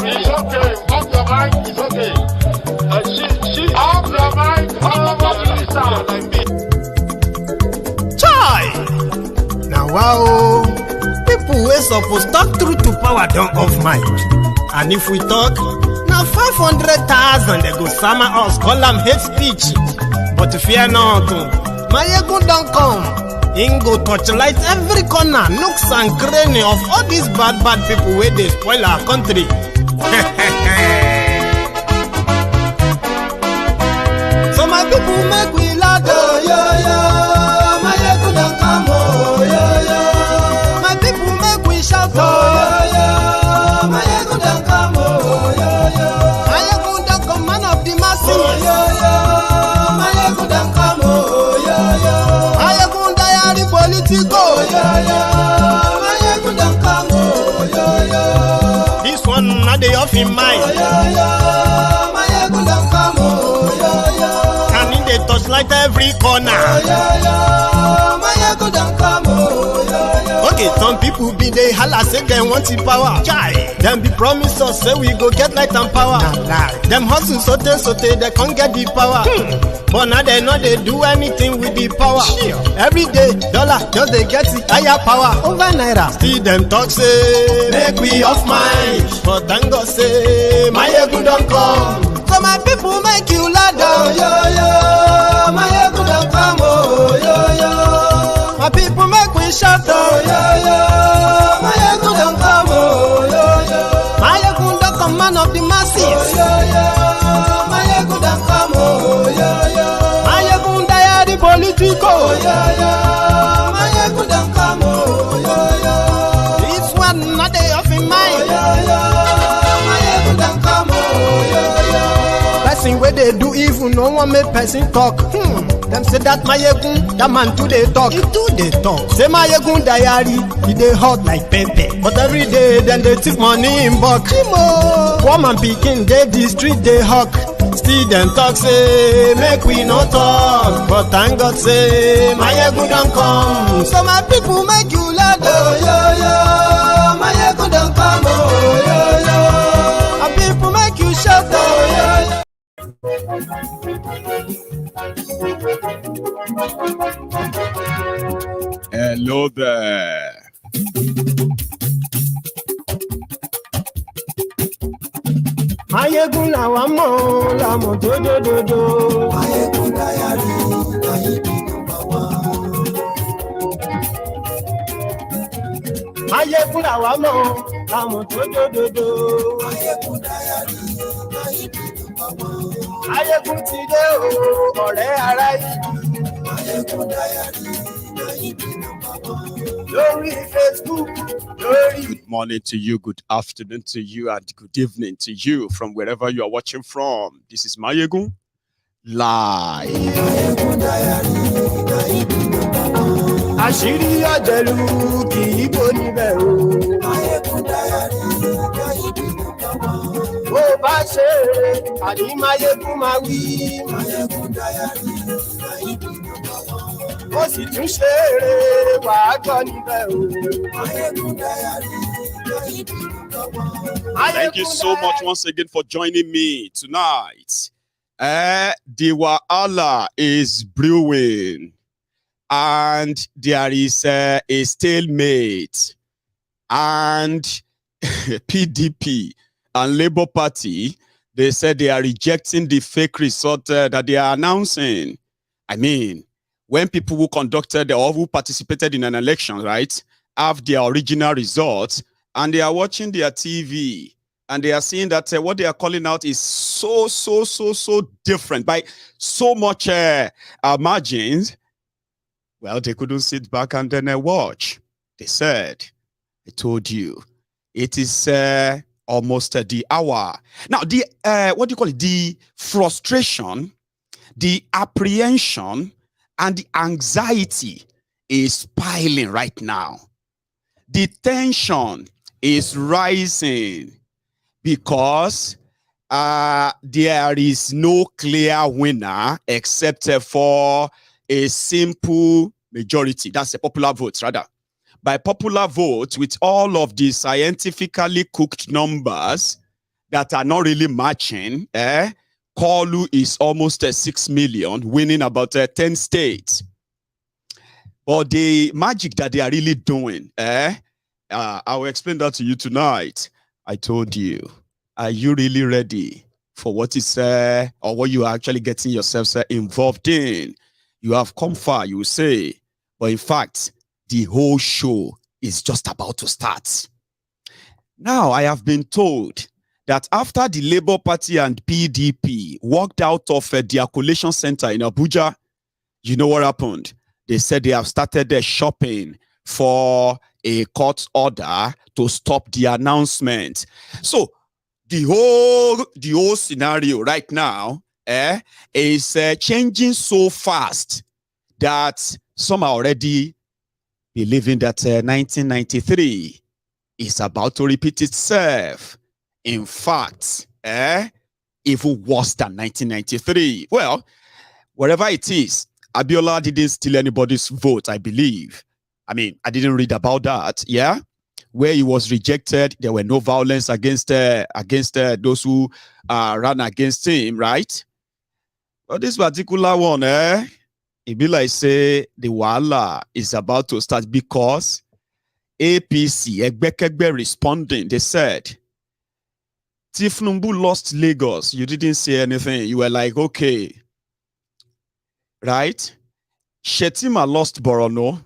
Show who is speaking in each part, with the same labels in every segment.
Speaker 1: It's okay. Off your mic. It's okay. Off your mic.
Speaker 2: Chai! Now wow, people wey suppose talk through to power don't off mic. And if we talk, now 500,000 they go summer us, call them hate speech. But fear not, my ego don't come. Ingo torchlight every corner, nooks and cranny of all these bad people where they spoil our country. So my people make we laugh, oh, yo. My ego don't come, oh, yo. My people make we shout, oh, yo. My ego don't come, oh, yo. My ego don't come, man of the masses, oh, yo. My ego don't come, oh, yo. My ego diary politico, yo. My ego don't come, oh, yo. This one not the off in mind, oh, yo. My ego don't come, oh, yo. And in the touchlight every corner, oh, yo. My ego don't come, oh, yo. Okay, some people be they holla say they want the power. Chai, them be promise us say we go get light and power. Them hustle sote they can't get the power. But now they know they do anything with the power. Every day, dollar just they get the higher power over naira. Still them talk say make we off mind. But thank God say my ego don't come. So my people make you lie down, yo. My ego don't come, oh, yo. My people make we shout, oh, yo. My ego don't come, oh, yo. My ego don't come, man of the masses, oh, yo. My ego don't come, oh, yo. My ego diary politico, oh, yo. My ego don't come, oh, yo. This one not they off in mind, oh, yo. My ego don't come, oh, yo. Person where they do evil, no one make person talk. Them say that my yegun, that man too they talk. He too they talk. Say my yegun diary, he they hot like pepper. But every day then they take money in bulk. Woman picking they the street they hawk. Still them talk say make we no talk. But thank God say my yegun don't come. So my people make you laugh, oh, yo. My yegun don't come, oh, yo. My people make you shout, oh, yo.
Speaker 3: Hello there.
Speaker 2: Mayegun la wa mo la mo do.
Speaker 4: Mayegun diary, Nayibi number one.
Speaker 2: Mayegun la wa mo la mo do.
Speaker 4: Mayegun diary, Nayibi number one.
Speaker 2: Mayegun ti dé o, ọ̀rẹ́ ará yìí.
Speaker 4: Mayegun diary, Nayibi number one.
Speaker 2: Lórí Facebook, lórí.
Speaker 3: Good morning to you, good afternoon to you, and good evening to you from wherever you are watching from. This is Mayegun Live.
Speaker 4: Mayegun diary, Nayibi number one.
Speaker 2: Àṣírí ọ̀jẹ̀lú kì í bò níbẹ̀ o.
Speaker 4: Mayegun diary, Nayibi number one.
Speaker 2: Bó bá ṣe eré, àní Mayegun máa wí.
Speaker 4: Mayegun diary, Nayibi number one.
Speaker 2: Ó sì tún ṣe eré, wàá gbọ́ níbẹ̀ o.
Speaker 4: Mayegun diary, Nayibi number one.
Speaker 3: Thank you so much once again for joining me tonight. The wahala is brewing, and there is a stalemate, and PDP and Labour Party, they said they are rejecting the fake result that they are announcing. I mean, when people who conducted or who participated in an election, right, have their original results, and they are watching their TV, and they are seeing that what they are calling out is so different by so much margins. Well, they couldn't sit back and then watch. They said, I told you, it is almost the hour. Now, the what do you call it? The frustration, the apprehension, and the anxiety is piling right now. The tension is rising because there is no clear winner except for a simple majority. That's a popular vote, rather. By popular vote, with all of the scientifically cooked numbers, that are not really matching. Kolu is almost 6 million, winning about 10 states. But the magic that they are really doing, I will explain that to you tonight. I told you, are you really ready for what is or what you are actually getting yourself involved in? You have come far, you will say, but in fact, the whole show is just about to start. Now, I have been told that after the Labour Party and PDP walked out of their collation center in Abuja, you know what happened? They said they have started their shopping for a court order to stop the announcement. So the whole scenario right now is changing so fast that some are already believing that 1993 is about to repeat itself. In fact, even worse than 1993. Well, wherever it is, Abiola didn't steal anybody's vote, I believe. I mean, I didn't read about that, yeah? Where he was rejected, there were no violence against those who ran against him, right? But this particular one, it be like say the wahala is about to start because APC, Egbekegbe responding, they said, Tinubu lost Lagos. You didn't say anything. You were like, okay. Right? Shetima lost Borono.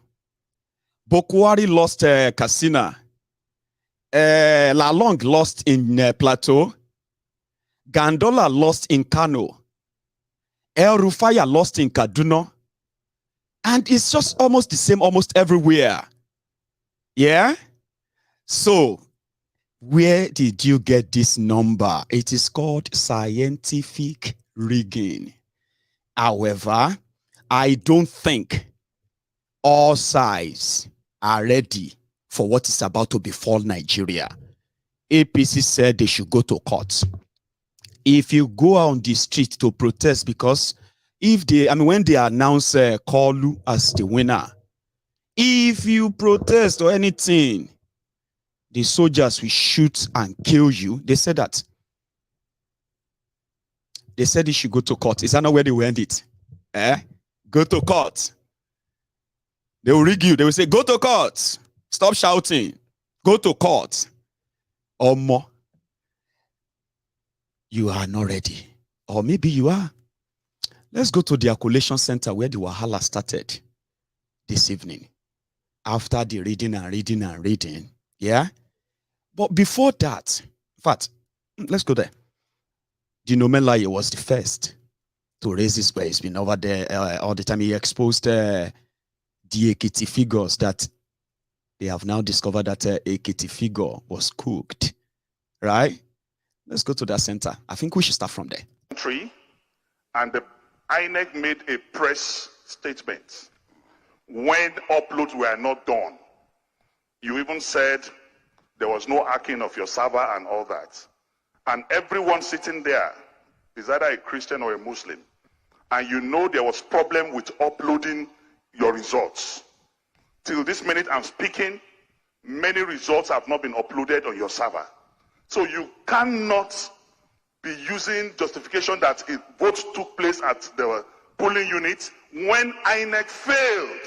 Speaker 3: Bokwari lost Katsina. Lalong lost in Plateau. Gandola lost in Kano. El Rufaya lost in Kaduna. And it's just almost the same almost everywhere. Yeah? So, where did you get this number? It is called scientific rigging. However, I don't think all sides are ready for what is about to befall Nigeria. APC said they should go to court. If you go on the street to protest, because when they announce Kolu as the winner, if you protest or anything, the soldiers will shoot and kill you. They said that. They said they should go to court. Is that not where they will end it? Go to court. They will rig you. They will say, go to court. Stop shouting. Go to court. Or more. You are not ready. Or maybe you are. Let's go to the collation center where the wahala started this evening. After the reading and reading and reading. Yeah? But before that, in fact, let's go there. Dino Melaye was the first to raise this, but he's been over there all the time. He exposed the Ekiti figures that they have now discovered that Ekiti figure was cooked. Right? Let's go to that center. I think we should start from there.
Speaker 1: And the INEC made a press statement when uploads were not done. You even said there was no hacking of your server and all that. And everyone sitting there is either a Christian or a Muslim. And you know there was problem with uploading your results. Till this minute I'm speaking, many results have not been uploaded on your server. So you cannot be using justification that votes took place at the polling units when INEC failed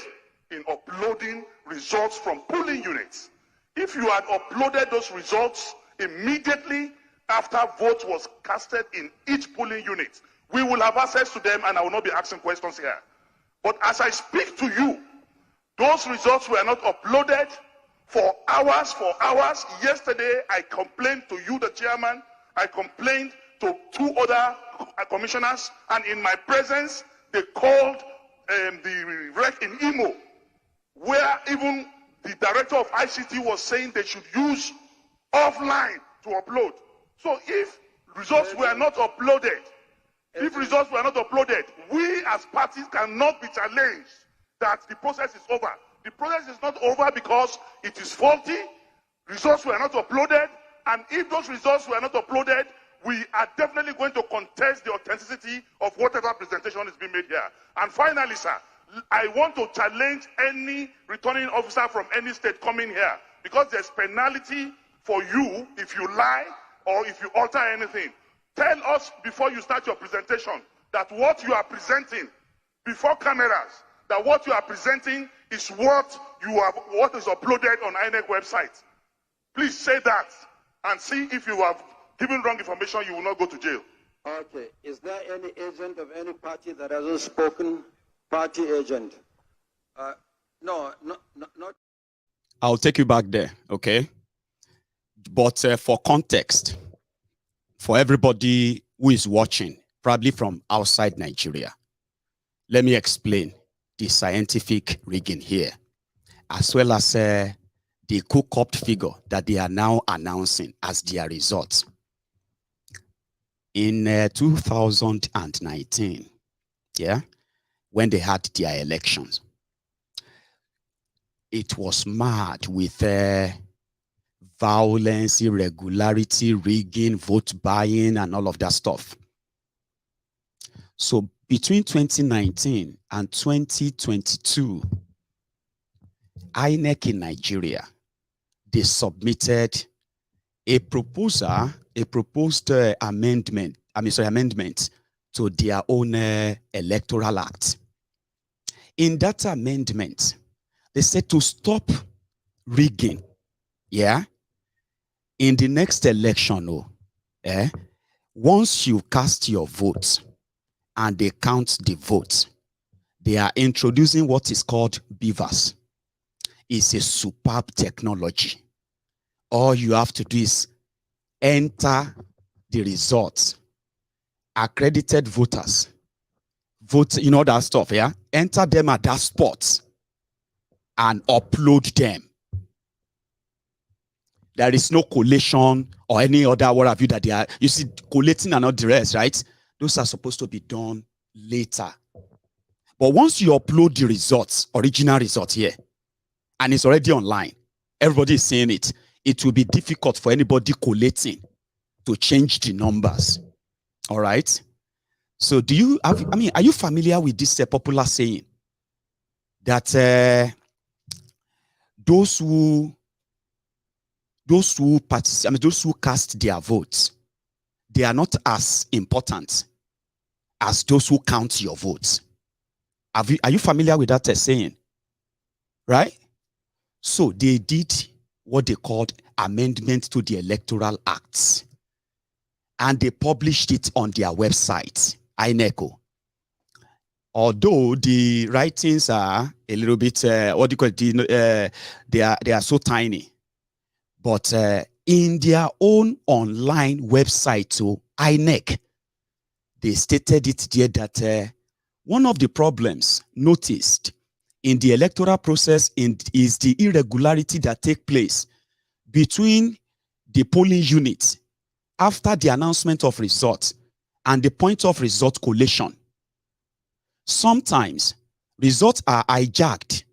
Speaker 1: in uploading results from polling units. If you had uploaded those results immediately after vote was casted in each polling unit, we will have access to them and I will not be asking questions here. But as I speak to you, those results were not uploaded for hours. Yesterday, I complained to you, the chairman. I complained to 2 other commissioners, and in my presence, they called the rec in Imo, where even the director of ICT was saying they should use offline to upload. So if results were not uploaded, we as parties cannot be challenged that the process is over. The process is not over because it is faulty. Results were not uploaded, and if those results were not uploaded, we are definitely going to contest the authenticity of whatever presentation is being made here. And finally, sir, I want to challenge any returning officer from any state coming here, because there's penalty for you if you lie or if you alter anything, tell us before you start your presentation that what you are presenting before cameras, that what you are presenting is what is uploaded on INEC website. Please say that and see if you have given wrong information, you will not go to jail.
Speaker 5: Okay. Is there any agent of any party that hasn't spoken? Party agent? No, not.
Speaker 3: I'll take you back there, okay? But for context, for everybody who is watching, probably from outside Nigeria, let me explain the scientific rigging here, as well as the cooked figure that they are now announcing as their results. In 2019, yeah, when they had their elections, it was mad with violence, irregularity, rigging, vote buying, and all of that stuff. So between 2019 and 2022, INEC in Nigeria, they submitted a proposed amendment to their own electoral act. In that amendment, they said to stop rigging, yeah, in the next election, once you cast your vote and they count the votes, they are introducing what is called beavers. It's a superb technology. All you have to do is enter the results. Accredited voters, vote, you know that stuff, yeah? Enter them at that spot and upload them. There is no collation or any other what have you that they are, you see, collating and not the rest, right? Those are supposed to be done later. But once you upload the results, original results here, and it's already online, everybody is seeing it, it will be difficult for anybody collating to change the numbers. All right? So do you have, I mean, are you familiar with this popular saying that those who participate, I mean, those who cast their votes, they are not as important as those who count your votes? Are you familiar with that saying? Right? So they did what they called amendment to the Electoral Acts, and they published it on their website, INEC. Although the writings are a little bit, what do you call it? They are so tiny. But in their own online website, so INEC, they stated it there that one of the problems noticed in the electoral process is the irregularity that take place between the polling unit after the announcement of results and the point of result collation. Sometimes results are hijacked,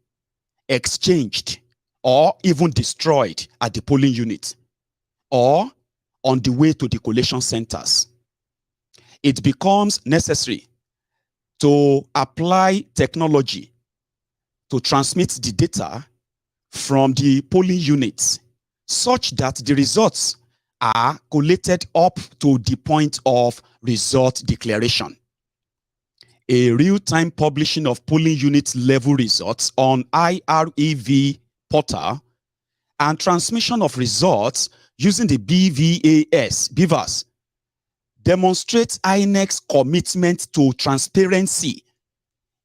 Speaker 3: exchanged, or even destroyed at the polling unit or on the way to the collation centers. It becomes necessary to apply technology to transmit the data from the polling units such that the results are collated up to the point of result declaration. A real-time publishing of polling unit level results on IREV portal and transmission of results using the beavers demonstrates INEC's commitment to transparency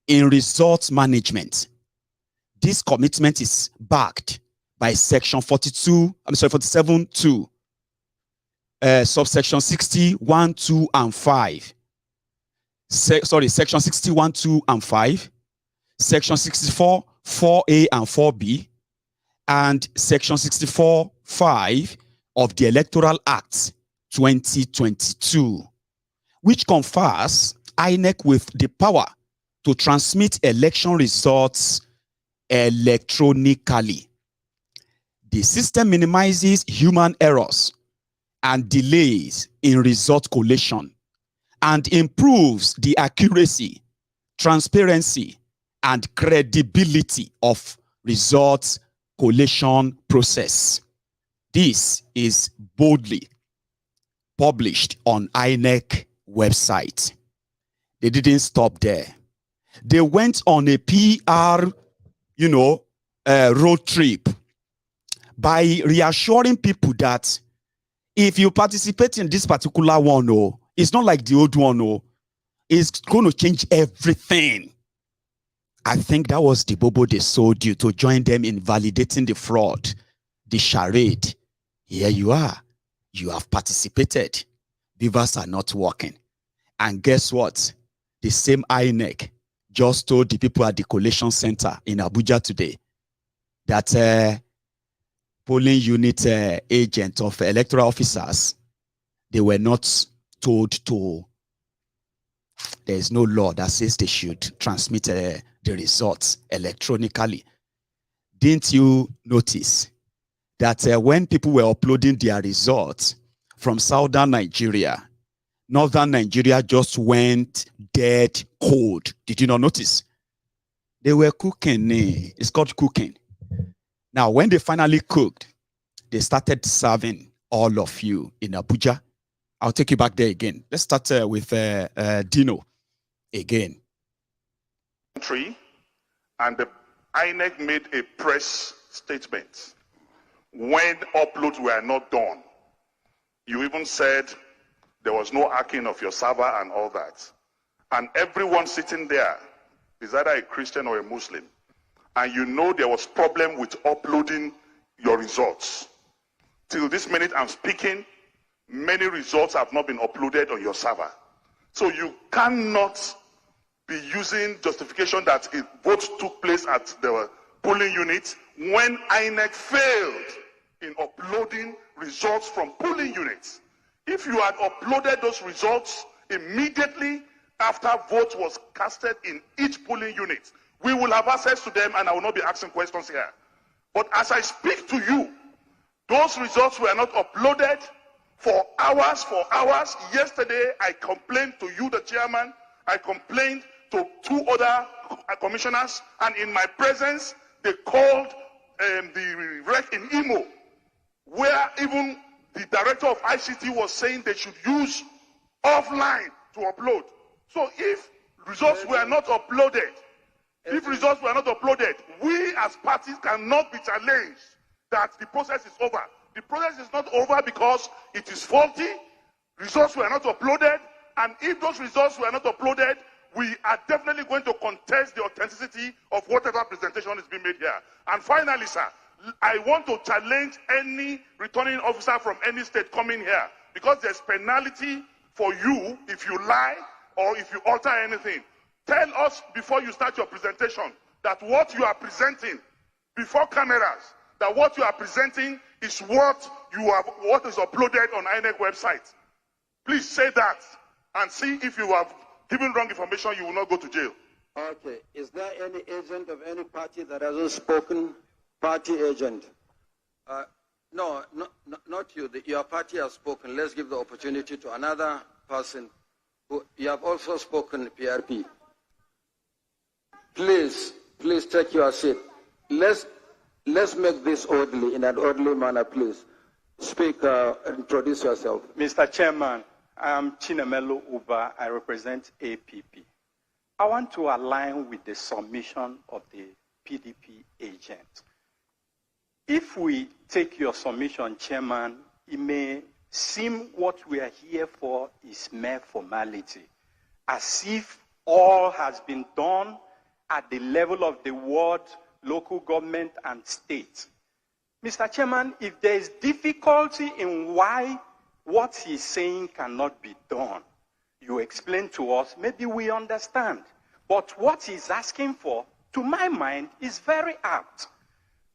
Speaker 3: in results management. This commitment is backed by section 47(2), subsection 60(1), 2, and 5. Section 61, 2, and 5, section 64, 4A and 4B, and section 64, 5 of the Electoral Act 2022, which confers INEC with the power to transmit election results electronically. The system minimizes human errors and delays in result collation and improves the accuracy, transparency, and credibility of results collation process. This is boldly published on INEC website. They didn't stop there. They went on a PR, road trip by reassuring people that if you participate in this particular one, it's not like the old one, it's going to change everything. I think that was the bobo they sold you to join them in validating the fraud, the charade. Here you are. You have participated. Beavers are not working. And guess what? The same INEC just told the people at the Collation Center in Abuja today that polling unit agent of electoral officers, they were not told to, there is no law that says they should transmit the results electronically. Didn't you notice that when people were uploading their results from southern Nigeria, northern Nigeria just went dead cold? Did you not notice? They were cooking. It's called cooking. Now, when they finally cooked, they started serving all of you in Abuja. I'll take you back there again. Let's start with Dino again.
Speaker 1: And the INEC made a press statement when uploads were not done. You even said there was no hacking of your server and all that. And everyone sitting there is either a Christian or a Muslim. And you know there was problem with uploading your results. Till this minute I'm speaking, many results have not been uploaded on your server. So you cannot be using justification that votes took place at the polling unit when INEC failed in uploading results from polling units. If you had uploaded those results immediately after vote was casted in each polling unit, we will have access to them and I will not be asking questions here. But as I speak to you, those results were not uploaded for hours. Yesterday, I complained to you, the chairman. I complained to 2 other commissioners, and in my presence, they called the rec in Imo, where even the director of ICT was saying they should use offline to upload. So if results were not uploaded, we as parties cannot be challenged that the process is over. The process is not over because it is faulty. Results were not uploaded, and if those results were not uploaded, we are definitely going to contest the authenticity of whatever presentation is being made here. And finally, sir, I want to challenge any returning officer from any state coming here, because there's penalty for you if you lie or if you alter anything. Tell us before you start your presentation that what you are presenting before cameras, that what you are presenting is what is uploaded on INEC website. Please say that and see if you have given wrong information, you will not go to jail.
Speaker 5: Okay. Is there any agent of any party that hasn't spoken? Party agent? No, not you. Your party has spoken. Let's give the opportunity to another person. You have also spoken, PRP. Please take your seat. Let's make this orderly, in an orderly manner, please. Speak, introduce yourself.
Speaker 6: Mr. Chairman, I'm Chinemelo Uba. I represent APP. I want to align with the submission of the PDP agent. If we take your submission, Chairman, it may seem what we are here for is mere formality, as if all has been done at the level of the ward, local government, and state. Mr. Chairman, if there is difficulty in why what he's saying cannot be done, you explain to us, maybe we understand. But what he's asking for, to my mind, is very apt.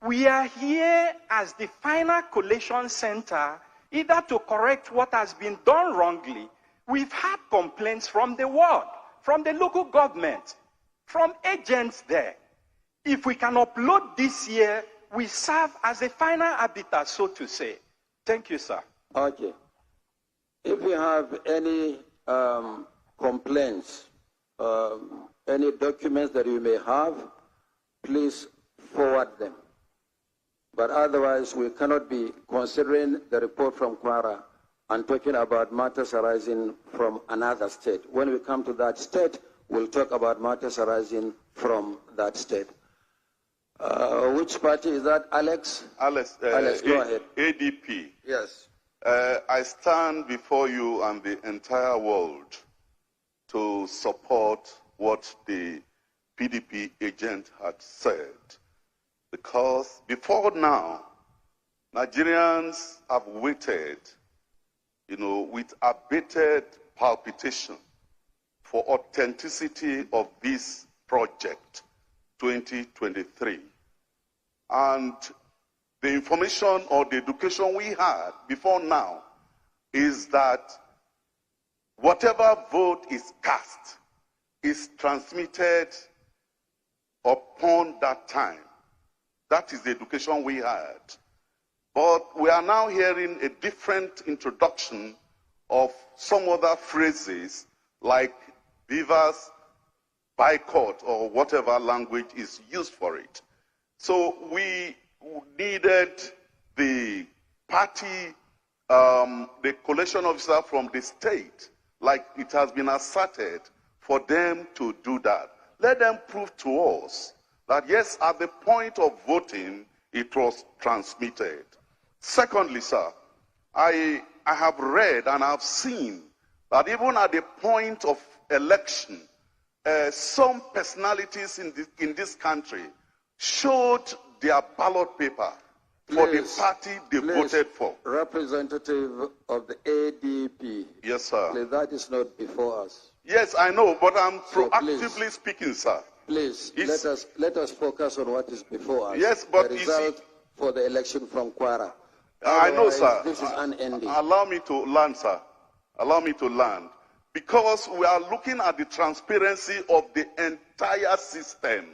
Speaker 6: We are here as the final collation center, either to correct what has been done wrongly. We've had complaints from the ward, from the local government, from agents there. If we can upload this year, we serve as a final arbiter, so to say. Thank you, sir.
Speaker 5: Okay. If you have any complaints, any documents that you may have, please forward them. But otherwise, we cannot be considering the report from Kwara and talking about matters arising from another state. When we come to that state, we'll talk about matters arising from that state. Which party is that, Alex?
Speaker 1: Alex,
Speaker 5: go ahead.
Speaker 1: ADP.
Speaker 5: Yes.
Speaker 1: I stand before you and the entire world to support what the PDP agent had said. Because before now, Nigerians have waited, with abated palpitation for authenticity of this project, 2023. And the information or the education we had before now is that whatever vote is cast is transmitted upon that time. That is the education we had. But we are now hearing a different introduction of some other phrases like beavers, boycott, or whatever language is used for it. So we needed the party, the collation officer from the state, like it has been asserted, for them to do that. Let them prove to us that yes, at the point of voting, it was transmitted. Secondly, sir, I have read and I've seen that even at the point of election, some personalities in this country showed their ballot paper for the party they voted for.
Speaker 5: Representative of the ADP.
Speaker 1: Yes, sir.
Speaker 5: Please, that is not before us.
Speaker 1: Yes, I know, but I'm
Speaker 5: So
Speaker 1: proactively speaking, sir.
Speaker 5: Please, let us focus on what is before us.
Speaker 1: Yes, but
Speaker 5: the
Speaker 1: you
Speaker 5: result
Speaker 1: see,
Speaker 5: for the election from Kwara.
Speaker 1: I know, sir.
Speaker 5: This is unending.
Speaker 1: Allow me to learn, sir. Allow me to learn. Because we are looking at the transparency of the entire system.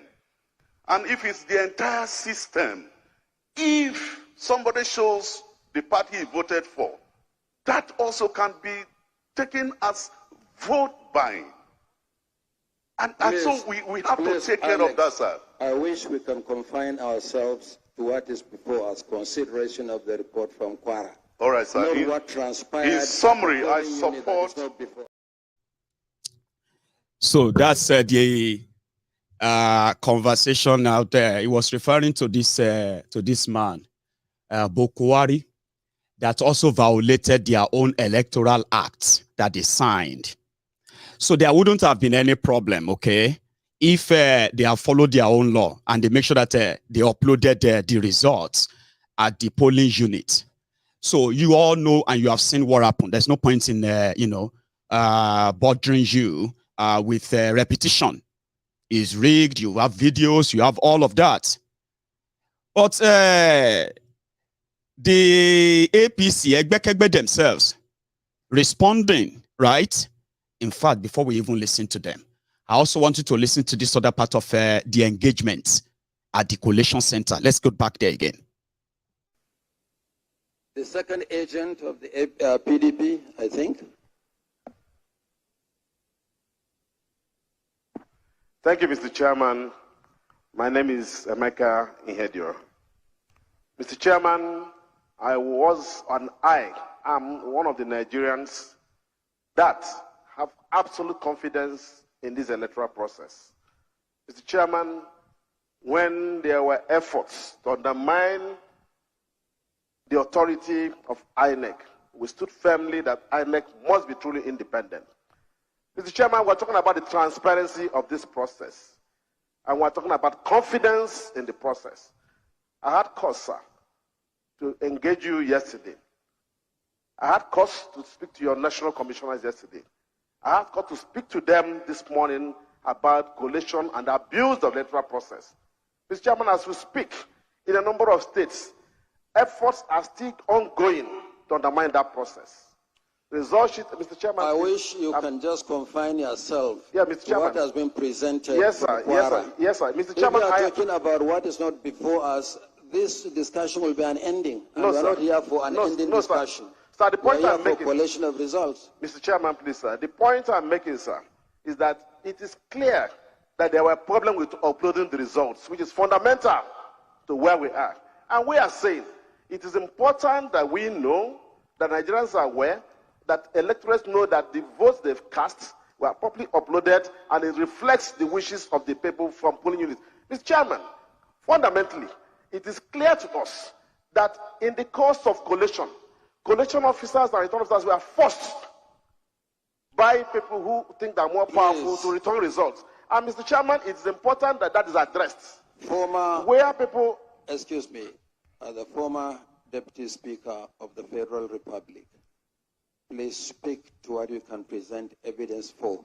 Speaker 1: And if it's the entire system, if somebody shows the party he voted for, that also can be taken as vote buying. And so we have to take care of that, sir.
Speaker 5: I wish we can confine ourselves to what is before us, consideration of the report from Kwara.
Speaker 1: All right, sir.
Speaker 5: Not what transpired.
Speaker 1: In summary, I support.
Speaker 3: So that's the conversation out there. He was referring to this man, Bokwari, that also violated their own electoral act that they signed. So there wouldn't have been any problem, okay, if they have followed their own law and they make sure that they uploaded the results at the polling unit. So you all know and you have seen what happened. There's no point in, bothering you with repetition. It's rigged, you have videos, you have all of that. But the APC, Egbekegbe themselves, responding, right? In fact, before we even listen to them, I also want you to listen to this other part of the engagement at the Collation Center. Let's go back there again.
Speaker 5: The second agent of the PDP, I think.
Speaker 7: Thank you, Mr. Chairman. My name is Emeka Ihedior. Mr. Chairman, I am one of the Nigerians that have absolute confidence in this electoral process. Mr. Chairman, when there were efforts to undermine the authority of INEC, we stood firmly that INEC must be truly independent. Mr. Chairman, we're talking about the transparency of this process, and we're talking about confidence in the process. I had cause, sir, to engage you yesterday. I had cause to speak to your national commissioners yesterday. I have got to speak to them this morning about collation and abuse of the electoral process. Mr. Chairman, as we speak, in a number of states, efforts are still ongoing to undermine that process. Result sheet, Mr. Chairman.
Speaker 5: I wish you can just confine yourself
Speaker 7: Mr.
Speaker 5: to what has been presented.
Speaker 7: Yes, sir. Yes, sir. Yes, sir. Mr. Chairman,
Speaker 5: if we are talking about what is not before us, this discussion will be unending. And we are not here for an ending discussion.
Speaker 7: Sir, the point I'm making,
Speaker 5: collation of results.
Speaker 7: Mr. Chairman, please, sir. The point I'm making, sir, is that it is clear that there were problems with uploading the results, which is fundamental to where we are. And we are saying it is important that we know that Nigerians are aware, that electors know that the votes they've cast were properly uploaded and it reflects the wishes of the people from polling units. Mr. Chairman, fundamentally, it is clear to us that in the course of collation officers and return officers were forced by people who think they're more powerful to return results. And Mr. Chairman, it's important that that is addressed. Where people...
Speaker 5: Excuse me, the former Deputy Speaker of the Federal Republic, please speak to what you can present evidence for,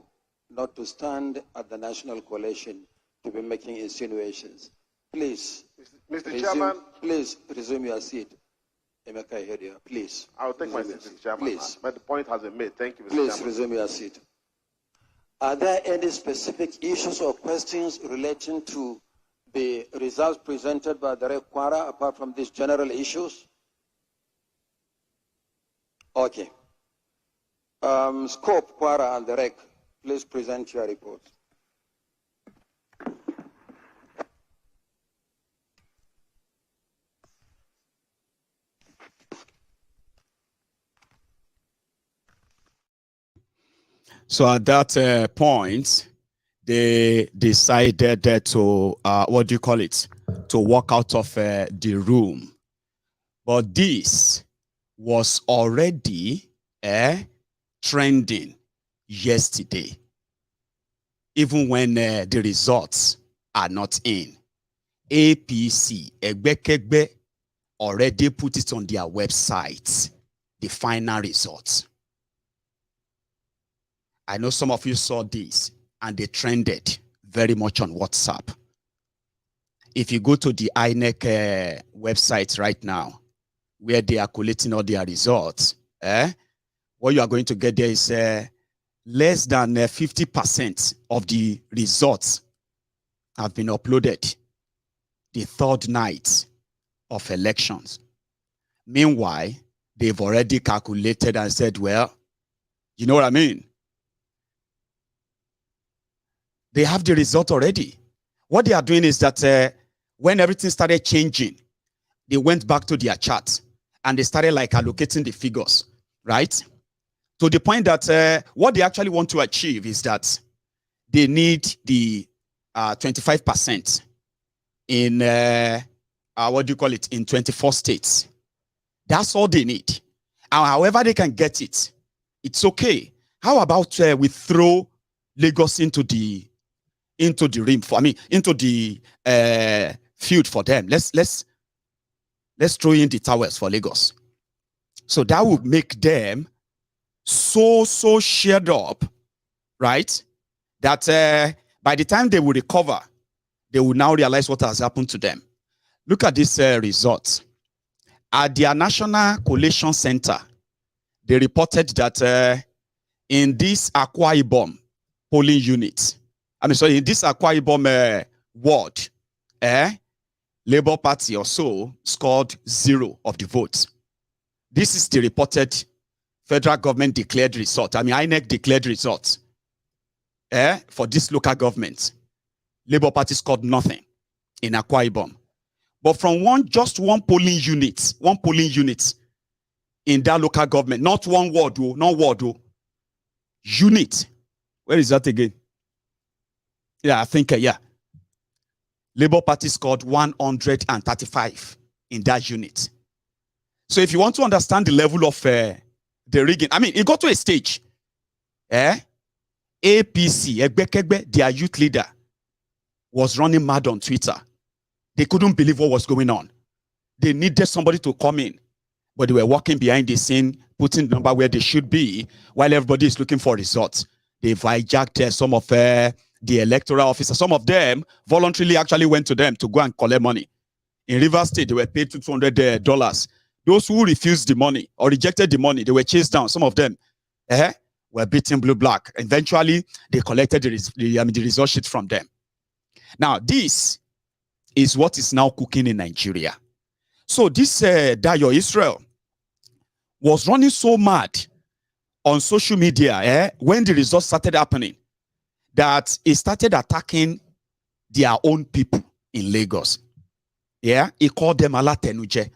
Speaker 5: not to stand at the National Collation to be making insinuations. Please,
Speaker 7: Mr. Chairman,
Speaker 5: please resume your seat. Emeka Ihedia, please.
Speaker 7: I'll take my seat, Mr. Chairman.
Speaker 5: Please.
Speaker 7: But the point has been made. Thank you, Mr.
Speaker 5: Please
Speaker 7: Chairman.
Speaker 5: resume your seat. Are there any specific issues or questions relating to the results presented by the Rek Kwara apart from these general issues? Okay. Scope, Kwara, and the Rek, please present your report.
Speaker 3: So at that point, they decided to, what do you call it, to walk out of the room. But this was already trending yesterday, even when the results are not in. APC, Egbekegbe, already put it on their website, the final results. I know some of you saw this and they trended very much on WhatsApp. If you go to the INEC website right now, where they are collating all their results, what you are going to get there is less than 50% of the results have been uploaded the third night of elections. Meanwhile, they've already calculated and said, well, you know what I mean? They have the result already. What they are doing is that when everything started changing, they went back to their chart and they started like allocating the figures, right? To the point that what they actually want to achieve is that they need the 25% in, what do you call it, in 24 states. That's all they need. And however they can get it, it's okay. How about we throw Lagos into the rim for, into the field for them. Let's throw in the towers for Lagos. So that would make them so shared up, right? That by the time they will recover, they will now realize what has happened to them. Look at this result. At their National Collation Center, they reported that in this Akwa Ibom polling unit, in this Akwa Ibom ward, Labour Party or so scored 0 of the votes. This is the reported federal government declared result. INEC declared results. For this local government, Labour Party scored nothing in Akwa Ibom. But from just one polling unit in that local government, not one ward, unit. Where is that again? Yeah, I think, yeah. Labour Party scored 135 in that unit. So if you want to understand the level of the rigging, it got to a stage. APC, Egbekegbe, their youth leader, was running mad on Twitter. They couldn't believe what was going on. They needed somebody to come in, but they were walking behind the scene, putting the number where they should be, while everybody is looking for results. They've hijacked some of the electoral officers. Some of them voluntarily actually went to them to go and collect money. In Rivers State, they were paid $200. Those who refused the money or rejected the money, they were chased down. Some of them were beaten blue-black. Eventually, they collected the result sheet from them. Now, this is what is now cooking in Nigeria. So this Dayo Israel was running so mad on social media when the results started happening that he started attacking their own people in Lagos. Yeah, he called them Alatenuje.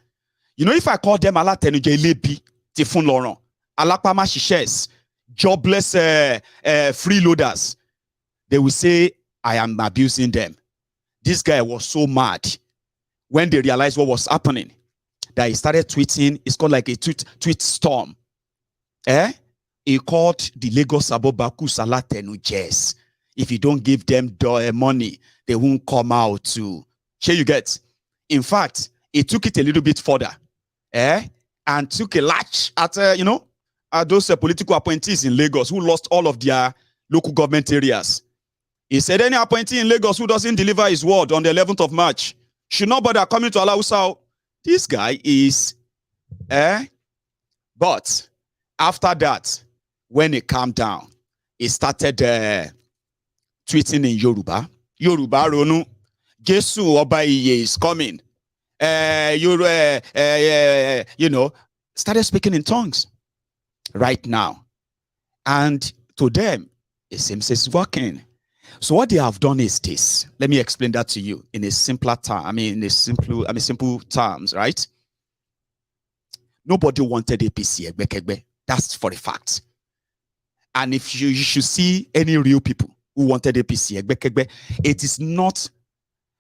Speaker 3: You know, if I call them Alatenuje Lebi, Tifun Laurent, Alapama Shishes, jobless freeloaders. They will say, I am abusing them. This guy was so mad when they realized what was happening that he started tweeting. It's called like a tweet storm. He called the Lagos Abobaku Salatenu Jess. If you don't give them money, they won't come out to. Here you get. In fact, he took it a little bit further, and took a latch at at those political appointees in Lagos who lost all of their local government areas. He said any appointee in Lagos who doesn't deliver his word on the 11th of March should not bother coming to Alausa. This guy is, but after that, when it calmed down, he started tweeting in Yoruba. Yoruba Ronu, Jesu Obaiye is coming. Started speaking in tongues right now. And to them, it seems it's working. So what they have done is this. Let me explain that to you in a simpler term. Simple terms, right? Nobody wanted APC. That's for a fact. And if you should see any real people who wanted APC, it is not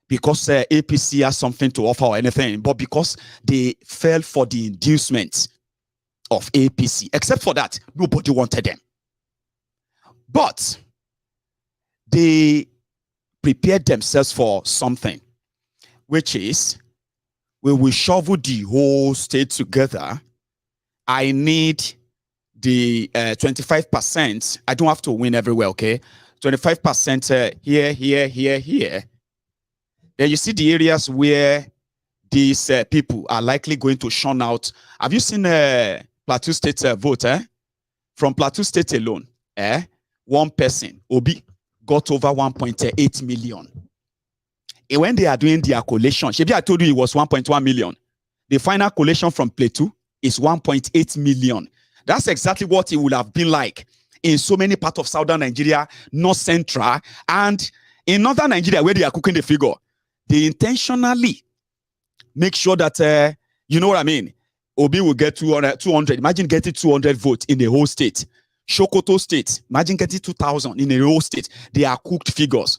Speaker 3: because APC has something to offer or anything, but because they fell for the inducement of APC. Except for that, nobody wanted them. But they prepared themselves for something, which is, we will shovel the whole state together. I need the 25%. I don't have to win everywhere, okay? 25% here. Then you see the areas where these people are likely going to shun out. Have you seen Plateau State vote? From Plateau State alone, one person, Obi, got over 1.8 million. And when they are doing their collation, I told you it was 1.1 million. The final collation from Plateau is 1.8 million. That's exactly what it would have been like in so many parts of southern Nigeria, north central, and in northern Nigeria where they are cooking the figure. They intentionally make sure that, you know what I mean? Obi will get 200. Imagine getting 200 votes in the whole state. Sokoto State, imagine getting 2,000 in the whole state. They are cooked figures,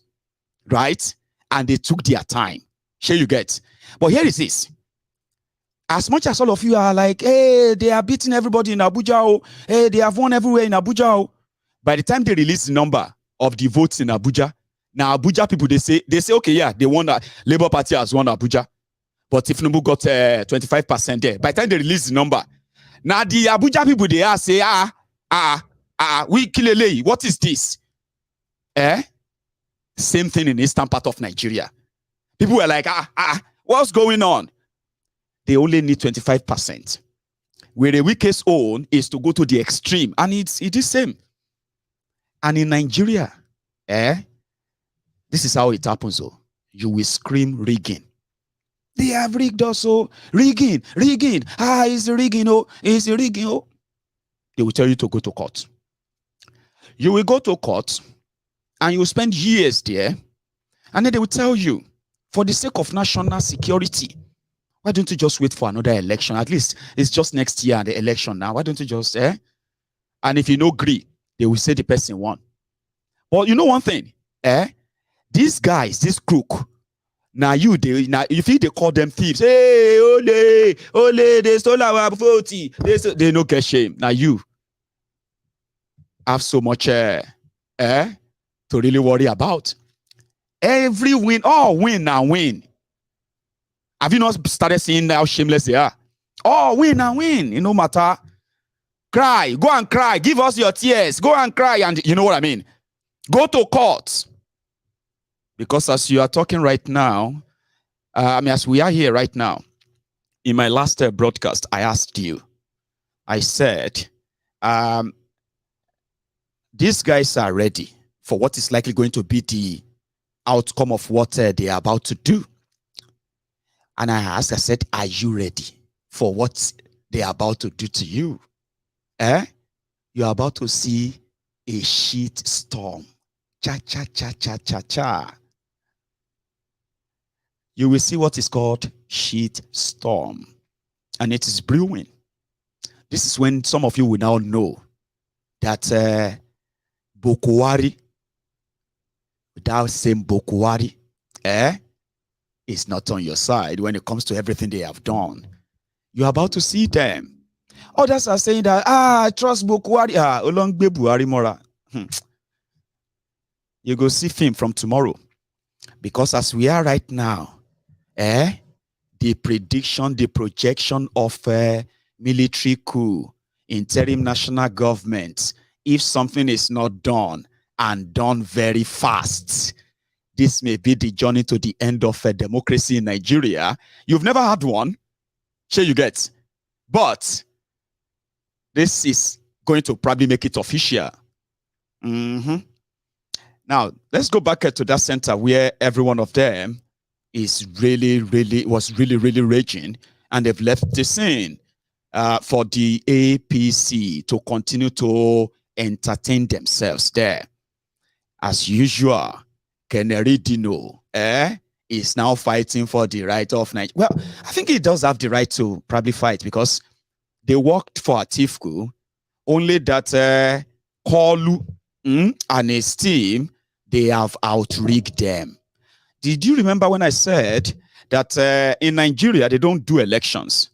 Speaker 3: right? And they took their time. Here you get. But here it is. As much as all of you are like, hey, they are beating everybody in Abuja, oh, hey, they have won everywhere in Abuja, oh. By the time they release the number of the votes in Abuja, now Abuja people, they say, okay, yeah, they won that. Labour Party has won Abuja. But if Tinubu got 25% there, by the time they release the number, now the Abuja people, they are say, we Kilele, what is this? Same thing in the eastern part of Nigeria. People were like, what's going on? They only need 25%. Where the weakest own is to go to the extreme. And it is same. And in Nigeria, this is how it happens. Oh. You will scream rigging. They have rigged also. Rigging. It's rigging, oh. It's rigging, oh. They will tell you to go to court. You will go to court and you will spend years there. And then they will tell you, for the sake of national security, why don't you just wait for another election? At least it's just next year, the election now. Why don't you just, And if you no agree, they will say the person won. But you know one thing, these guys, this crook, now if they call them thieves, hey, ole, they stole our vote. They no get shame. Now you have so much to really worry about. Every win, win and win. Have you not started seeing how shameless they are? Win and win. It no matter. Cry. Go and cry. Give us your tears. Go and cry. And you know what I mean? Go to court. Because as you are talking right now, as we are here right now, in my last broadcast, I asked you, I said, these guys are ready for what is likely going to be the outcome of what they are about to do. And I said, are you ready for what they are about to do to you? You are about to see a shit storm. Cha, cha, cha, cha, cha, cha. You will see what is called shit storm. And it is brewing. This is when some of you will now know that Bokwari, without saying Bokwari, is not on your side when it comes to everything they have done. You're about to see them. Others are saying that, I trust Bokwari. Olongbe Buhari Mora. You go see film from tomorrow. Because as we are right now, the prediction, the projection of military coup, interim national government, if something is not done and done very fast, this may be the journey to the end of democracy in Nigeria. You've never had one, sure you get, but this is going to probably make it official. Now, let's go back to that center where every one of them is really raging, and they've left the scene for the APC to continue to entertain themselves there. As usual, Keneri Dino is now fighting for the right of Nigeria. Well, I think he does have the right to probably fight because they worked for Atiku, only that Kolu and his team, they have outrigged them. Did you remember when I said that in Nigeria, they don't do elections?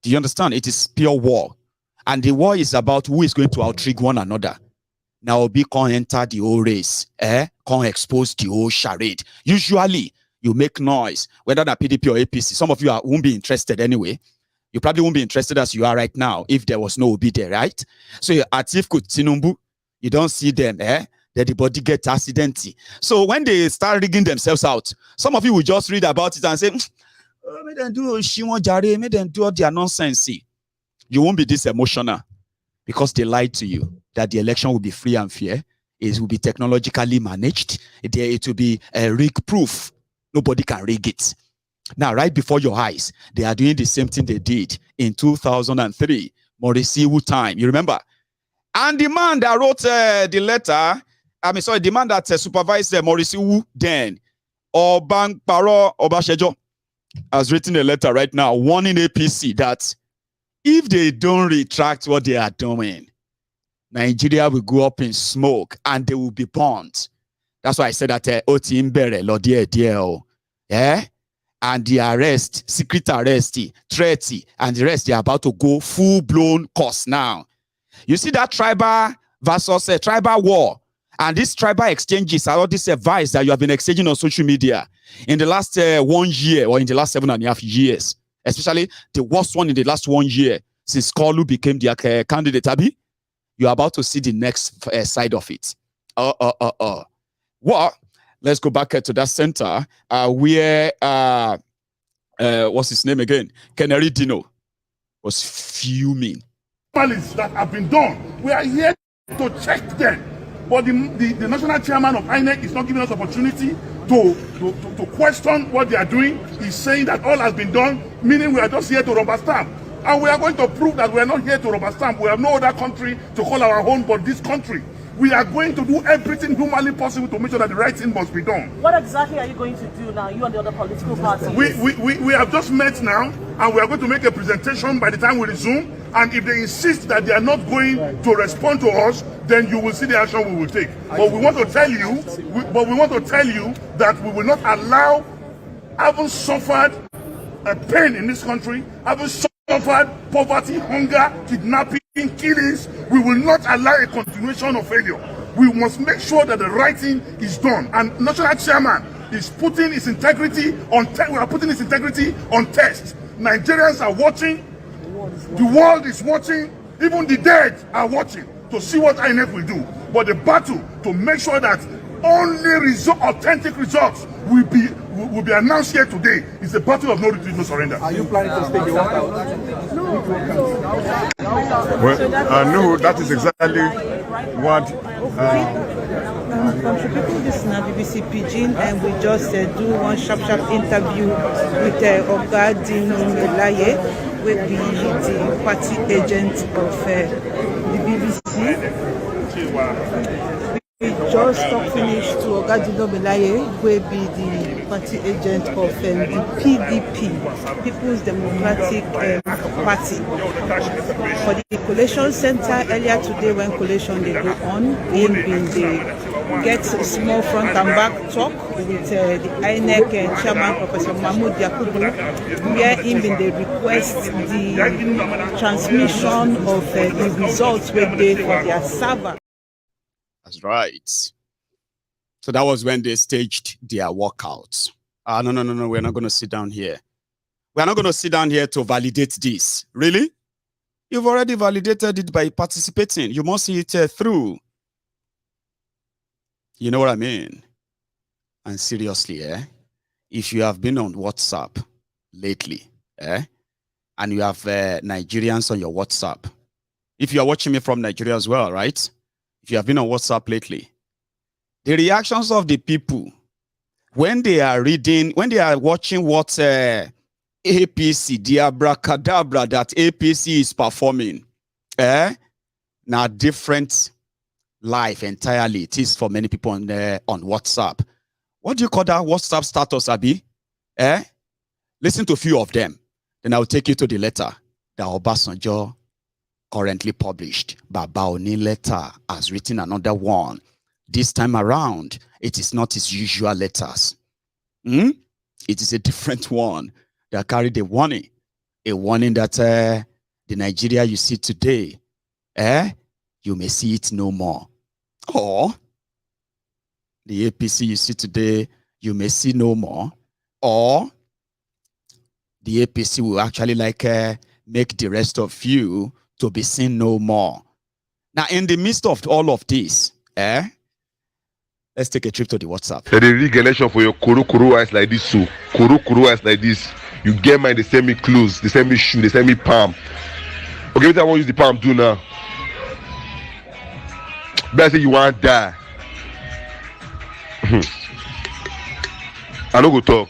Speaker 3: Do you understand? It is pure war. And the war is about who is going to outrig one another. Now, Obi can't enter the whole race, can't expose the whole charade. Usually, you make noise, whether that PDP or APC. Some of you won't be interested anyway. You probably won't be interested as you are right now if there was no Obi there, right? So, Atiku, Tinubu, you don't see them, that the body gets accidental. So when they start rigging themselves out, some of you will just read about it and say, make them do Shimon Jare, make them do all their nonsense. You won't be this emotional because they lied to you that the election will be free and fair. It will be technologically managed. It will be rig-proof. Nobody can rig it. Now, right before your eyes, they are doing the same thing they did in 2003, Morisiwu time. You remember? And the man that wrote the letter, the man that supervised Morisiwu then, Obasanjo, has written a letter right now warning APC that if they don't retract what they are doing, Nigeria will go up in smoke and they will be burned. That's why I said that and the arrest, secret arrest, threat, and the rest, they are about to go full-blown course now. You see that tribal versus tribal war, and these tribal exchanges are all this advice that you have been exchanging on social media in the last 1 year or in the last 7.5 years, especially the worst one in the last 1 year since Kolu became their candidate, Abi. You're about to see the next side of it. Well, let's go back to that center where, what's his name again? Keneri Dino was fuming.
Speaker 1: That have been done. We are here to check them. But the national chairman of INEC is not giving us opportunity to question what they are doing. He's saying that all has been done, meaning we are just here to rubber stamp. And we are going to prove that we are not here to rubber stamp. We have no other country to call our own but this country. We are going to do everything humanly possible to make sure that the right thing must be done.
Speaker 8: What exactly are you going to do now, you and the other political parties?
Speaker 1: We have just met now, and we are going to make a presentation by the time we resume. And if they insist that they are not going to respond to us, then you will see the action we will take. But we want to tell you, that we will not allow, having suffered a pain in this country, having suffered poverty, hunger, kidnapping, killings, we will not allow a continuation of failure. We must make sure that the right thing is done. And national chairman is putting his integrity on test. We are putting his integrity on test. Nigerians are watching. The world is watching. Even the dead are watching to see what INEC will do. But the battle to make sure that only authentic results will be announced here today is a battle of no retreat, no surrender.
Speaker 9: Are you planning to stay your walkout?
Speaker 10: Well, no, that is exactly what.
Speaker 11: People, this is now BBC Pidgin, and we just do one sharp interview with Ogadino Melaye, where he is the party agent of the BBC. We just talk finish to Ogadino Belaye, will be the party agent of the PDP, People's Democratic Party. For the Collation Center earlier today, when collation they go on, him been they get small front and back talk with the INEC chairman, Professor Mahmoud Yakubu, where him been they request the transmission of the results when they for their server.
Speaker 3: That's right. So that was when they staged their walkouts. No, we're not going to sit down here. We're not going to sit down here to validate this. Really? You've already validated it by participating. You must see it through. You know what I mean? And seriously, if you have been on WhatsApp lately, and you have Nigerians on your WhatsApp, if you are watching me from Nigeria as well, right? If you have been on WhatsApp lately, the reactions of the people when they are reading, when they are watching what APC, the abracadabra that APC is performing, now different life entirely. It is for many people on WhatsApp. What do you call that WhatsApp status, Abi? Listen to a few of them. Then I'll take you to the letter that Obasanjo currently published. Babaoni letter has written another one. This time around, it is not his usual letters. It is a different one that carried a warning that the Nigeria you see today, you may see it no more. Or the APC you see today, you may see no more. Or the APC will actually make the rest of you to be seen no more. Now, in the midst of all of this, let's take a trip to the WhatsApp.
Speaker 12: So they rig election for your kuru eyes like this, so kuru eyes like this. You get mine, they send me clothes, they send me shoe, they send me palm. Okay, what I want to use the palm do now? But I say you want to die. I don't go talk.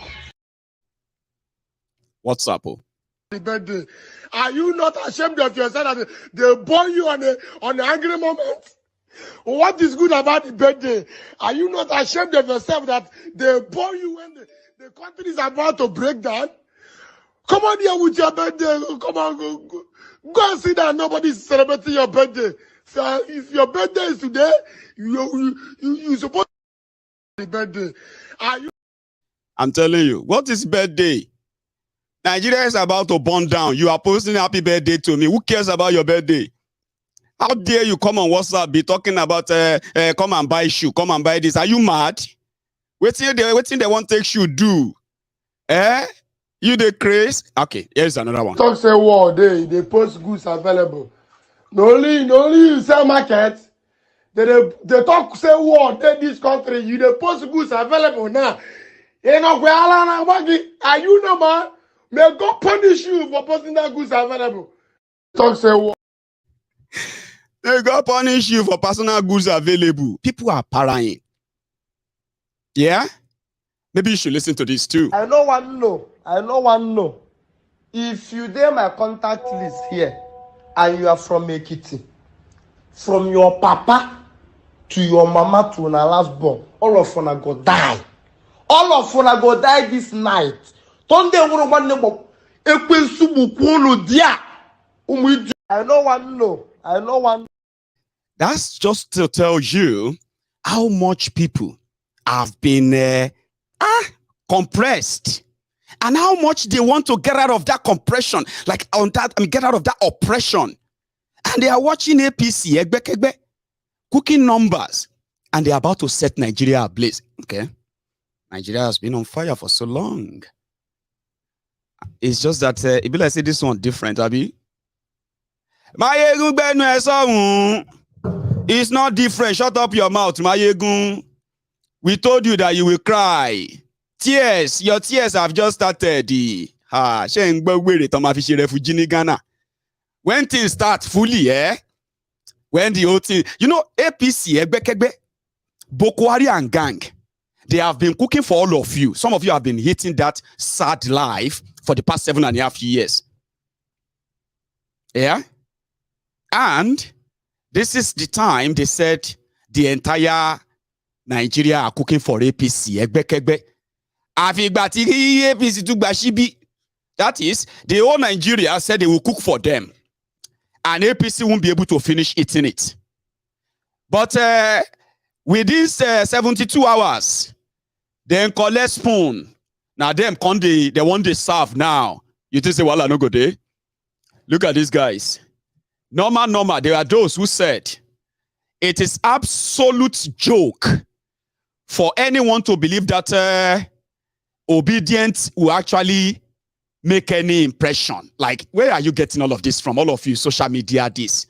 Speaker 3: WhatsApp.
Speaker 13: Birthday. Are you not ashamed of yourself that they born you on an angry moment? What is good about the birthday? Are you not ashamed of yourself that they born you when the country is about to break down? Come on here with your birthday. Come on, go and sit down. Nobody's celebrating your birthday. So if your birthday is today, you supposed to birthday. Are you?
Speaker 3: I'm telling you, what is birthday? Nigeria is about to burn down. You are posting happy birthday to me. Who cares about your birthday? How dare you come on WhatsApp be talking about come and buy shoe, come and buy this? Are you mad? Waiting they want to take shoe do? You the craze? Okay, here's another one.
Speaker 13: Talk say war they post goods available. No only you sell market. They talk say war this country. You the post goods available now. You know are you no man? May God punish you for posting that goods available. Talk say war.
Speaker 3: May God punish you for personal goods available. People are parrying. Yeah? Maybe you should listen to this too.
Speaker 14: I know one no. If you dare my contact list here and you are from Ekiti, from your papa to your mama to una last born, all of una go die. All of una go die this night. I know one.
Speaker 3: That's just to tell you how much people have been compressed and how much they want to get out of that compression, get out of that oppression. And they are watching APC, cooking numbers, and they're about to set Nigeria ablaze. Okay. Nigeria has been on fire for so long. It's just that it be like say this one different, Abi. It's not different. Shut up your mouth, Mayegun. We told you that you will cry. Tears, your tears have just started. When things start fully, when the whole thing, APC, Boko Haram and gang, they have been cooking for all of you. Some of you have been hitting that sad life for the past 7.5 years. Yeah? And this is the time they said the entire Nigeria are cooking for APC. APC took Bashibi. That is, the whole Nigeria said they will cook for them. And APC won't be able to finish eating it. But with these 72 hours, then collect spoon. Now them they want to serve now. You just say, well, I no go there. Look at these guys. Normal. There are those who said it is absolute joke for anyone to believe that Obidients will actually make any impression. Like, where are you getting all of this from? All of you, social media, this.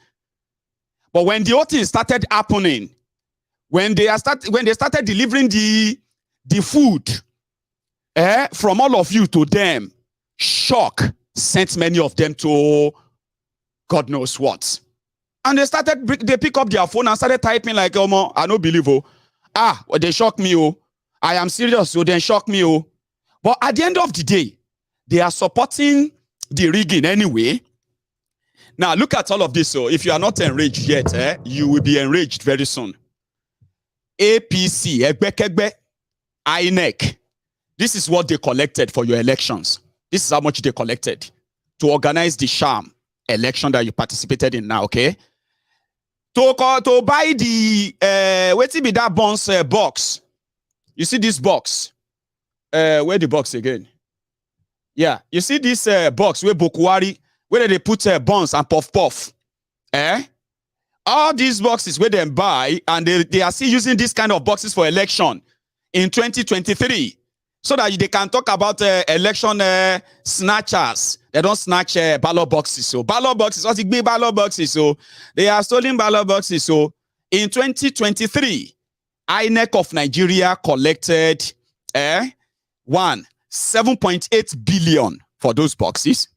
Speaker 3: But when the whole thing started happening, when they started delivering the food from all of you to them, shock sent many of them to God knows what. And they pick up their phone and started typing like, oh, I don't believe, well, they shock me, oh. I am serious, so they shock me, oh. But at the end of the day, they are supporting the rigging anyway. Now, look at all of this. So if you are not enraged yet, you will be enraged very soon. APC, INEC. This is what they collected for your elections. This is how much they collected to organize the sham election that you participated in now, okay? To buy the, wait till be that bonds box. You see this box? Where the box again? Yeah, you see this box where Bokwari, where they put bonds and puff. All these boxes where they buy, and they are still using this kind of boxes for election in 2023. So that they can talk about election snatchers. They don't snatch ballot boxes. So ballot boxes, what's big ballot boxes? So they are stolen ballot boxes. So in 2023, INEC of Nigeria collected 7.8 billion for those boxes.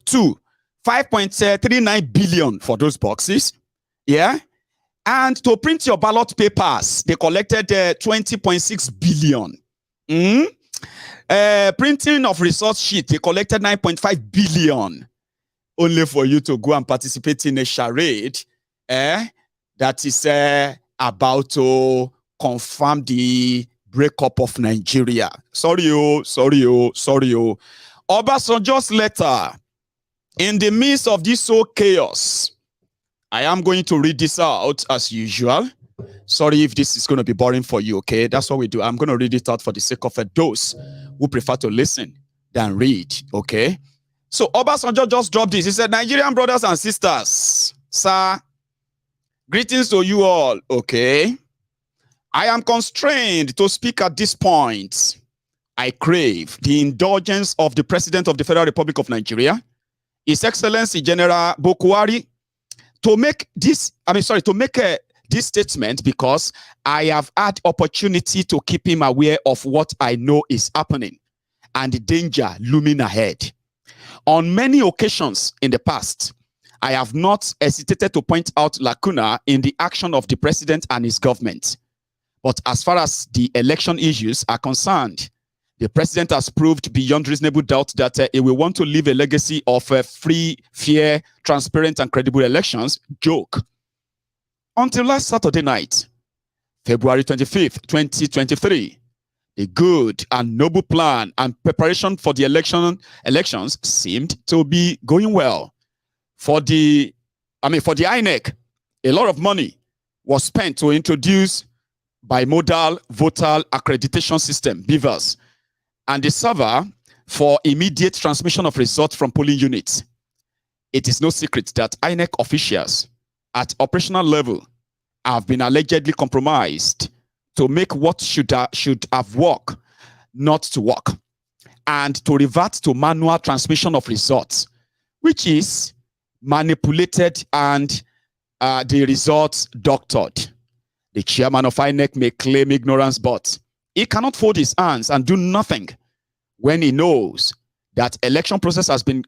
Speaker 3: 2, 5.39 billion for those boxes. Yeah. And to print your ballot papers, they collected 20.6 billion. Printing of resource sheet, they collected 9.5 billion. Only for you to go and participate in a charade that is about to confirm the breakup of Nigeria. Sorry. Obasanjo's letter. In the midst of this whole chaos, I am going to read this out as usual. Sorry if this is going to be boring for you, okay? That's what we do. I'm going to read it out for the sake of those who prefer to listen than read, okay? So Obasanjo just dropped this. He said, Nigerian brothers and sisters, sir, greetings to you all, okay? I am constrained to speak at this point. I crave the indulgence of the President of the Federal Republic of Nigeria, His Excellency General Bokwari, to make this statement because I have had opportunity to keep him aware of what I know is happening and the danger looming ahead. On many occasions in the past, I have not hesitated to point out lacuna in the action of the president and his government. But as far as the election issues are concerned, the president has proved beyond reasonable doubt that he will want to leave a legacy of free, fair, transparent, and credible elections. Joke. Until last Saturday night, February 25th, 2023, the good and noble plan and preparation for the elections seemed to be going well. For the INEC, a lot of money was spent to introduce bimodal voter accreditation system, BVAS, and the server for immediate transmission of results from polling units. It is no secret that INEC officials at operational level have been allegedly compromised to make what should have worked not to work, and to revert to manual transmission of results, which is manipulated and the results doctored. The chairman of INEC may claim ignorance, but he cannot fold his hands and do nothing when he knows that election process has been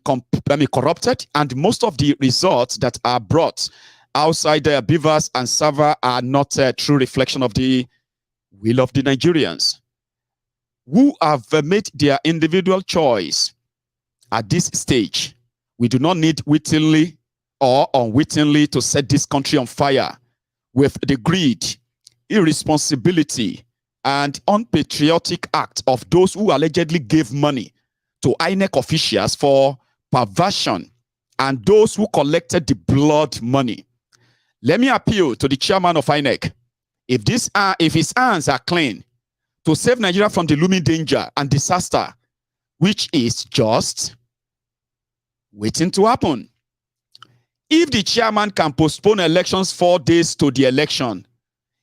Speaker 3: corrupted, and most of the results that are brought outside the beavers and server are not a true reflection of the will of the Nigerians who have made their individual choice. At this stage, we do not need wittingly or unwittingly to set this country on fire with the greed, irresponsibility and unpatriotic act of those who allegedly gave money to INEC officials for perversion and those who collected the blood money. Let me appeal to the chairman of INEC. If his hands are clean, to save Nigeria from the looming danger and disaster, which is just waiting to happen. If the chairman can postpone elections 4 days to the election,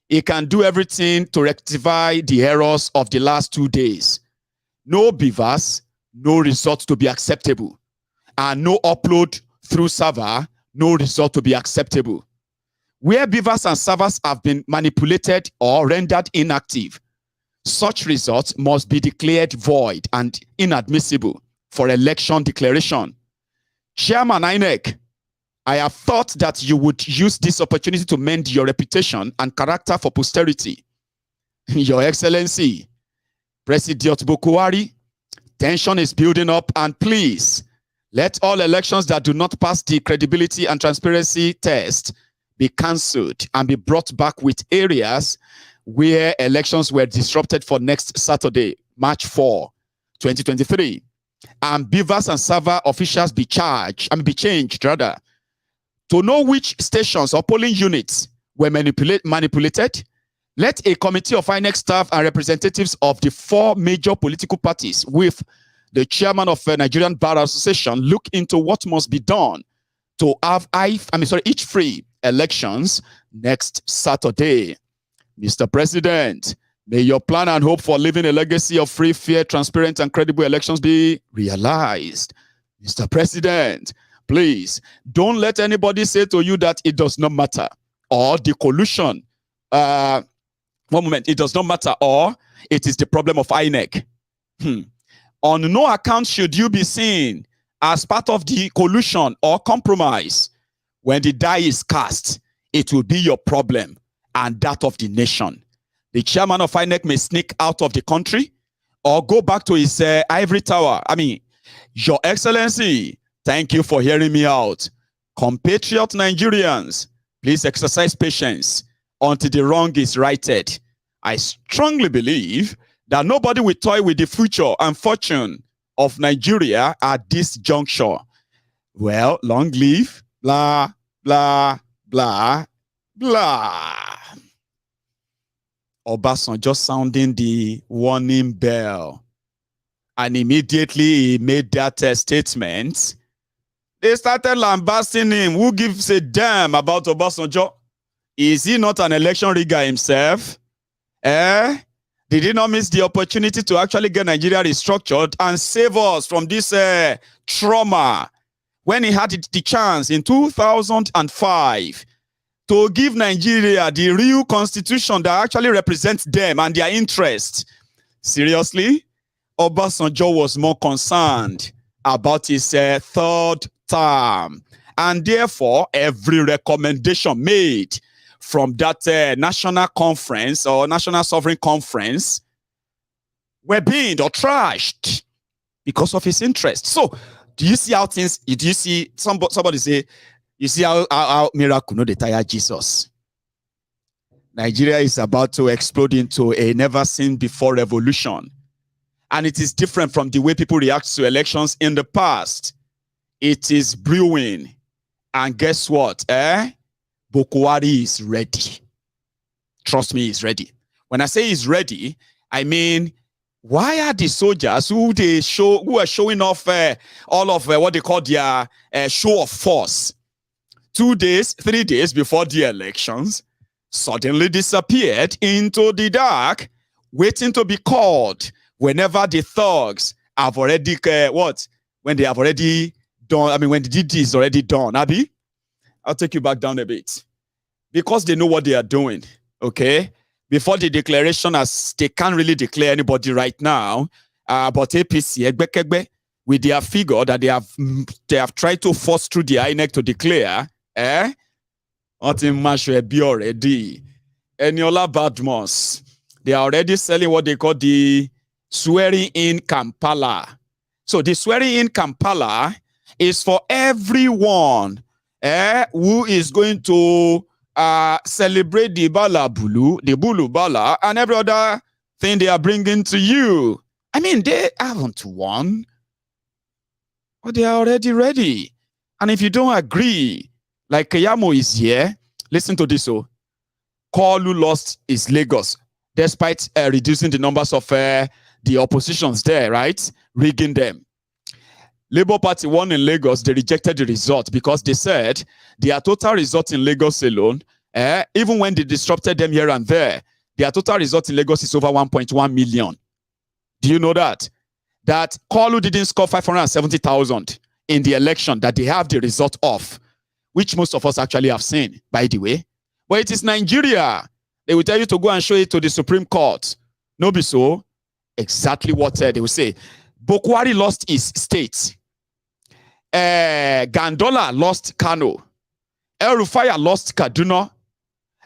Speaker 3: he can do everything to rectify the errors of the last 2 days. No beavers, no result to be acceptable. And no upload through server, no result to be acceptable. Where beavers and servers have been manipulated or rendered inactive, such results must be declared void and inadmissible for election declaration. Chairman INEC, I have thought that you would use this opportunity to mend your reputation and character for posterity. Your Excellency, President Buhari, tension is building up, and please, let all elections that do not pass the credibility and transparency test be cancelled and be brought back with areas where elections were disrupted for next Saturday, March 4, 2023. And beavers and server officials be changed to know which stations or polling units were manipulated. Let a committee of INEC staff and representatives of the 4 major political parties with the chairman of the Nigerian Bar Association look into what must be done to have each free elections next Saturday. Mr. President, may your plan and hope for leaving a legacy of free, fair, transparent, and credible elections be realized. Mr. President, please don't let anybody say to you that it does not matter, or the collusion. It does not matter, or it is the problem of INEC. On no account should you be seen as part of the collusion or compromise. When the die is cast, it will be your problem and that of the nation. The chairman of INEC may sneak out of the country or go back to his ivory tower. Your Excellency, thank you for hearing me out. Compatriot Nigerians, please exercise patience until the wrong is righted. I strongly believe that nobody will toy with the future and fortune of Nigeria at this juncture. Well, long live, blah, blah, blah, blah. Obasanjo sounding the warning bell. And immediately he made that statement. They started lambasting him. Who gives a damn about Obasanjo? Is he not an election rigger himself? Did he not miss the opportunity to actually get Nigeria restructured and save us from this trauma when he had the chance in 2005 to give Nigeria the real constitution that actually represents them and their interests? Seriously? Obasanjo was more concerned about his 3rd term, and therefore every recommendation made from that national conference or national sovereign conference were binned or trashed because of his interest. So, do you see how things? Do you see somebody say, you see how miracle no dey tire Jesus? Nigeria is about to explode into a never seen before revolution. And it is different from the way people react to elections in the past. It is brewing. And guess what? Buhari is ready. Trust me, he's ready. When I say he's ready, I mean, why are the soldiers who are showing off all of what they call their show of force 2 days, 3 days before the elections, suddenly disappeared into the dark, waiting to be called whenever the thugs have already when they have already done, when the DD is already done, Abi? I'll take you back down a bit. Because they know what they are doing, okay? Before the declaration, as they can't really declare anybody right now, but APC, Egbekegbe, with their figure that they have tried to force through the INEC to declare, already. Eniola Badmos, they are already selling what they call the swearing-in Kampala. So the swearing-in Kampala is for everyone who is going to celebrate the Bala Bulu, the Bulu Bala, and every other thing they are bringing to you. I mean, they haven't won, but they are already ready. And if you don't agree, like Keyamo is here, listen to this. Kolu lost his Lagos, despite reducing the numbers of the oppositions there, right? Rigging them. Labour Party won in Lagos. They rejected the result because they said their total result in Lagos alone, even when they disrupted them here and there, their total result in Lagos is over 1.1 million. Do you know that? That Kolu didn't score 570,000 in the election that they have the result of, which most of us actually have seen, by the way. But it is Nigeria. They will tell you to go and show it to the Supreme Court. No be so. Exactly what they will say. Bokwari lost his state. Gandola lost Kano. El Rufaya lost Kaduna.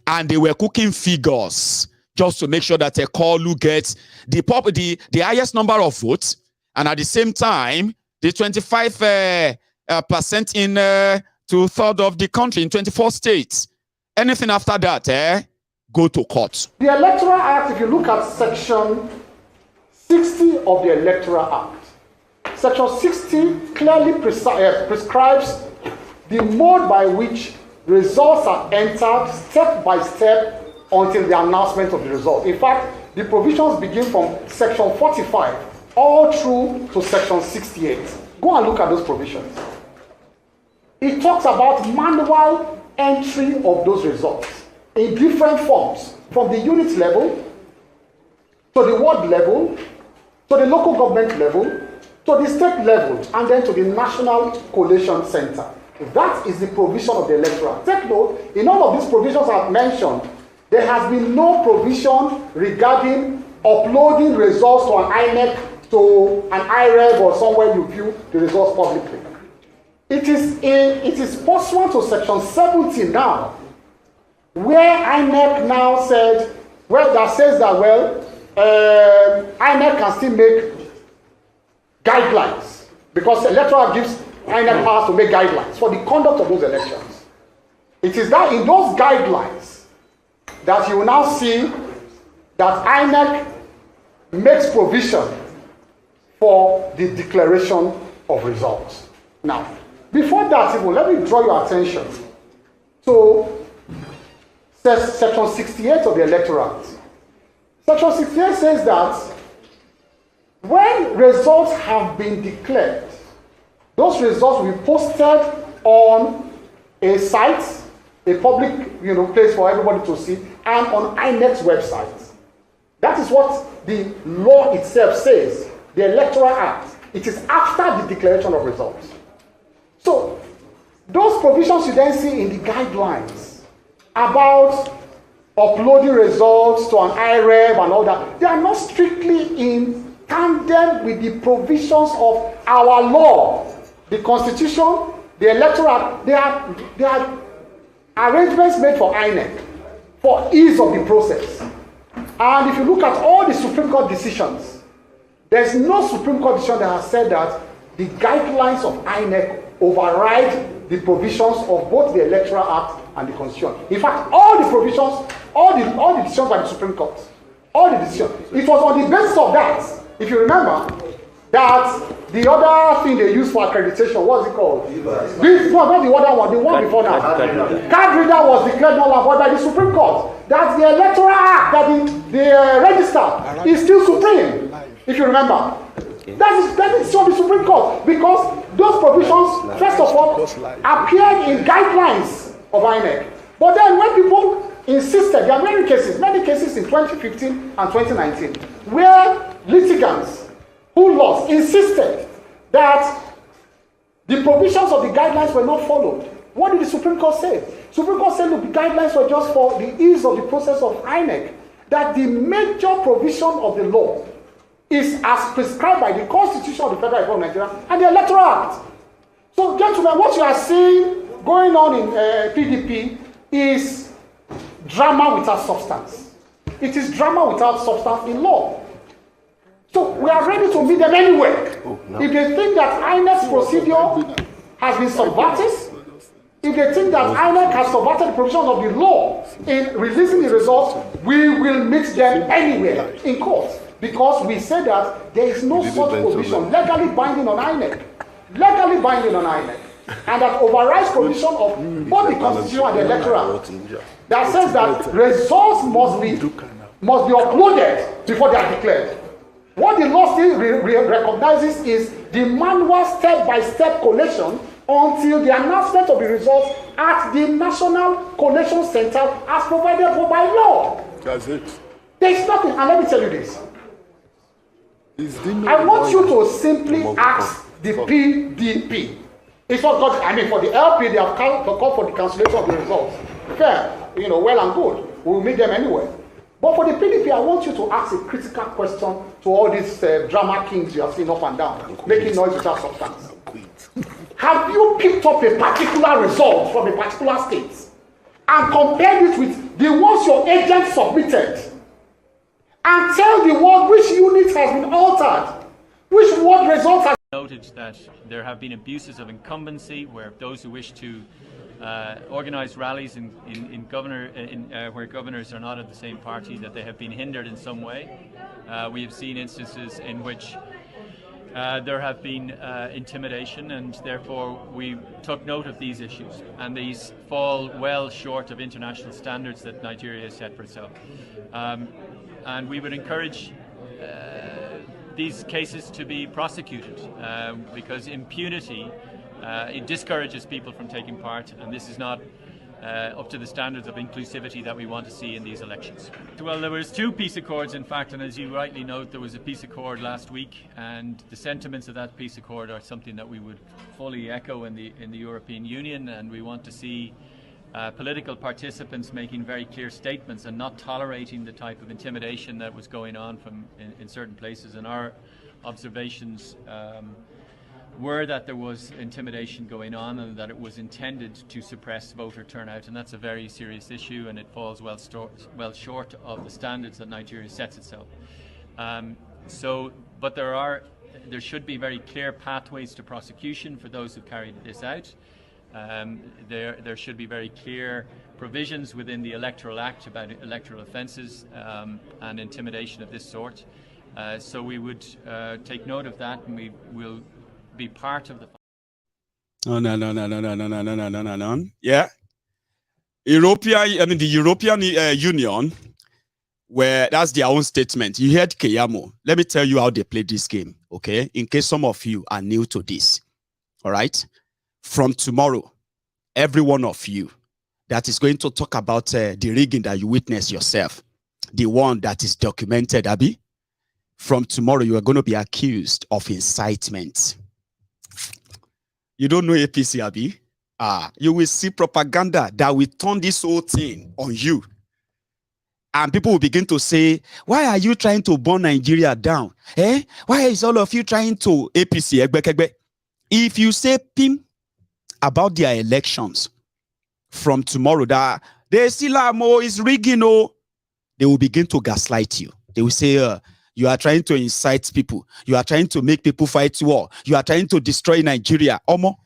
Speaker 3: And they were cooking figures just to make sure that Kolu gets the highest number of votes. And at the same time, the 25% in 2/3 of the country in 24 states. Anything after that, go to court.
Speaker 15: The Electoral Act, if you look at Section 60 of the Electoral Act, Section 60 clearly prescribes the mode by which results are entered step by step until the announcement of the result. In fact, the provisions begin from Section 45 all through to Section 68. Go and look at those provisions. It talks about manual entry of those results in different forms, from the unit level to the ward level to the local government level to the state level and then to the National Collation Center. That is the provision of the electoral. Take note, in all of these provisions I've mentioned, there has been no provision regarding uploading results to an INEC, to an IREV or somewhere you view the results publicly. It is pursuant to Section 70 now, where INEC now said, well, that says that, well, INEC can still make guidelines because the electoral gives INEC powers to make guidelines for the conduct of those elections. It is that in those guidelines that you will now see that INEC makes provision for the declaration of results. Now, before that, even, let me draw your attention to Section 68 of the Electoral Act. Section 68 says that when results have been declared, those results will be posted on a site, a public place for everybody to see, and on INEC's website. That is what the law itself says, the Electoral Act. It is after the declaration of results. So, those provisions you then see in the guidelines about uploading results to an IREV and all that, they are not strictly in tandem with the provisions of our law. The Constitution, the Electoral Act, they are arrangements made for INEC for ease of the process. And if you look at all the Supreme Court decisions, there's no Supreme Court decision that has said that the guidelines of INEC override the provisions of both the Electoral Act and the Constitution. In fact, all the provisions, all the decisions by the Supreme Court, all the decisions, it was on the basis of that, if you remember, that the other thing they use for accreditation, what's it called? No, not the other one, the one before now. Card reader was declared null and void by the Supreme Court. That the Electoral Act, that the register is still supreme, if you remember. That is from the Supreme Court, because those provisions, first of all, appeared in guidelines of INEC. But then when people insisted, there are many cases in 2015 and 2019, where litigants who lost insisted that the provisions of the guidelines were not followed. What did the Supreme Court say? Supreme Court said, look, the guidelines were just for the ease of the process of INEC, that the major provision of the law is as prescribed by the Constitution of the Federal Republic of Nigeria and the Electoral Act. So, gentlemen, what you are seeing going on in PDP is drama without substance. It is drama without substance in law. So, we are ready to meet them anywhere. If they think that INEC's procedure has been subverted, If they think that INEC has subverted the provisions of the law in releasing the results, we will meet them anywhere in court. Because we say that there is no such provision legally binding on INEC. Legally binding on INEC. And that overrides provision of both the constitution and the electoral. That says that results must be uploaded before they are declared. What the law still recognizes is the manual step-by-step collation until the announcement of the results at the National Collation Center as provided for by law.
Speaker 10: That's it.
Speaker 15: There is nothing, and let me tell you this. I want you to simply ask the PDP. It's not God, I mean, for the LP, they have called for the cancellation of the results. Fair, well and good. We'll meet them anywhere. But for the PDP, I want you to ask a critical question to all these drama kings you have seen up and down, making noise without substance. Have you picked up a particular result from a particular state and compared it with the ones your agent submitted? And tell the world which unit has been altered, which ward results have
Speaker 16: noted that there have been abuses of incumbency where those who wish to organise rallies where governors are not of the same party, that they have been hindered in some way. We have seen instances in which there have been intimidation, and therefore we took note of these issues, and these fall well short of international standards that Nigeria has set for itself. And we would encourage these cases to be prosecuted because impunity it discourages people from taking part, and this is not up to the standards of inclusivity that we want to see in these elections. Well, there was 2 peace accords, in fact, and as you rightly note, there was a peace accord last week, and the sentiments of that peace accord are something that we would fully echo in the European Union, and we want to see political participants making very clear statements and not tolerating the type of intimidation that was going on in certain places. And our observations were that there was intimidation going on and that it was intended to suppress voter turnout, and that's a very serious issue, and it falls well short of the standards that Nigeria sets itself. But there should be very clear pathways to prosecution for those who carried this out. There should be very clear provisions within the Electoral Act about electoral offences and intimidation of this sort. So we would take note of that, and we will be part of the.
Speaker 3: Oh, no. Yeah. The European Union, where that's their own statement. You heard Keyamo. Let me tell you how they play this game, okay? In case some of you are new to this. All right? From tomorrow, every one of you that is going to talk about the rigging that you witnessed yourself, the one that is documented, Abi, from tomorrow you are going to be accused of incitement. You don't know APC, Abi? You will see propaganda that will turn this whole thing on you. And people will begin to say, why are you trying to burn Nigeria down? Eh? Why is all of you trying to APC? If you say PIM about their elections from tomorrow, that they still are more is rigging, they will begin to gaslight you. They will say, you are trying to incite people. You are trying to make people fight war. You are trying to destroy Nigeria. Omo,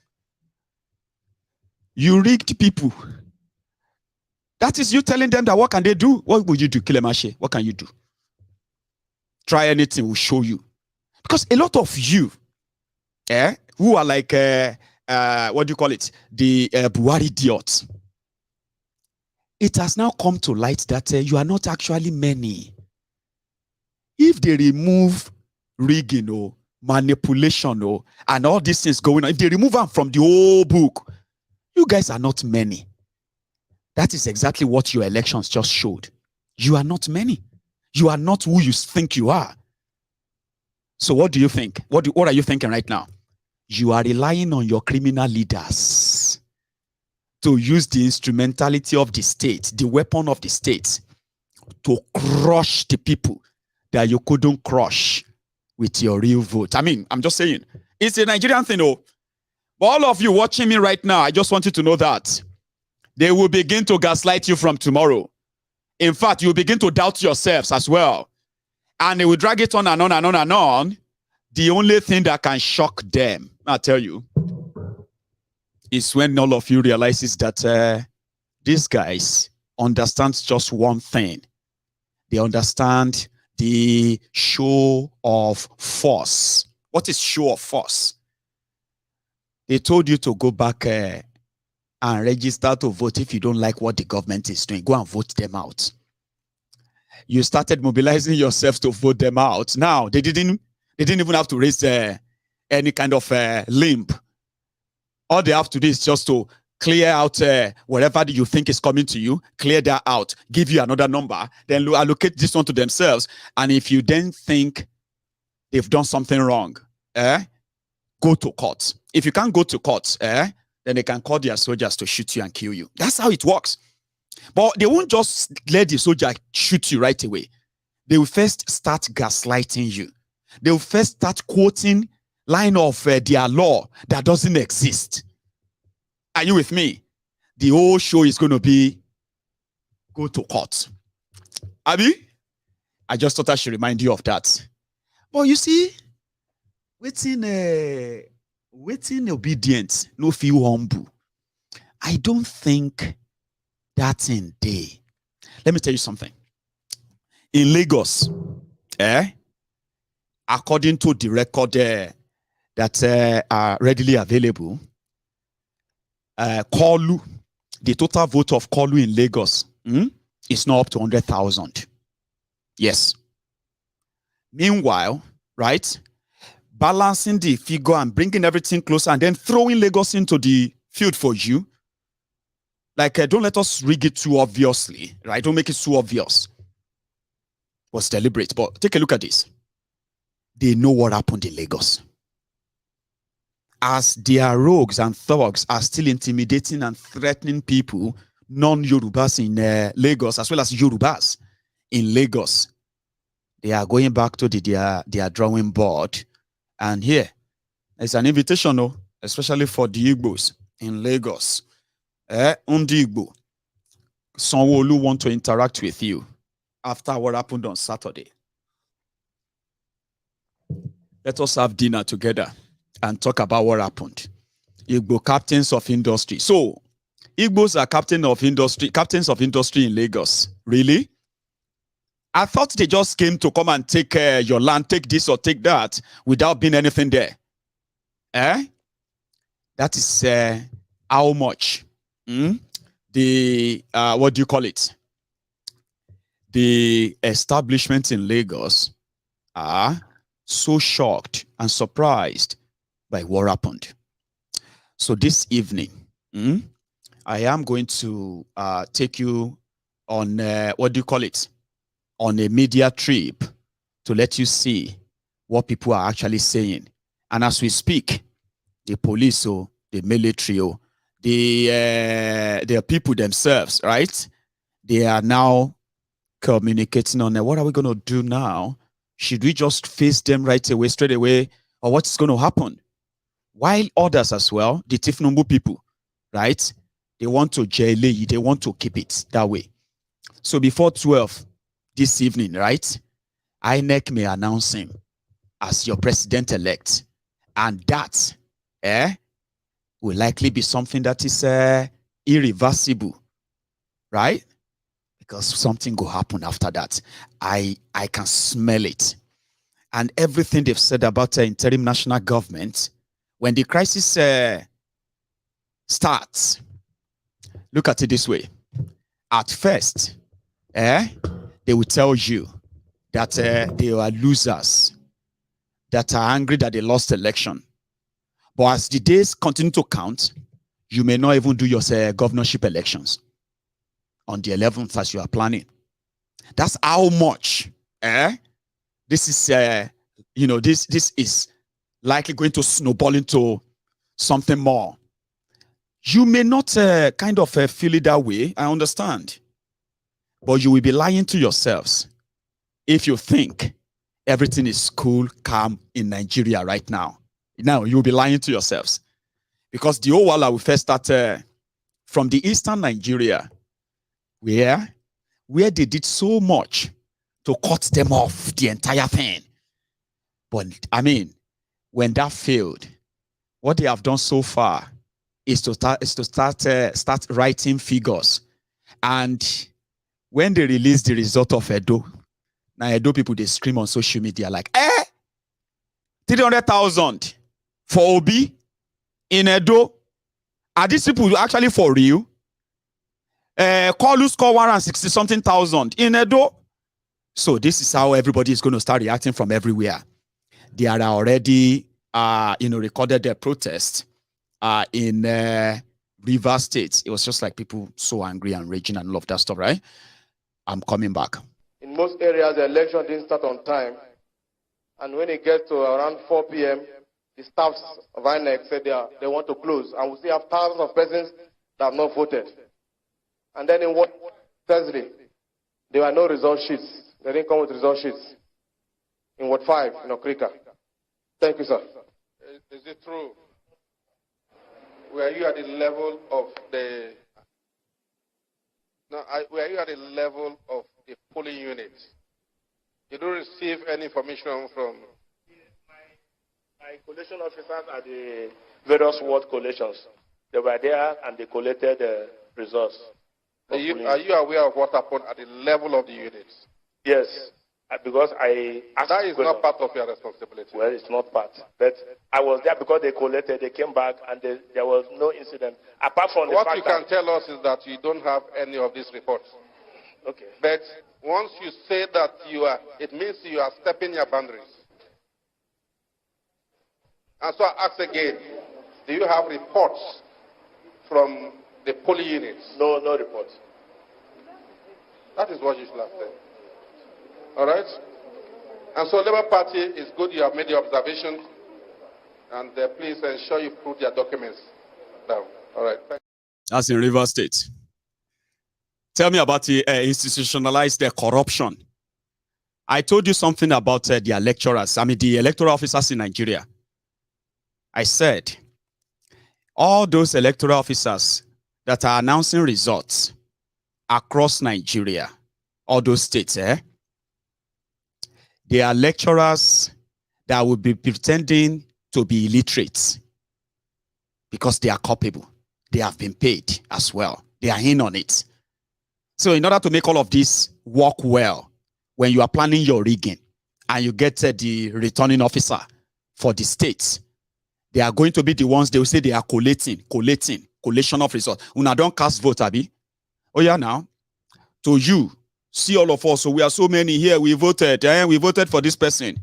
Speaker 3: you rigged people. That is you telling them that what can they do? What will you do, Kilemache? What can you do? Try anything, we'll show you. Because a lot of you, who are like, what do you call it? The Buhari idiots. It has now come to light that you are not actually many. If they remove rigging, manipulation, and all these things going on, if they remove them from the whole book, you guys are not many. That is exactly what your elections just showed. You are not many. You are not who you think you are. So what do you think? What are you thinking right now? You are relying on your criminal leaders to use the instrumentality of the state, the weapon of the state, to crush the people that you couldn't crush with your real vote. I mean, I'm just saying, it's a Nigerian thing, But all of you watching me right now, I just want you to know that they will begin to gaslight you from tomorrow. In fact, you will begin to doubt yourselves as well. And they will drag it on and on and on and on. The only thing that can shock them, I'll tell you, is when all of you realizes that these guys understand just one thing. They understand the show of force. What is show of force? They told you to go back and register to vote if you don't like what the government is doing. Go and vote them out. You started mobilizing yourself to vote them out. Now, they didn't even have to raise any kind of limb. All they have to do is just to clear out whatever you think is coming to you, clear that out, give you another number, then allocate this one to themselves. And if you then think they've done something wrong, go to court. If you can't go to court, then they can call their soldiers to shoot you and kill you. That's how it works. But they won't just let the soldier shoot you right away. They will first start gaslighting you. They will first start quoting line of their law that doesn't exist. Are you with me? The whole show is going to be go to court. Abi? I just thought I should remind you of that. But you see, waiting obedience, no feel humble. I don't think that's in day. Let me tell you something. In Lagos, according to the record that are readily available, Kolu, the total vote of Kolu in Lagos is not up to 100,000. Yes. Meanwhile, right, balancing the figure and bringing everything closer and then throwing Lagos into the field for you, like, don't let us rig it too obviously, right? Don't make it too obvious. It was deliberate, but take a look at this. They know what happened in Lagos. As their rogues and thugs are still intimidating and threatening people, non-Yorubas in Lagos, as well as Yorubas in Lagos, they are going back to their drawing board. And here, it's an invitation, especially for the Igbos in Lagos. Undi Igbo, Sanwo-Olu want to interact with you after what happened on Saturday. Let us have dinner together and talk about what happened. Igbo captains of industry. So, Igbos are captains of industry in Lagos. Really? I thought they just came to come and take your land, take this or take that, without being anything there. That is how much the what do you call it? The establishments in Lagos are so shocked and surprised by what happened. So this evening, I am going to take you on what do you call it? On a media trip to let you see what people are actually saying. And as we speak, the police, the military, the people themselves, right? They are now communicating on what are we going to do now? Should we just face them right away, straight away, or what's going to happen? While others as well, the Tifnumbu people, right? They want to jail you, they want to keep it that way. So before 12 this evening, right? INEC may announce him as your president-elect. And that will likely be something that is irreversible, right? Because something will happen after that. I can smell it. And everything they've said about the interim national government, when the crisis starts, look at it this way. At first, they will tell you that they are losers, that are angry that they lost the election. But as the days continue to count, you may not even do your governorship elections on the 11th as you are planning. That's how much this is, this is likely going to snowball into something more. You may not kind of feel it that way, I understand. But you will be lying to yourselves if you think everything is cool, calm in Nigeria right now. Now, you'll be lying to yourselves. Because the whole wahala will first start from the eastern Nigeria, where they did so much to cut them off the entire thing. But, I mean, when that failed, what they have done so far is to start writing figures. And when they release the result of Edo, now Edo people, they scream on social media like, 300,000 for Obi in Edo. Are these people actually for real? Kolu score 160 something thousand in Edo. So this is how everybody is going to start reacting from everywhere. They are already, recorded their protest in Rivers State. It was just like people so angry and raging and all of that stuff, right? I'm coming back.
Speaker 7: In most areas, the election didn't start on time. And when it gets to around 4 p.m., the staffs of INEC said they want to close. And we still have thousands of persons that have not voted. And then in Thursday, there were no result sheets. They didn't come with result sheets. In Ward 5, in Okrika. Thank you, sir.
Speaker 17: Is it true? Were you at the level of the... No, were you at the level of the polling unit? You don't receive any information from...
Speaker 18: My collation officers at the various ward collations, they were there and they collected the results.
Speaker 17: Are you aware of what happened at the level of the units?
Speaker 18: Yes, because I asked.
Speaker 17: That is not part of your responsibility.
Speaker 18: Well, it's not part. But I was there because they collected, they came back, and there was no incident. Apart from the fact
Speaker 17: what you can tell us is that you don't have any of these reports.
Speaker 18: Okay.
Speaker 17: But once you say that it means you are stepping your boundaries. And so I ask again, do you have reports from the polling units?
Speaker 18: No reports.
Speaker 17: That is what you should have said. All right? And so Labour Party is good, you have made the observation, and please ensure you put your documents down. All right.
Speaker 3: That's in Rivers State. Tell me about the institutionalized corruption. I told you something about their lecturers, the electoral officers in Nigeria. I said, all those electoral officers that are announcing results across Nigeria, all those states, they are lecturers that will be pretending to be illiterate because they are culpable. They have been paid as well. They are in on it. So in order to make all of this work well, when you are planning your rigging and you get the returning officer for the states, they are going to be the ones they will say they are collation of results. Una don't cast vote, Abi. Oh yeah, now. To you, see all of us, so we are so many here, we voted for this person.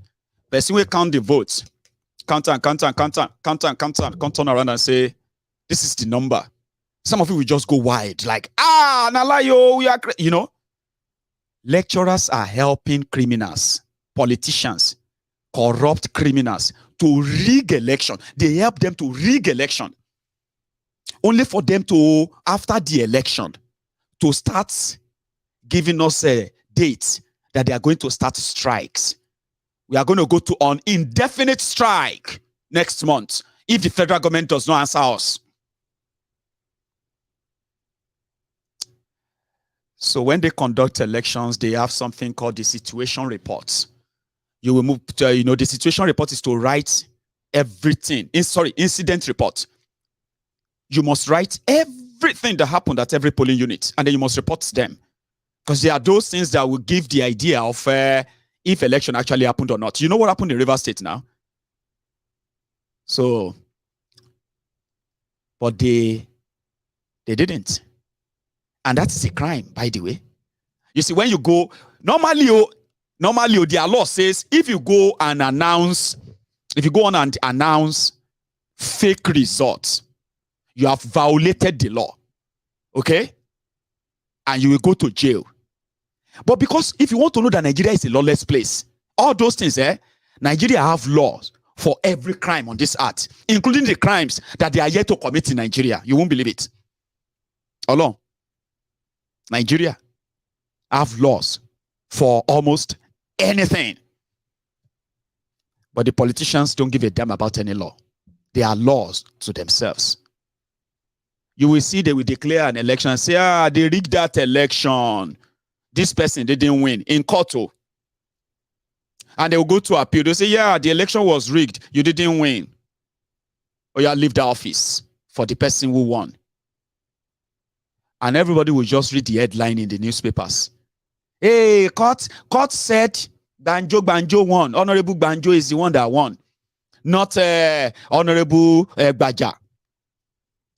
Speaker 3: Person will count the votes. Count turn around and say, this is the number. Some of you will just go wide, like, Nalayo, we are, Lecturers are helping criminals, politicians, corrupt criminals to rig election. They help them to rig election. Only for them to, after the election, to start giving us a date that they are going to start strikes. We are going to go to an indefinite strike next month if the federal government does not answer us. So when they conduct elections, they have something called the situation reports. You will move to, the situation report is to write everything. Incident report. You must write everything that happened at every polling unit, and then you must report them. Because there are those things that will give the idea of if election actually happened or not. You know what happened in Rivers State now? So, but they didn't. And that is a crime, by the way. You see, when you go, normally their law says if you go on and announce fake results, you have violated the law. Okay? And you will go to jail. But because if you want to know that Nigeria is a lawless place, all those things, Nigeria have laws for every crime on this earth, including the crimes that they are yet to commit in Nigeria. You won't believe it. Alone. Nigeria have laws for almost anything. But the politicians don't give a damn about any law. They are laws to themselves. You will see they will declare an election and say, they rigged that election. This person didn't win in court. And they will go to appeal. They'll say, the election was rigged. You didn't win. Or you leave the office. for the person who won. And everybody will just read the headline in the newspapers. Hey, court said Banjo won. Honorable Banjo is the one that won. Not Honorable Baja.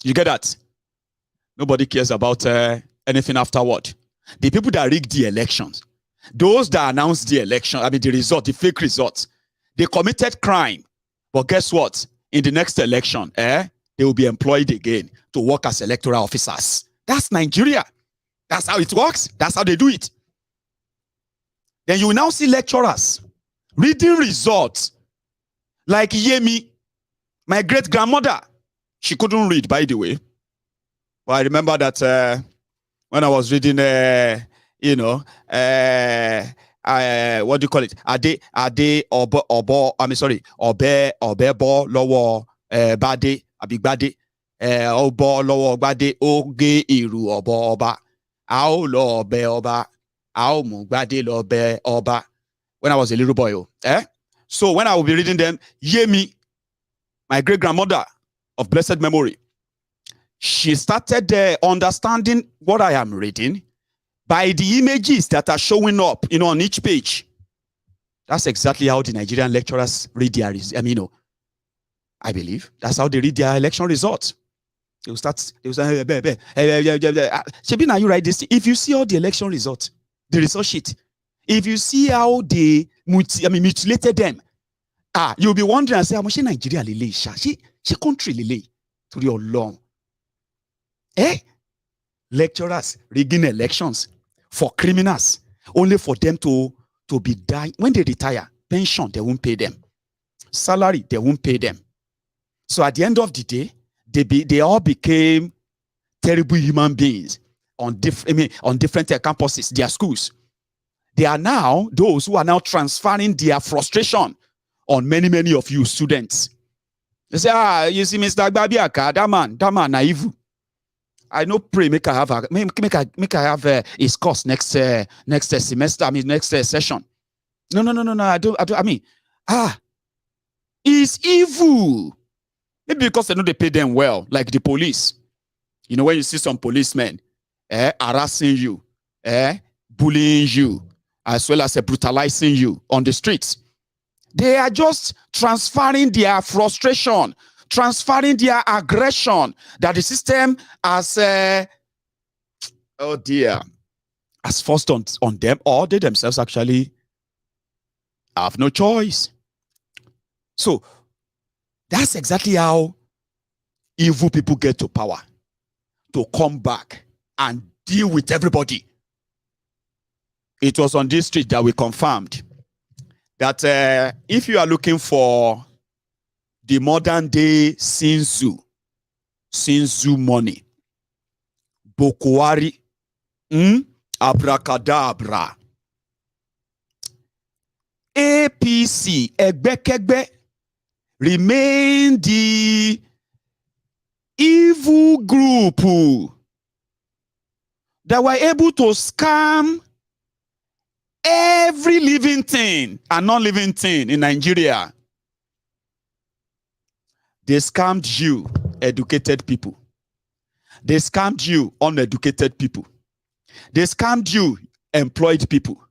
Speaker 3: You get that? Nobody cares about anything afterward. The people that rigged the elections, those that announced the election, the result, the fake results, they committed crime. But guess what? In the next election, they will be employed again to work as electoral officers. That's Nigeria. That's how it works. That's how they do it. Then you will now see lecturers reading results like Yemi, my great-grandmother. She couldn't read, by the way. But I remember that when I was reading, what do you call it? Ade, Obo, Obebo, Lowo, Bade, Abigbade, Obo, Lowo, Bade, Oge, Iru, Obo, Oba, Ao, Lo, Obe, Oba, Ao, Mugbade, Lo, Obe, Oba. When I was a little boy, So when I will be reading them, Yemi, my great-grandmother of blessed memory, she started understanding what I am reading by the images that are showing up, on each page. That's exactly how the Nigerian lecturers read their, I believe that's how they read their election results. They will start, Shebina, you write this. If you see all the election results, the result sheet, if you see how they mutilated them, you'll be wondering and say, how much Nigeria lele? She country lele to your long. Lecturers rigging elections for criminals, only for them to be dying. When they retire, pension, they won't pay them. Salary, they won't pay them. So at the end of the day, they all became terrible human beings on different campuses, their schools. They are now those who are now transferring their frustration on many of you students. They say, you see, Mr. Agbabiaka, that man naive. I know pray make I have his course next semester. Next session. No. I don't. It's evil. Maybe because they know they pay them well, like the police. When you see some policemen harassing you, bullying you, as well as brutalizing you on the streets, they are just transferring their frustration, transferring their aggression that the system has, has forced on them, or they themselves actually have no choice. So that's exactly how evil people get to power, to come back and deal with everybody. It was on this street that we confirmed that if you are looking for the modern day Sinzu money, Bokwari, abracadabra, APC, Egbekegbe, remain the evil group that were able to scam every living thing and non-living thing in Nigeria. They scammed you, educated people. They scammed you, uneducated people. They scammed you, employed people.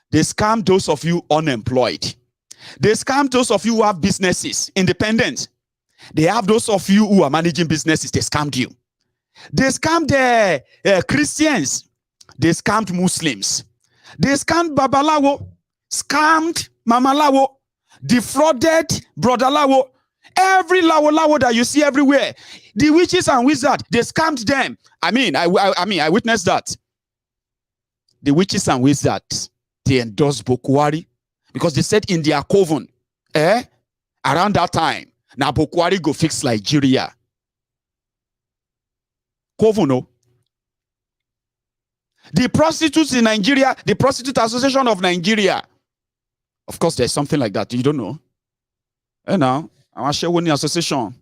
Speaker 3: They scammed those of you unemployed. They scammed those of you who have businesses, independent. They have those of you who are managing businesses. They scammed you. They scammed Christians. They scammed Muslims. They scammed Babalawo, scammed Mamalawo, defrauded Brother Lawo. Every Lawo that you see everywhere, the witches and wizards, they scammed them. I witnessed that. The witches and wizards, they endorsed Bokwari because they said in their coven, around that time, now Bokwari go fix Nigeria. Coven, no. The prostitutes in Nigeria, the Prostitute Association of Nigeria. Of course, there's something like that. You don't know. Now, I'm share one association.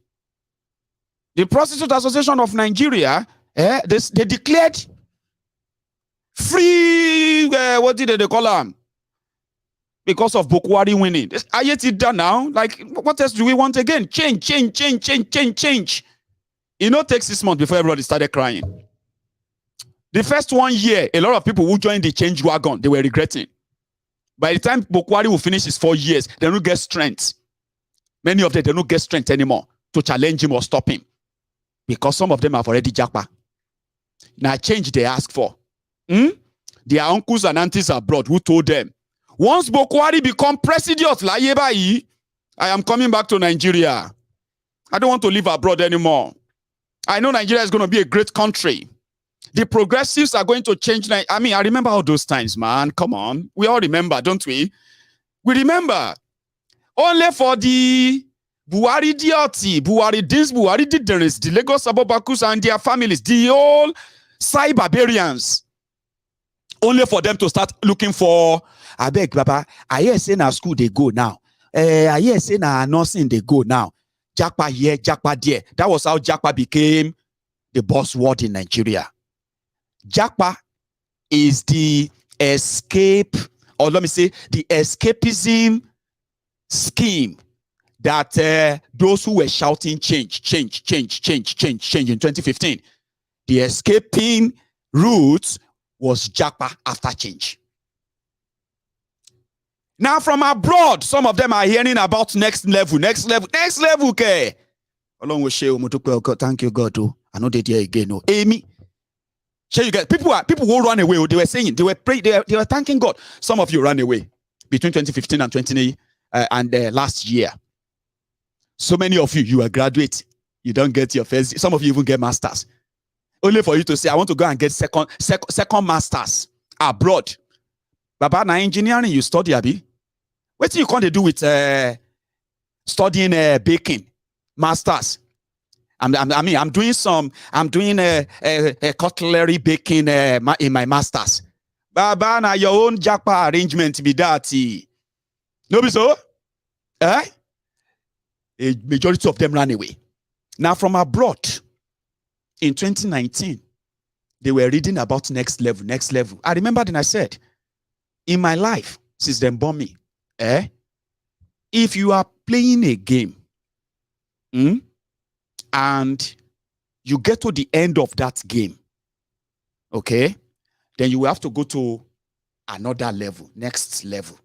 Speaker 3: The Prostitute Association of Nigeria, they declared free, what did they call them? Because of Bokwari winning. Are yet it done now? Like, what else do we want again? Change. It not take 6 months before everybody started crying. The first 1 year, a lot of people who joined the change wagon, they were regretting. By the time Bokwari will finish his 4 years, they don't get strength. Many of them, they don't get strength anymore to challenge him or stop him. Because some of them have already japa. Now change they ask for. Their uncles and aunties abroad who told them, once Bokwari become president, I am coming back to Nigeria. I don't want to live abroad anymore. I know Nigeria is going to be a great country. The progressives are going to change. I mean, I remember all those times, man. Come on. We all remember, don't we? We remember. Only for the Buhari Dioti, Buhari this, Buhari Dideris, the Lagos Abobakus and their families, the old cyberbarians. Only for them to start looking for, I beg, Baba, I hear say na school they go now. I hear say na nursing they go now. Japa here, Japa there. That was how Japa became the boss word in Nigeria. Japa is the escape, or let me say, the escapism scheme that those who were shouting change in 2015. The escaping route was Japa after change. Now from abroad, some of them are hearing about next level, okay. Along with Sheo, thank you, God. I know they there again. No, Amy. So you get people who run away. They were saying they were praying, they were thanking God. Some of you ran away between 2015 and 20 and last year. So many of you are graduate. You don't get your first. Some of you even get masters. Only for you to say, I want to go and get second masters abroad. Baba, na engineering you study, Abi. What do you can't do with studying baking masters? I'm doing a cutlery baking in my masters. Baba, na your own japa arrangement be that. No be so? A majority of them ran away. Now from abroad, in 2019, they were reading about next level. I remember then I said, in my life, since they born me, if you are playing a game, and you get to the end of that game, okay, then you will have to go to another level, next level.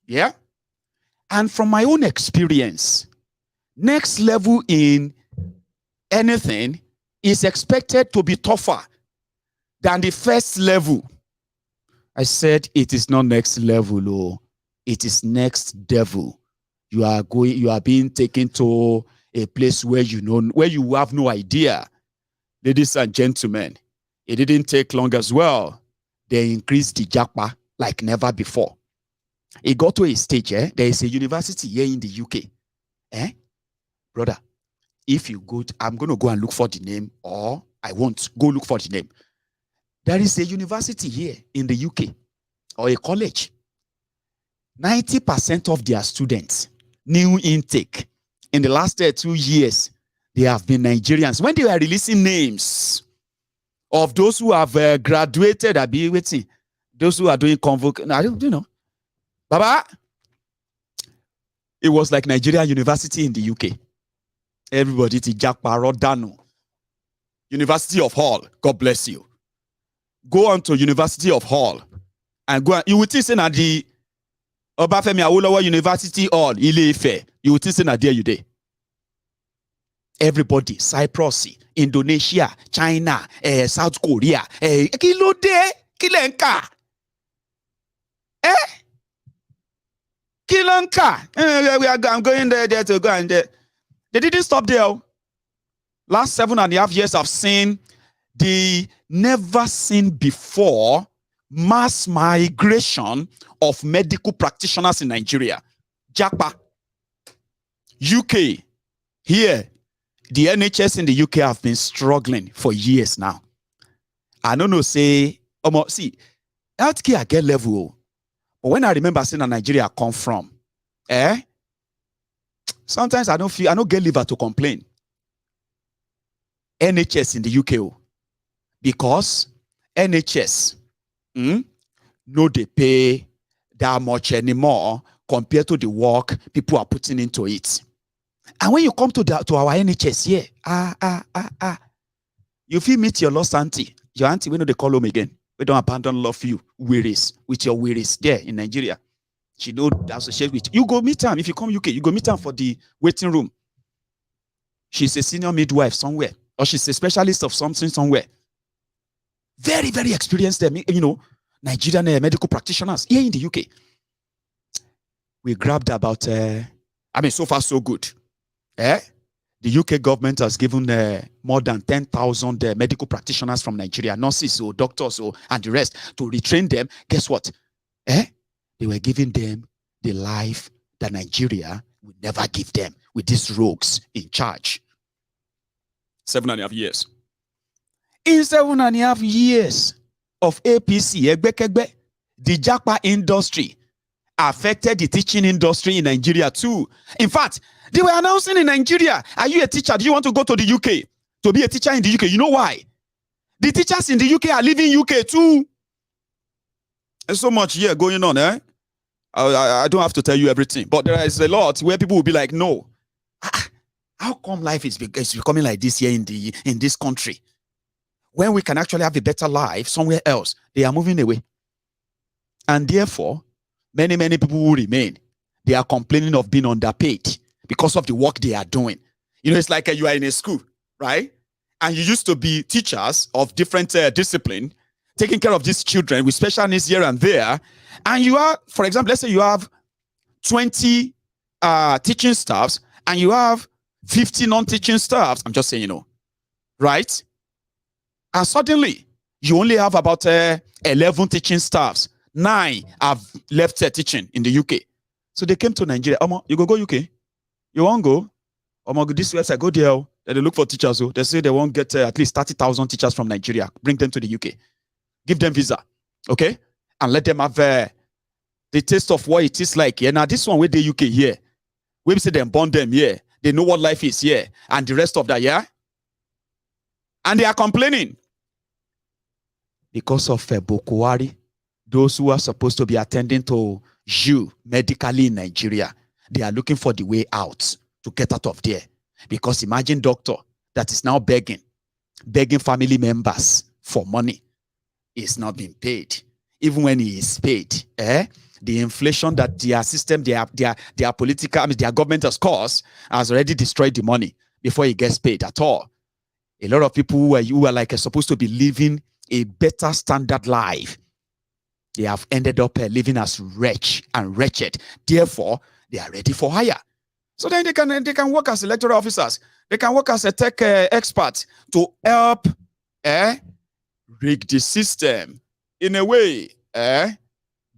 Speaker 3: Yeah? And from my own experience, next level in anything is expected to be tougher than the first level. I said it is not next level, oh, it is next devil. You are being taken to a place where you have no idea. Ladies and gentlemen, it didn't take long as well. They increased the japa like never before. It got to a stage, there is a university here in the UK. Brother, if you go, I'm going to go and look for the name, or I won't go look for the name. There is a university here in the UK, or a college. 90% of their students, new intake, in the last 2 years, they have been Nigerians. When they were releasing names of those who have graduated, I'll be waiting. Those who are doing convocation, I don't know. Baba, it was like Nigeria University in the UK. Everybody to Jack Parodano. University of Hull, God bless you. Go on to University of Hull and go. You will think say na the Obafemi Awolowo University Hall, Ile-Ife. You will think say na there you dey. Everybody, Cyprus, Indonesia, China, South Korea. Kilo de, kilenka. Kilanka. I'm going there to go and there. They didn't stop there. Last 7.5 years, I've seen the never seen before mass migration of medical practitioners in Nigeria. Japa. UK. Here, the NHS in the UK have been struggling for years now. I don't know, see, healthcare get level. But when I remember seeing Nigeria come from, sometimes I don't get liver to complain. NHS in the UK, because NHS no they pay that much anymore compared to the work people are putting into it. And when you come to our NHS here, you feel meet your lost auntie. Your auntie, we know they call home again. We don't abandon love you, wearies, with your wearies there in Nigeria. She know associate with you. Go meet her. If you come UK, you go meet her for the waiting room. She's a senior midwife somewhere, or she's a specialist of something somewhere. Very, very experienced, Nigerian medical practitioners here in the UK. We grabbed about, so far so good. The UK government has given more than 10,000 medical practitioners from Nigeria, nurses or doctors and the rest, to retrain them. Guess what? They were giving them the life that Nigeria would never give them with these rogues in charge. 7.5 years. In 7.5 years of APC, the Japa industry affected the teaching industry in Nigeria too. In fact, they were announcing in Nigeria, are you a teacher? Do you want to go to the UK to be a teacher in the UK? You know why? The teachers in the UK are leaving UK too. There's so much here going on, I don't have to tell you everything, but there is a lot where people will be like, no. How come life is becoming like this here in this country? When we can actually have a better life somewhere else, they are moving away. And therefore, many people will remain. They are complaining of being underpaid because of the work they are doing. It's like you are in a school, right? And you used to be teachers of different discipline, taking care of these children with special needs here and there. And you are, for example, let's say you have 20 teaching staffs and you have 50 non-teaching staffs. I'm just saying, right? And suddenly, you only have about 11 teaching staffs. 9 have left teaching in the UK. So they came to Nigeria. You go UK? You won't go? This website, go there. They look for teachers. They say they won't get at least 30,000 teachers from Nigeria. Bring them to the UK. Give them visa. Okay? And let them have the taste of what it is like. Yeah, now this one with the UK here. We say them born them here. They know what life is here. And the rest of that, yeah? And they are complaining. Because of Bokuwari, those who are supposed to be attending to you medically in Nigeria, they are looking for the way out to get out of there. Because imagine doctor that is now begging family members for money. Is not being paid. Even when he is paid, the inflation that their system, their political, their government has caused has already destroyed the money before he gets paid at all. A lot of people who are supposed to be living a better standard life, they have ended up living as wretched. Therefore, they are ready for hire. So then they can work as electoral officers. They can work as a tech expert to help rig the system in a way,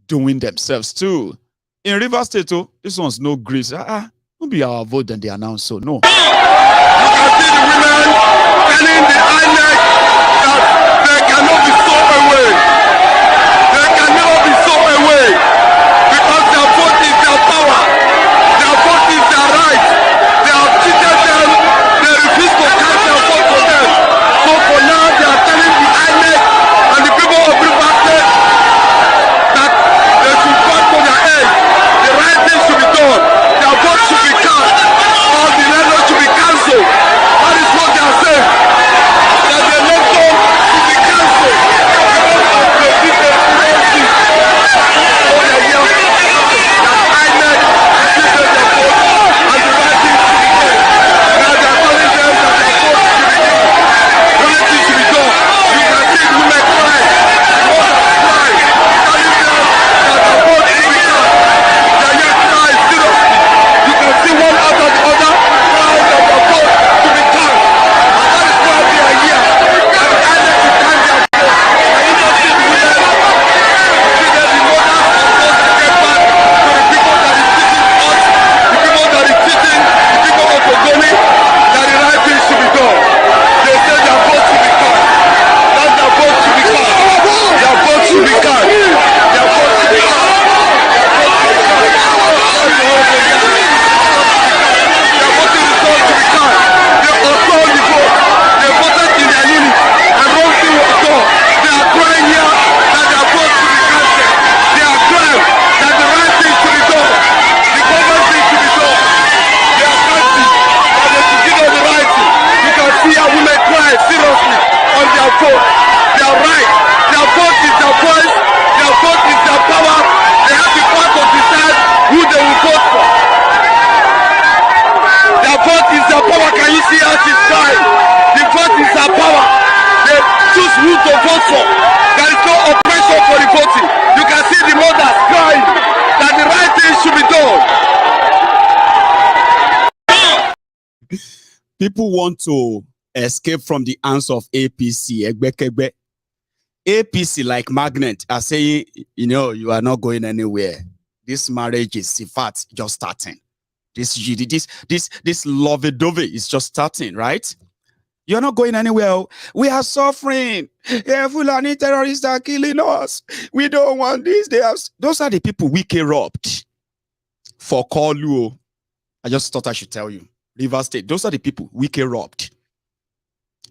Speaker 3: doing themselves too. In Rivers State, this one's no grace. Won't be our vote and they announce so. No.
Speaker 12: You can see the women telling the INEC that they cannot be sold away. They cannot be sold away because their vote is their power. Their vote is their right. They have cheated them. They refuse to cast their vote for them. So for now, they are telling the INEC and the people of Rivers State that they should vote for their aid. The right thing should be done. Their vote should be cast. All the elections should be cancelled. That is what they are saying. That the election should be cancelled.
Speaker 3: people want to escape from the hands of APC. APC, like magnet, are saying, you know, you are not going anywhere. This marriage is, in fact, just starting. This lovey-dovey is just starting, right? You're not going anywhere. We are suffering. Fulani terrorists are killing us. We don't want this. Those are the people we robbed for Kolu. I just thought I should tell you. River State, those are the people we robbed.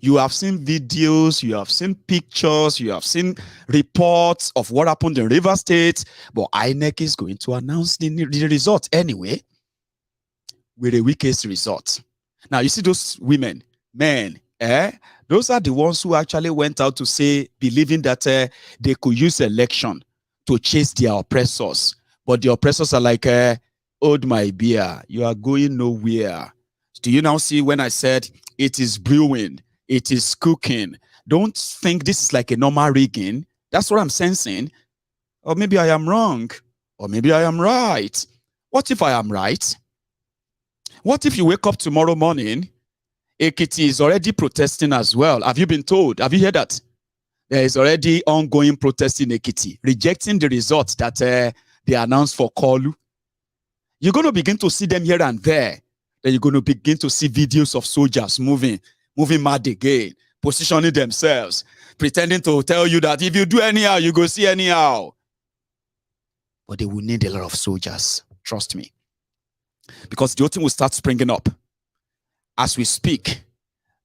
Speaker 3: You have seen videos, you have seen pictures, you have seen reports of what happened in River State, but INEC is going to announce the result anyway with a weakest result. Now, you see those women, men, those are the ones who actually went out to say, believing that they could use election to chase their oppressors. But the oppressors are like, hold my beer, you are going nowhere. Do you now see when I said it is brewing, it is cooking? Don't think this is like a normal rigging. That's what I'm sensing. Or maybe I am wrong. Or maybe I am right. What if I am right? What if you wake up tomorrow morning, Ekiti is already protesting as well? Have you been told? Have you heard that? There is already ongoing protest in Ekiti, rejecting the results that they announced for Kolu. You're going to begin to see them here and there. Then you're going to begin to see videos of soldiers moving mad again, positioning themselves, pretending to tell you that if you do anyhow, you go see anyhow. But they will need a lot of soldiers. Trust me. Because the whole thing will start springing up. As we speak,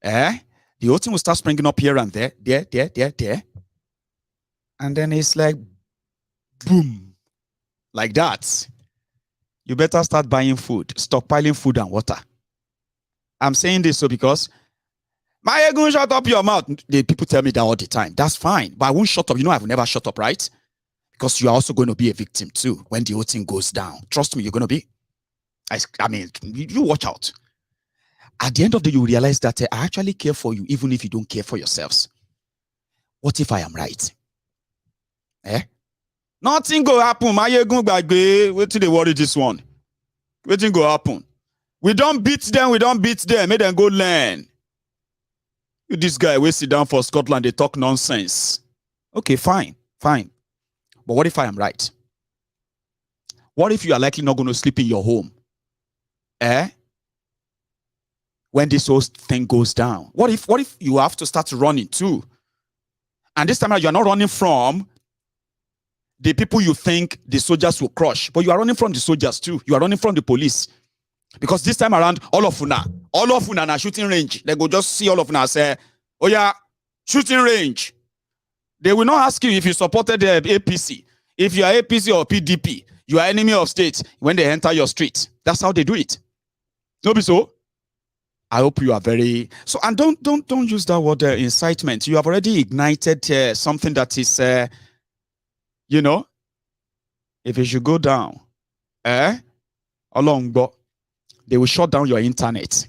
Speaker 3: the whole thing will start springing up here and there. And then it's like, boom, like that. You better start buying food, stockpiling food and water. I'm saying this so because, Mayegun, shut up your mouth. The people tell me that all the time. That's fine, but I won't shut up. You know I've never shut up, right? Because you are also going to be a victim too when the whole thing goes down. Trust me, you're going to be. I mean, you watch out. At the end of the day, you realize that I actually care for you, even if you don't care for yourselves. What if I am right? Nothing go happen. Wait till they worry this one. Waiting go happen. We don't beat them. Make them go learn. You, this guy, we sit down for Scotland, they talk nonsense. Okay, fine. But what if I am right? What if you are likely not going to sleep in your home? When this whole thing goes down? What if you have to start running too? And this time around, you are not running from the people you think the soldiers will crush, but you are running from the soldiers too. You are running from the police. Because this time around, all of una na shooting range. They go just see all of una say, oh yeah, shooting range. They will not ask you if you supported the APC. If you are APC or PDP, you are enemy of state when they enter your street. That's how they do it. No be so? I hope you are very... So, and don't use that word incitement. You have already ignited something that is... you know, if you should go down, they will shut down your internet.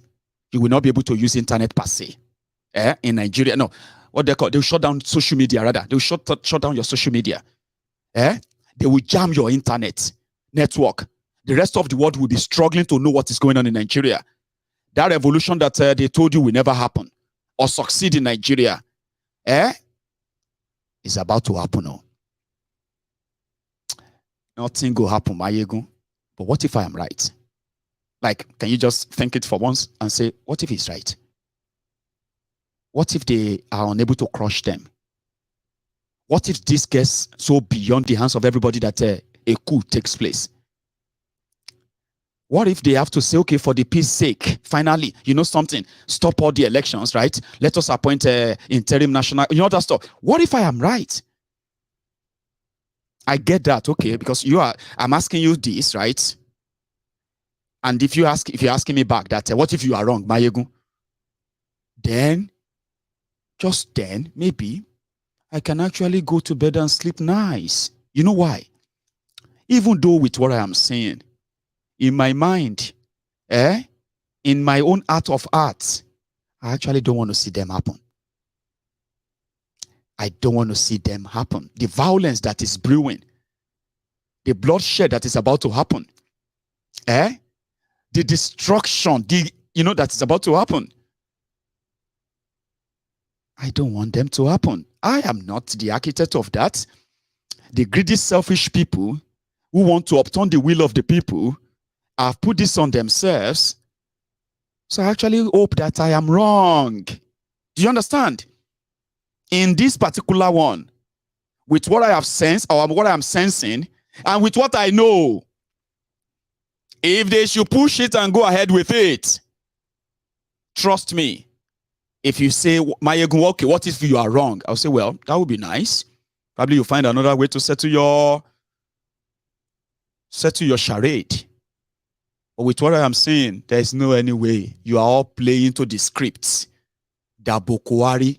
Speaker 3: You will not be able to use internet per se. In Nigeria, no, what they call, they will shut down social media rather. They will shut down your social media. They will jam your internet network. The rest of the world will be struggling to know what is going on in Nigeria. That revolution that they told you will never happen or succeed in Nigeria, is about to happen now. Nothing will happen, Mayegun. But what if I am right? Like, can you just think it for once and say, what if he's right? What if they are unable to crush them? What if this gets so beyond the hands of everybody that a coup takes place? What if they have to say, okay, for the peace sake, finally, you know something, stop all the elections, right? Let us appoint interim national, you know that stuff. What if I am right? I get that, okay, because I'm asking you this, right? And if you're asking me back that, what if you are wrong, Mayegun? Then, just then, maybe, I can actually go to bed and sleep nice. You know why? Even though with what I am saying, in my mind, in my own art of arts, I actually don't want to see them happen. I don't want to see them happen. The violence that is brewing, the bloodshed that is about to happen, the destruction, that is about to happen. I don't want them to happen. I am not the architect of that. The greedy, selfish people who want to upturn the will of the people have put this on themselves. So I actually hope that I am wrong. Do you understand? In this particular one, with what I have sensed or what I am sensing, and with what I know, if they should push it and go ahead with it, trust me, if you say, Mayegun, okay, what if you are wrong? I'll say, well, that would be nice. Probably you'll find another way to settle your charade. But with what I am saying, there is no any way. You are all playing to the scripts that Bokwari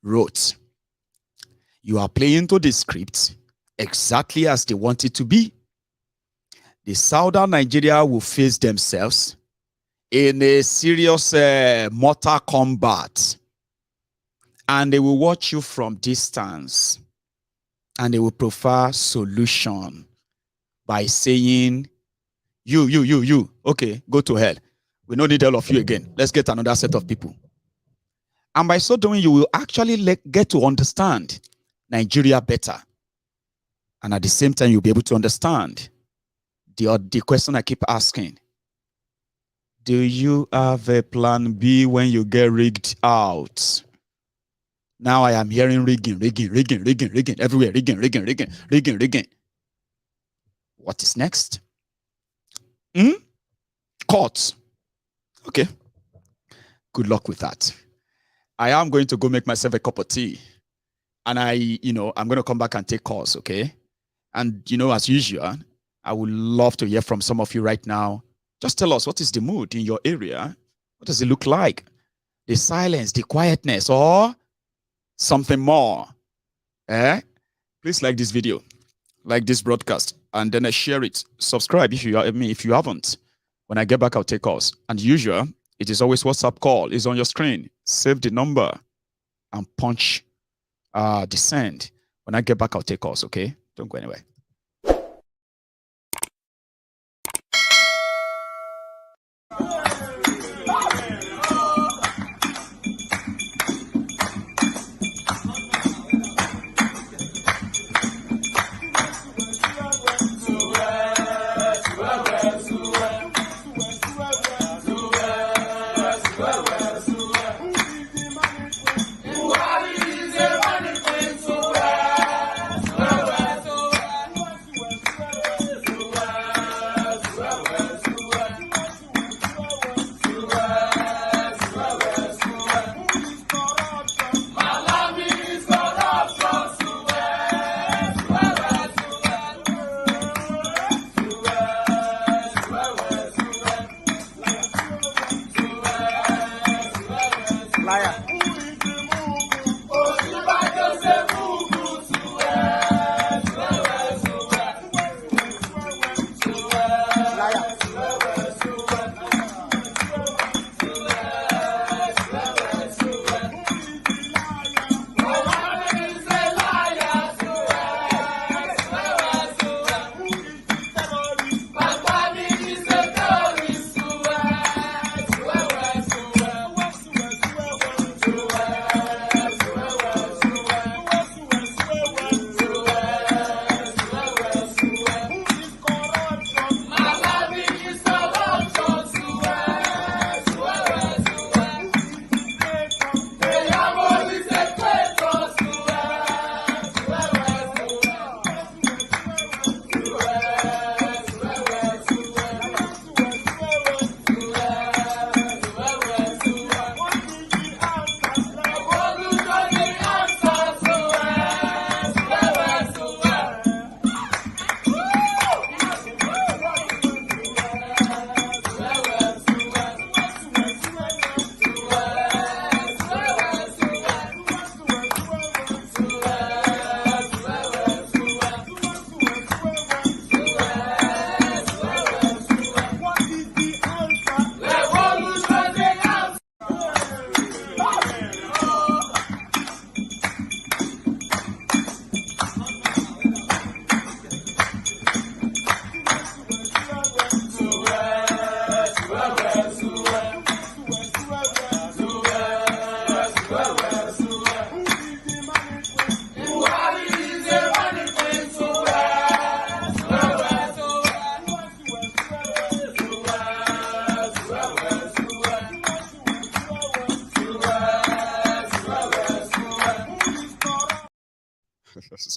Speaker 3: wrote. You are playing to the scripts exactly as they want it to be. The Southern Nigeria will face themselves in a serious mortal combat. And they will watch you from distance. And they will prefer solution by saying, you, okay, go to hell. We don't need all of you again. Let's get another set of people. And by so doing, you will actually get to understand Nigeria better. And at the same time, you'll be able to understand the question I keep asking. Do you have a plan B when you get rigged out? Now I am hearing rigging, everywhere, rigging. What is next? Courts. Okay. Good luck with that. I am going to go make myself a cup of tea. And I'm going to come back and take calls, okay? And, as usual, I would love to hear from some of you right now. Just tell us, what is the mood in your area? What does it look like? The silence, the quietness, or something more? Please like this video, like this broadcast, and then share it. Subscribe if you haven't. When I get back, I'll take calls. And usual, it is always WhatsApp call. It's on your screen. Save the number and punch the send. When I get back, I'll take calls, okay? Don't go anywhere.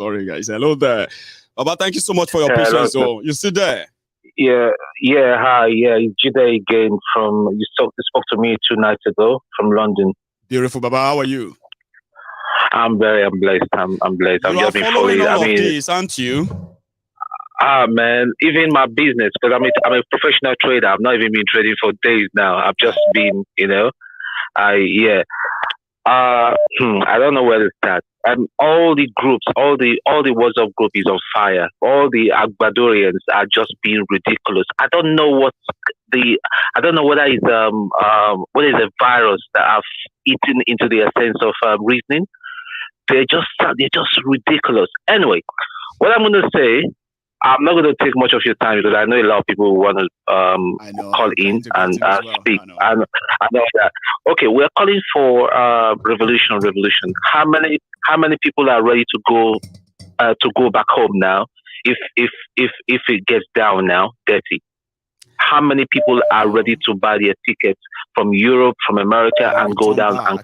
Speaker 3: Sorry, guys. Hello there. Baba, thank you so much for your patience. So you sit there.
Speaker 19: Yeah, hi, it's Jide again from, you spoke to me 2 nights ago from London.
Speaker 3: Beautiful, Baba, how are you?
Speaker 19: I'm blessed. I'm blessed.
Speaker 3: You are following all of this, aren't you?
Speaker 19: Man, even my business, because I'm a professional trader. I've not even been trading for days now. I've just been, I don't know where to start. All the groups, all the WhatsApp group is on fire. All the Agbadorians are just being ridiculous. I don't know whether it's what is a virus that have eaten into their sense of reasoning. They're just ridiculous. Anyway, what I'm going to say, I'm not going to take much of your time because I know a lot of people want to call in and speak. I know that. Okay, we're calling for revolution. How many people are ready to go back home now? If it gets down now, dirty. How many people are ready to buy their tickets from Europe, from America, and go down and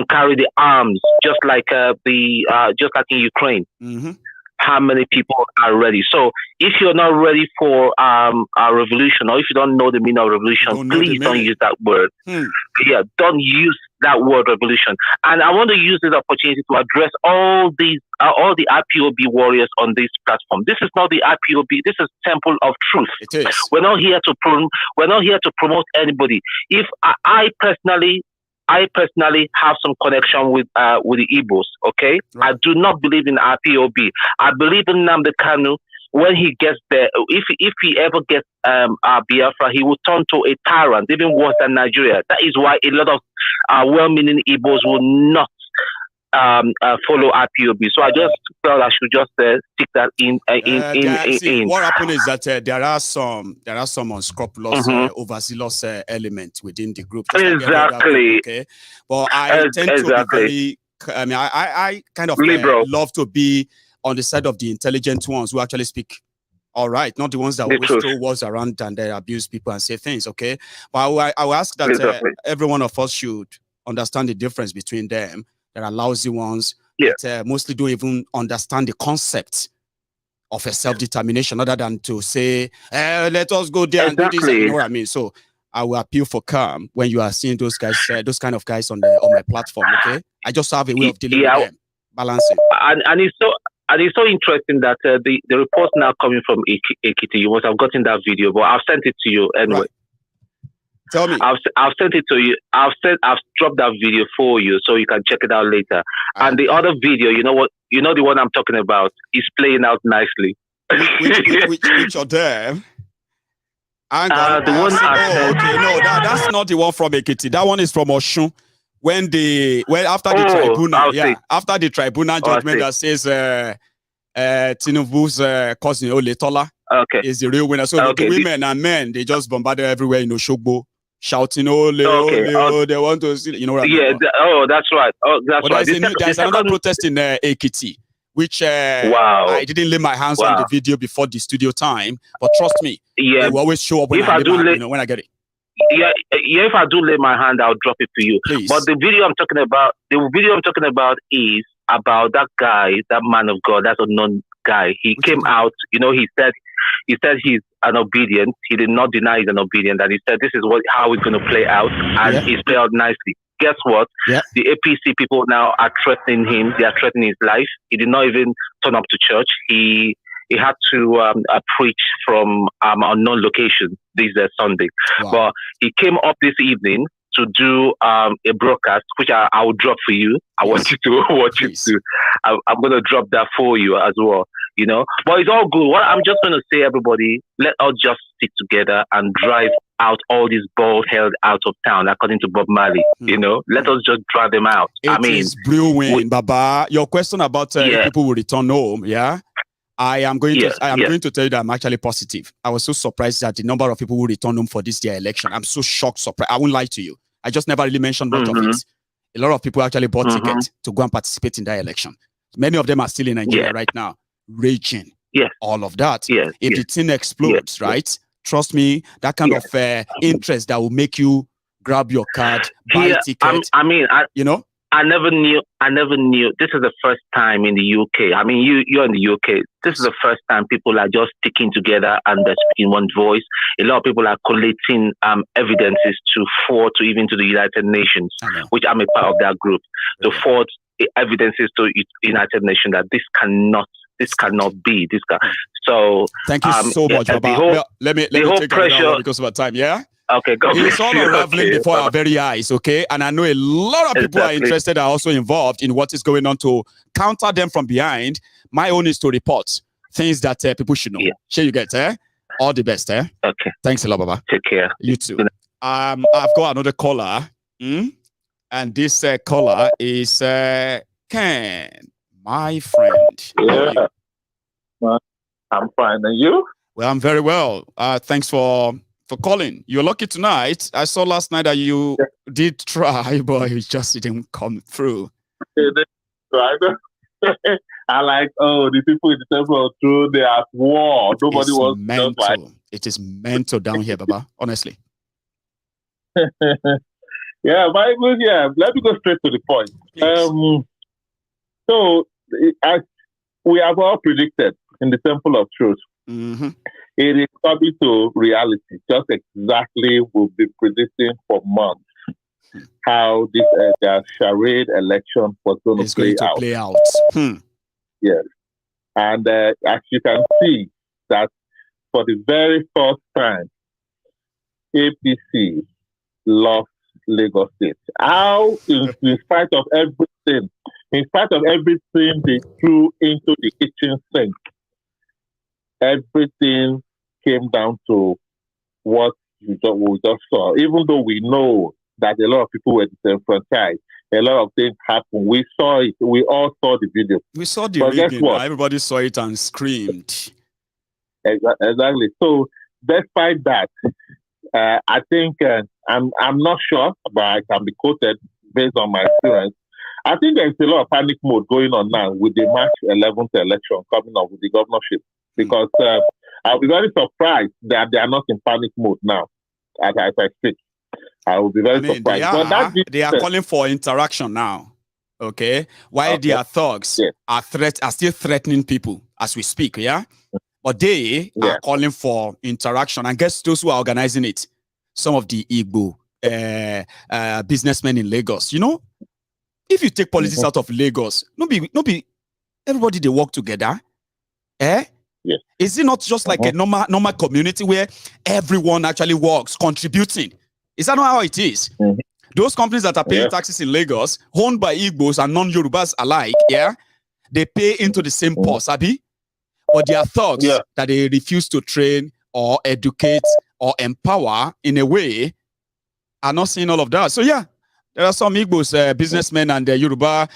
Speaker 19: carry the arms, just like in Ukraine?
Speaker 3: Mm-hmm.
Speaker 19: How many people are ready? So if you're not ready for a revolution, or if you don't know the meaning of revolution, please don't use that word. Yeah, don't use that word revolution. And I want to use this opportunity to address all the IPOB warriors on this platform. This is not the IPOB. This is Temple of Truth.
Speaker 3: It is.
Speaker 19: We're not here to promote anybody. If I personally have some connection with the Igbos, okay? Right. I do not believe in IPOB. I believe in Nnamdi Kanu. When he gets there, if he ever gets Biafra, he will turn to a tyrant, even worse than Nigeria. That is why a lot of well-meaning Igbos will not follow IPOB. So I just felt I should just stick that in.
Speaker 3: What happened is that there are some unscrupulous, overzealous elements within the group.
Speaker 19: Exactly.
Speaker 3: Okay, but I tend to be very. I mean, I kind of love to be on the side of the intelligent ones who actually speak. All right, not the ones that always throw words around and they abuse people and say things. Okay, but I will ask that every one of us should understand the difference between them. There are lousy ones that mostly don't even understand the concept of a self-determination, other than to say, let us go there and do this. You know what I mean? So I will appeal for calm when you are seeing those guys, those kind of guys on my platform. Okay, I just have a way of dealing with them, balancing.
Speaker 19: And it's so interesting that the report now coming from Ekiti. You must have gotten that video, but I've sent it to you anyway.
Speaker 3: Right. Tell me.
Speaker 19: I've sent it to you. I've dropped that video for you so you can check it out later. And the other video, the one I'm talking about, is playing out nicely.
Speaker 3: Which of them? That's not the one from Ekiti. That one is from Oshun. After the tribunal judgment that says Tinubu's cousin Oletola is the real winner. So the women and men, they just bombarded everywhere in Oshogbo, shouting, ole, they want to see, you know what I mean?
Speaker 19: That's right.
Speaker 3: There's another protest in Ekiti, which I didn't lay my hands on the video before the studio time, but trust me, it will always show up when I get it.
Speaker 19: Yeah, if I do lay my hand, I'll drop it to you.
Speaker 3: Please.
Speaker 19: But the video I'm talking about is about that guy, that man of God, that unknown guy. He came out, he said he's an obedient. He did not deny he's an obedient, and he said this is how it's going to play out, and he's played out nicely. Guess what? Yeah. The APC people now are threatening him. They are threatening his life. He did not even turn up to church. He had to preach from unknown location this Sunday. Wow. But he came up this evening to do a broadcast, which I will drop for you. I want you to watch it too. I'm going to drop that for you as well. But it's all good. What I'm just going to say, everybody, let us just stick together and drive out all these bald heads out of town, according to Bob Marley. Let us just drive them out.
Speaker 3: It is brewing, Baba. Your question about if people will return home, I am going to tell you that I'm actually positive. I was so surprised at the number of people who returned home for this year election. I'm so surprised. I won't lie to you. I just never really mentioned much of it. A lot of people actually bought tickets to go and participate in that election. Many of them are still in Nigeria right now, raging. All of that. If the thing explodes, right? Trust me, that kind of interest that will make you grab your card, buy a ticket.
Speaker 19: I never knew. This is the first time in the UK. I mean, you're in the UK. This is the first time people are just sticking together and they're speaking one voice. A lot of people are collating evidences to forward to even to the United Nations, which I'm a part of that group, to forward evidences to United Nations that this cannot be. So
Speaker 3: thank you so much, Baba. Let me take pressure because of our time. Yeah.
Speaker 19: Okay, go.
Speaker 3: It's all unraveling before our very eyes, okay? And I know a lot of people are interested, are also involved in what is going on to counter them from behind. My own is to report things that people should know. Sure, you get, all the best,
Speaker 19: Okay.
Speaker 3: Thanks a lot, Baba.
Speaker 19: Take care.
Speaker 3: You too. I've got another caller, and this caller is Ken, my friend.
Speaker 20: Yeah. I'm fine, and you?
Speaker 3: Well, I'm very well. Thanks for calling. You're lucky tonight. I saw last night that you did try, but it just didn't come through.
Speaker 20: I like, the people in the temple of truth, they are at war. Nobody wants
Speaker 3: mental.
Speaker 20: Just like...
Speaker 3: It is mental down here, Baba, honestly.
Speaker 20: Yeah, Bible, let me go straight to the point. So, as we have all predicted in the temple of truth, it is coming to reality, just exactly we've been predicting for months how this charade election was going to play out. Yes. And as you can see, that for the very first time, APC lost Lagos State. How, in spite of everything they threw into the kitchen sink, everything came down to what we just saw. Even though we know that a lot of people were disenfranchised, a lot of things happened. We saw it. We all saw the video.
Speaker 3: We saw the rigging. Everybody saw it and screamed.
Speaker 20: Exactly. So, despite that, I think I'm not sure, but I can be quoted based on my experience. I think there's a lot of panic mode going on now with the March 11th election coming up with the governorship. Because I'll be very surprised that they are not in panic mode now, as I speak. I will be very surprised.
Speaker 3: They are calling for interaction now, okay? While their thugs are still threatening people as we speak, But they are calling for interaction. And guess those who are organizing it? Some of the Igbo businessmen in Lagos. You know, if you take politics out of Lagos, no be everybody they work together,
Speaker 20: Yes.
Speaker 3: Is it not just like a normal community where everyone actually works, contributing? Is that not how it is? Those companies that are paying taxes in Lagos, owned by Igbos and non-Yorubas alike, they pay into the same pot, Abi? But their thugs that they refuse to train or educate or empower in a way are not seeing all of that. So there are some Igbos businessmen and Yoruba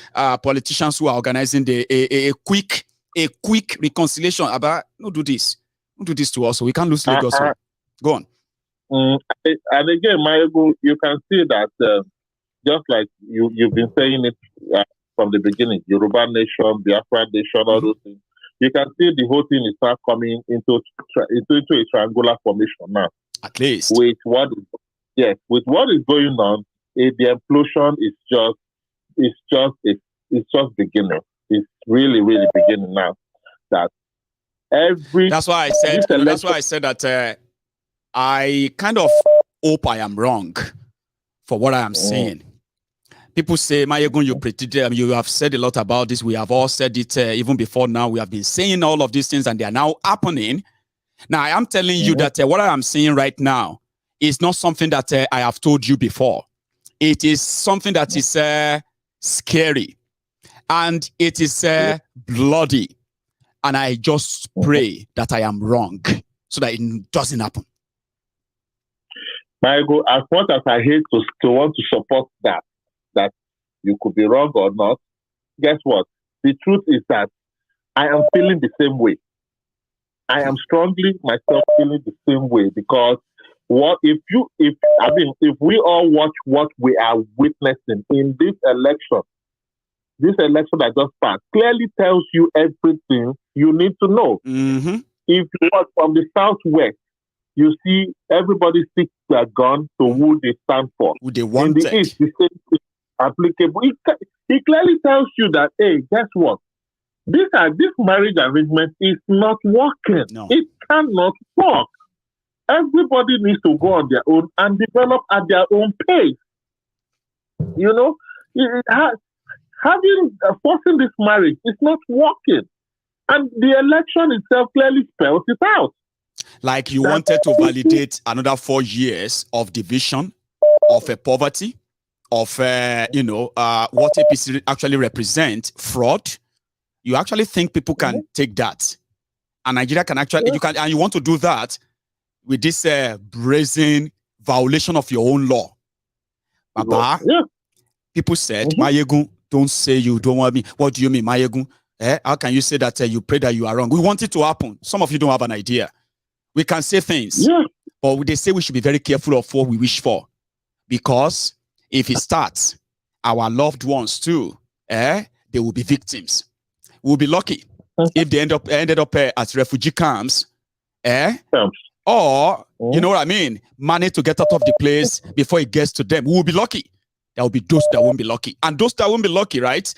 Speaker 3: politicians who are organizing a quick reconciliation about don't do this to us, so we can't lose Lagos. Go on.
Speaker 20: And again, Mayogu, you can see that just like you've been saying it from the beginning, Yoruba nation, Biafra nation, all those things. You can see the whole thing is now coming into a triangular formation now.
Speaker 3: At least
Speaker 20: with what is going on, the implosion is just beginning. It's really, really beginning now.
Speaker 3: That's why I said that I kind of hope I am wrong for what I am saying. People say, Mayegun, you predicted, you have said a lot about this. We have all said it even before now. We have been saying all of these things and they are now happening. Now, I am telling you that what I am saying right now is not something that I have told you before. It is something that is scary and it is bloody. And I just pray that I am wrong so that it doesn't happen.
Speaker 20: Michael, as much as I hate to want to support that you could be wrong or not, guess what? The truth is that I am feeling the same way. I am strongly myself feeling the same way because if we all watch what we are witnessing in this election that just passed clearly tells you everything you need to know. If you watch from the southwest, you see everybody sticks their gun to who they stand for.
Speaker 3: Who they wanted.
Speaker 20: In the east, the same thing applicable. It clearly tells you that, hey, guess what? This marriage arrangement is not working.
Speaker 3: No.
Speaker 20: It cannot work. Everybody needs to go on their own and develop at their own pace. You know, forcing this marriage is not working. And the election itself clearly spells it out.
Speaker 3: Like you wanted to validate another 4 years of division, of poverty, of, what APC actually represent, fraud. You actually think people can take that. And Nigeria can actually, and you want to do that with this brazen violation of your own law. Baba, people said, Mayegun, don't say you don't want me. What do you mean, Mayegun? How can you say that you pray that you are wrong? We want it to happen. Some of you don't have an idea. We can say things, but they say we should be very careful of what we wish for. Because if it starts, our loved ones too, they will be victims. We'll be lucky if they ended up at refugee camps, or, you know what I mean, manage to get out of the place before it gets to them. We'll be lucky. There will be those that won't be lucky. And those that won't be lucky, right?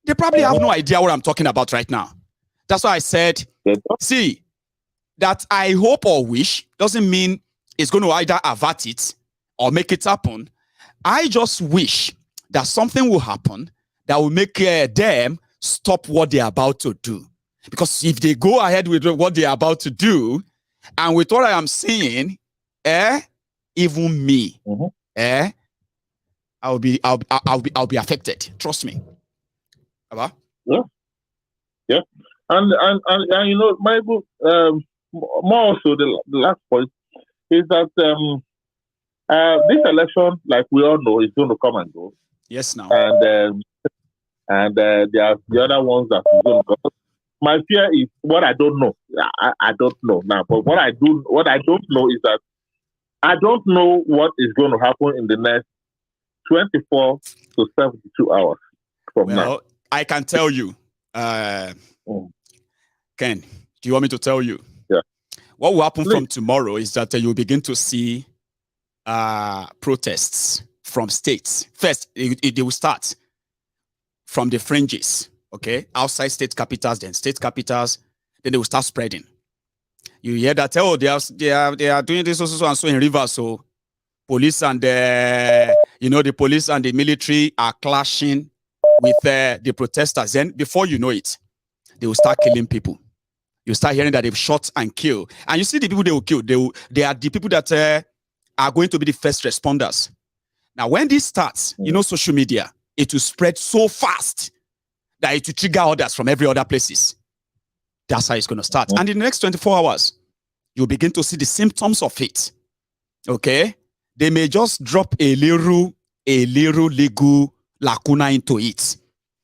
Speaker 3: They probably have no idea what I'm talking about right now. That's why I said, see, that I hope or wish doesn't mean it's going to either avert it or make it happen. I just wish that something will happen that will make them stop what they're about to do. Because if they go ahead with what they're about to do, and with what I am seeing, even me, I'll be affected. Trust me. Abba?
Speaker 20: Yeah. And you know, my book, more also the last point is that this election, like we all know, is going to come and go.
Speaker 3: Yes, now.
Speaker 20: And there are the other ones that is going to go. My fear is what I don't know. I don't know now, but what I don't know is that I don't know what is going to happen in the next 24 to 72 hours from now.
Speaker 3: I can tell you, Ken. Do you want me to tell you?
Speaker 20: Yeah.
Speaker 3: What will happen from tomorrow is that you'll begin to see protests from states. First, they will start from the fringes, okay? Outside state capitals, then state capitals, then they will start spreading. You hear that, they are doing this so and so in Rivers, so police and the police and the military are clashing with the protesters. Then before you know it, they will start killing people. You start hearing that they've shot and killed. And you see the people they will kill, they are the people that are going to be the first responders. Now, when this starts, social media, it will spread so fast that it will trigger others from every other places. That's how it's going to start. And in the next 24 hours, you'll begin to see the symptoms of it. Okay? They may just drop a little legal lacuna into it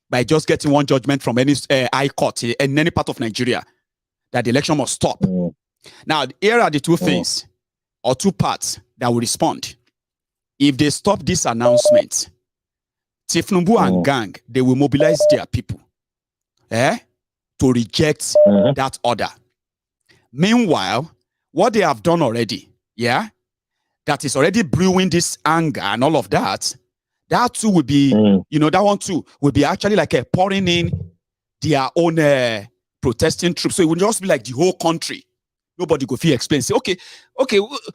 Speaker 3: by just getting one judgment from any high court in any part of Nigeria that the election must stop. Now, here are the two things or two parts that will respond. If they stop this announcement, Tinubu and gang, they will mobilize their people to reject that order. Meanwhile, what they have done already, that is already brewing this anger and all of that, that too will be, that one too will be actually like pouring in their own protesting troops. So it will just be like the whole country. Nobody go feel explain. Say, okay,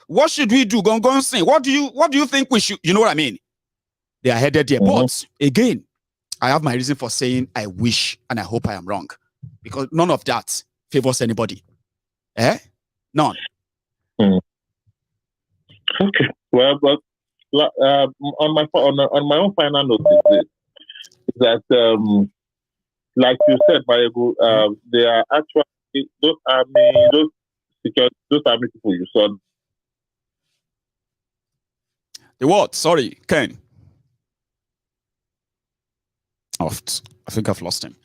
Speaker 3: what should we do? Go say. What do you think we should? You know what I mean? They are headed there. But again, I have my reason for saying I wish and I hope I am wrong. Because none of that favors anybody. None.
Speaker 20: Okay. Well, but on my own final note is that like you said, Mayego, they are actually those army people you saw.
Speaker 3: The what? Sorry, Ken. Oh, I think I've lost him.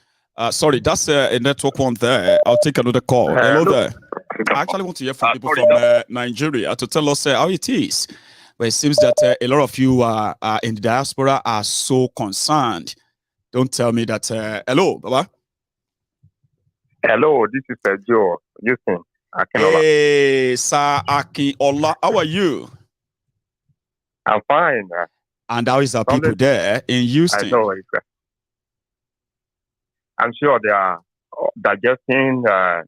Speaker 3: Sorry, that's a network one there. I'll take another call. Hello there. I actually want to hear from people from Nigeria to tell us how it is. But it seems that a lot of you in the diaspora are so concerned. Don't tell me that. Hello, Baba.
Speaker 21: Hello, this is Joe. Listen,
Speaker 3: hey, Sir Akinola. How are you?
Speaker 21: I'm fine.
Speaker 3: And how is our people there in Houston?
Speaker 21: I know. I'm sure they are digesting. I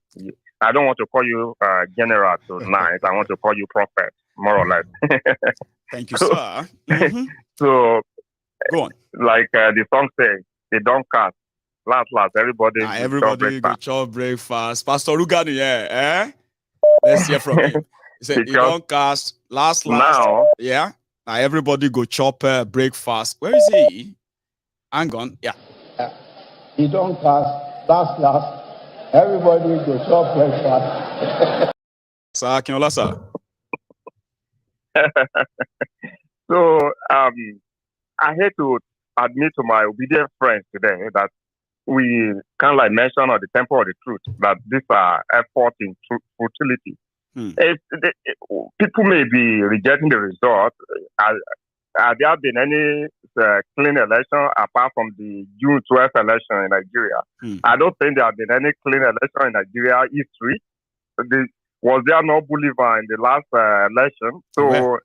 Speaker 21: don't want to call you general tonight. I want to call you prophet, more or less.
Speaker 3: Thank you, sir.
Speaker 21: So,
Speaker 3: go on.
Speaker 21: Like the song says, they don't cast. Last, everybody.
Speaker 3: Everybody go chop breakfast. Pastor Rugani, eh? Let's hear from him. He said, you don't cast. Last.
Speaker 21: Now,
Speaker 3: yeah. Now everybody go chop breakfast. Where is he? Hang on. Yeah.
Speaker 2: You don't cast. Last. Everybody go chop breakfast.
Speaker 3: Sir, Akinola, sir.
Speaker 21: So, I hate to admit to my obedient friends today that we kind of like mention on the temple of the truth that these are efforts in futility. People may be rejecting the result. Have there been any clean election apart from the June 12th election in Nigeria? I don't think there have been any clean election in Nigeria history. Was there no Bolivar in the last election? So,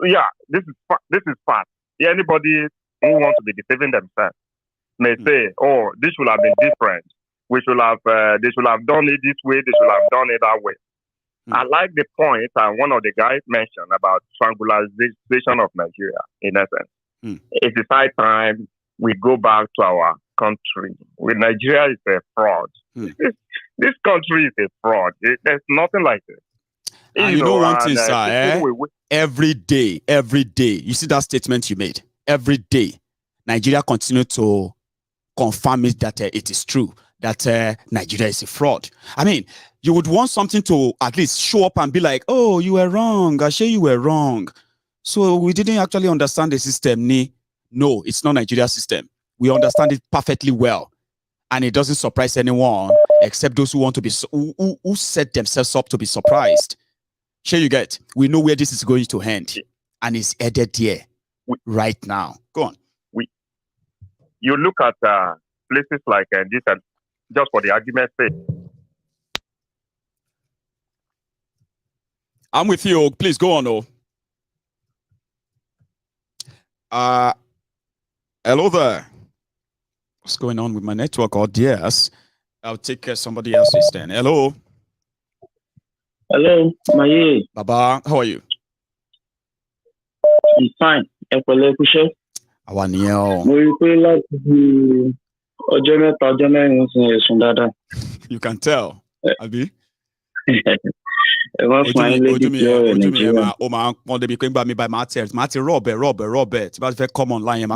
Speaker 21: yeah, this is fact. Anybody who wants to be deceiving themselves may say, "Oh, this should have been different. They should have done it this way. They should have done it that way." I like the point one of the guys mentioned about triangularization of Nigeria. In essence, it is high time we go back to our country. Nigeria is a fraud. This country is a fraud. There's nothing like this.
Speaker 3: You know one thing, sir. Every day, you see that statement you made. Every day, Nigeria continue to confirm it that it is true that Nigeria is a fraud. I mean, you would want something to at least show up and be like, "Oh, you were wrong. I say you were wrong." So we didn't actually understand the system. No, it's not Nigeria's system. We understand it perfectly well, and it doesn't surprise anyone except those who want to be who set themselves up to be surprised. Sure, you get. We know where this is going to end, and it's headed there right now. Go on.
Speaker 21: You look at places like this, and just for the argument's sake.
Speaker 3: I'm with you. Please go on, hello there. What's going on with my network? Oh, yes. I'll take somebody else's then. Hello.
Speaker 22: Hello, Maye.
Speaker 3: Baba, how are you?
Speaker 22: I'm fine.
Speaker 3: How are you? You can tell, Abi. Robert. Come online.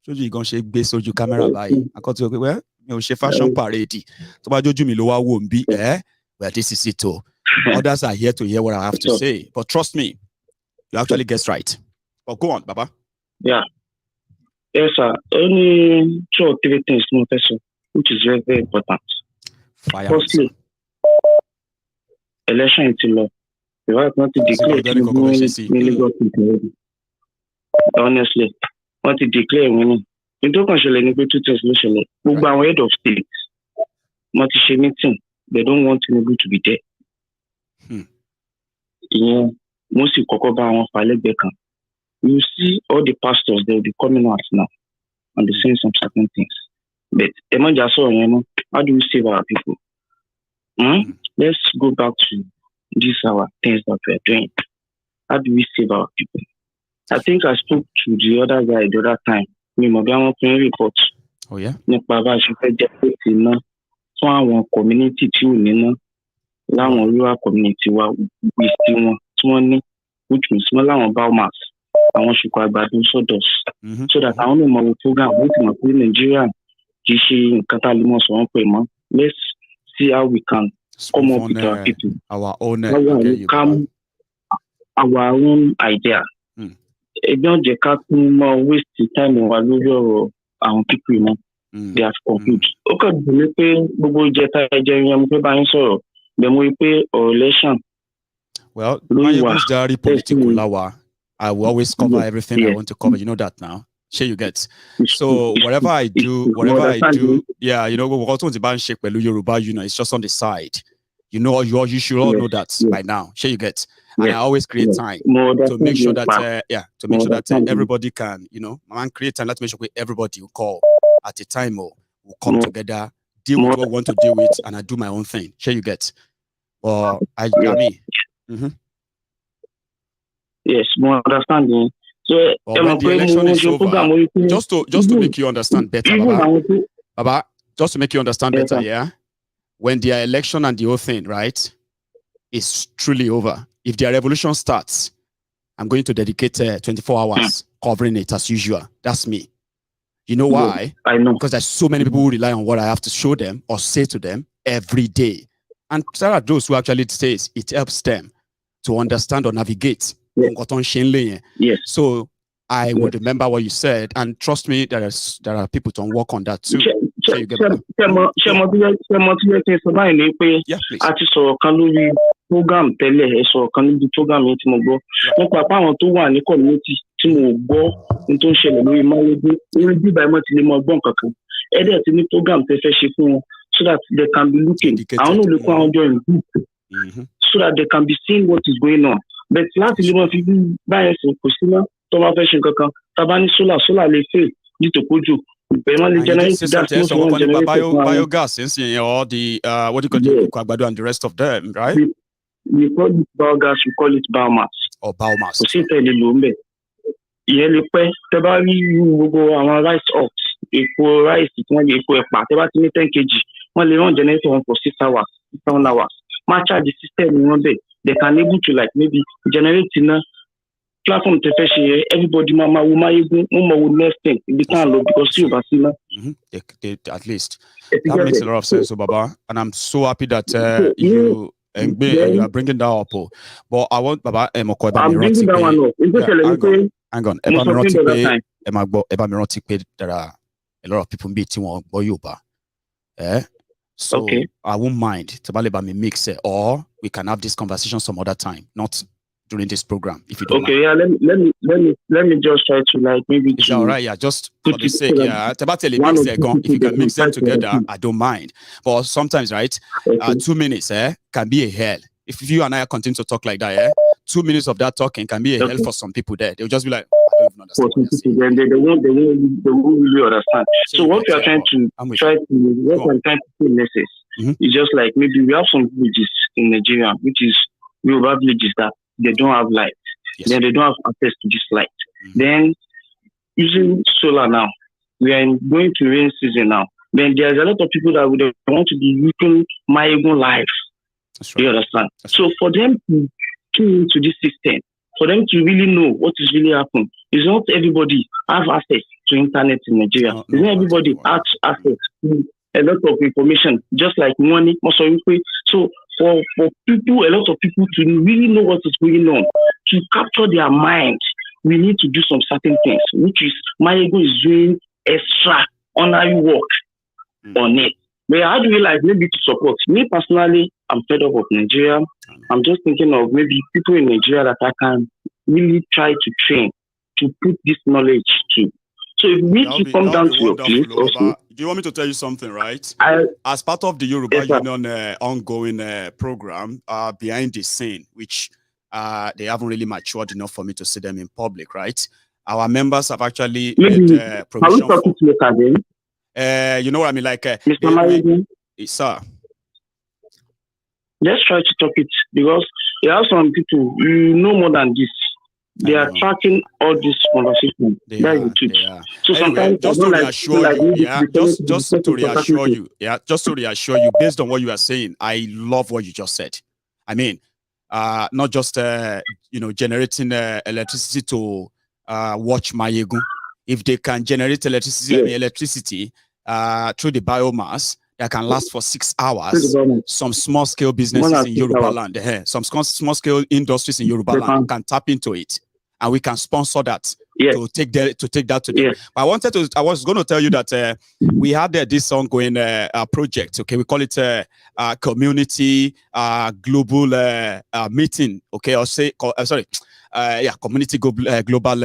Speaker 3: So you gonna shake base on your camera by. I got to well, you fashion parade. So by Joju Milowa won't be well, this is it too. Others are here to hear what I have to say. But trust me, you actually guessed right. But go on, Baba.
Speaker 22: Yeah. Yes, sir. Only 2 or 3 things, which is very, very important. Firstly, election into law. You have not to declare honestly, not to declare winning. You don't control 2 things. Head of states, not to meeting. They don't want Tinubu to be there. Yeah, most you see all the pastors, they will be coming out now and they're saying some certain things. But how do we save our people? Let's go back to these our things that we're doing. How do we save our people? I think I spoke to the other guy the other time. Report.
Speaker 3: Oh yeah.
Speaker 22: So our community too, rural community we still want which means Baumas. I want to call about so that I only my program with my Nigerian let's see how we can come up with our people.
Speaker 3: Our own
Speaker 22: our own idea. Don't waste the time of our people. They have concluded. Okay, we pay election.
Speaker 3: Well, my diary political. I will always cover everything I want to cover. You know that now. Sure, you get. So whatever I do, yeah, you know, we're also on the ban shake Yoruba, it's just on the side. You should all know that by now. Sure, you get. And I always create time to make sure that everybody can, man, create time. Let's make sure everybody will call at a time or will come together, deal with what we want to deal with, and I do my own thing. Sure, you get. Or I mean,
Speaker 22: yes, more understanding. So
Speaker 3: when the election is over, just to make you understand better, Baba, just to make you understand better, yeah. When their election and the whole thing, right, is truly over. If their revolution starts, I'm going to dedicate 24 hours covering it as usual. That's me. You know why?
Speaker 22: I know.
Speaker 3: Because there's so many people who rely on what I have to show them or say to them every day. And there are those who actually says it helps them to understand or navigate.
Speaker 22: Yes.
Speaker 3: So I would remember what you said, and trust me, there are people to work on that too.
Speaker 22: Program tẹ́lẹ̀ ẹ̀sọ̀ kan níbi program yẹn tí mo gbọ́ nípa àwọn tó wà ní community tí mo gbọ́ ní tó ń ṣẹlẹ̀ lórí máyégún orí bíbá ẹ̀mọ́ ti lè mọ ọgbọ́n kankan ẹ̀dẹ̀ ti ní program tẹ́ fẹ́ ṣe fún wọn so that they can be looking àwọn náà lè kó àwọn ọjọ́ in group so that they can be seeing what is going on but láti lè mọ fi báyẹn sìn kò sí náà tó máa fẹ́ ṣe kankan tábà ní solar lè fail nítòkójú.
Speaker 3: Biogas, or the what do you call it, Agbado and the rest of them, right?
Speaker 22: We call it biogas, we call it biomass.
Speaker 3: Or biomass.
Speaker 22: Rice ox, rice, 10 kg. When they run generator for 6 hours, 7 hours. Match the system, they can able to like maybe generate platform to fetch everybody mama will next thing because you
Speaker 3: at least that makes a lot of sense, Baba, and I'm so happy that you are bringing that up. But I want Baba
Speaker 22: I'm bringing that one up.
Speaker 3: Hang on. There are a lot of people beating on Boyoba. So okay. I won't mind to me mix it, or we can have this conversation some other time, not during this program, if you don't mind.
Speaker 22: Yeah, let me just try to like maybe.
Speaker 3: It's all right, yeah. Just for the sake, yeah. If you can mix them together, I don't mind. But sometimes, right, 2 minutes, can be a hell. If you and I continue to talk like that, 2 minutes of that talking can be a hell for some people there. They'll just be like, I don't even understand.
Speaker 22: They won't really understand. So what we are trying to say message is just like maybe we have some villages in Nigeria, which is rural villages that they don't have light. Yes. Then they don't have access to this light. Then using solar now, we are going to rain season now. Then there's a lot of people that would want to be using my own life. Right. You understand? So for them to tune into this system, for them to really know what is really happening, it's not everybody have access to internet in Nigeria. It's not everybody has access to a lot of information, just like money. So for people, a lot of people to really know what is going on, to capture their mind, we need to do some certain things, which is Mayego is doing extraordinary work on it. But how do we like maybe to support? Me personally, I'm fed up of Nigeria. I'm just thinking of maybe people in Nigeria that I can really try to train to put this knowledge to. So if we need to come down to your place also.
Speaker 3: Do you want me to tell you something, right? As part of the Yoruba Union ongoing program, behind the scene, which they haven't really matured enough for me to see them in public, right? Our members have actually made provision for... you know what I mean? Like, sir.
Speaker 22: Let's try to talk it, because there are some people, you know more than this. They are tracking all this conversation. So
Speaker 3: anyway, just to reassure you, based on what you are saying, I love what you just said. I mean, not just generating electricity to watch Mayegu. If they can generate electricity through the biomass that can last for 6 hours, some small scale businesses in Yoruba land, some small scale industries in Yoruba land can tap into it. And we can sponsor that to take that to them. But I was going to tell you that we had this ongoing project. Okay, we call it community global meeting. Okay, or say community global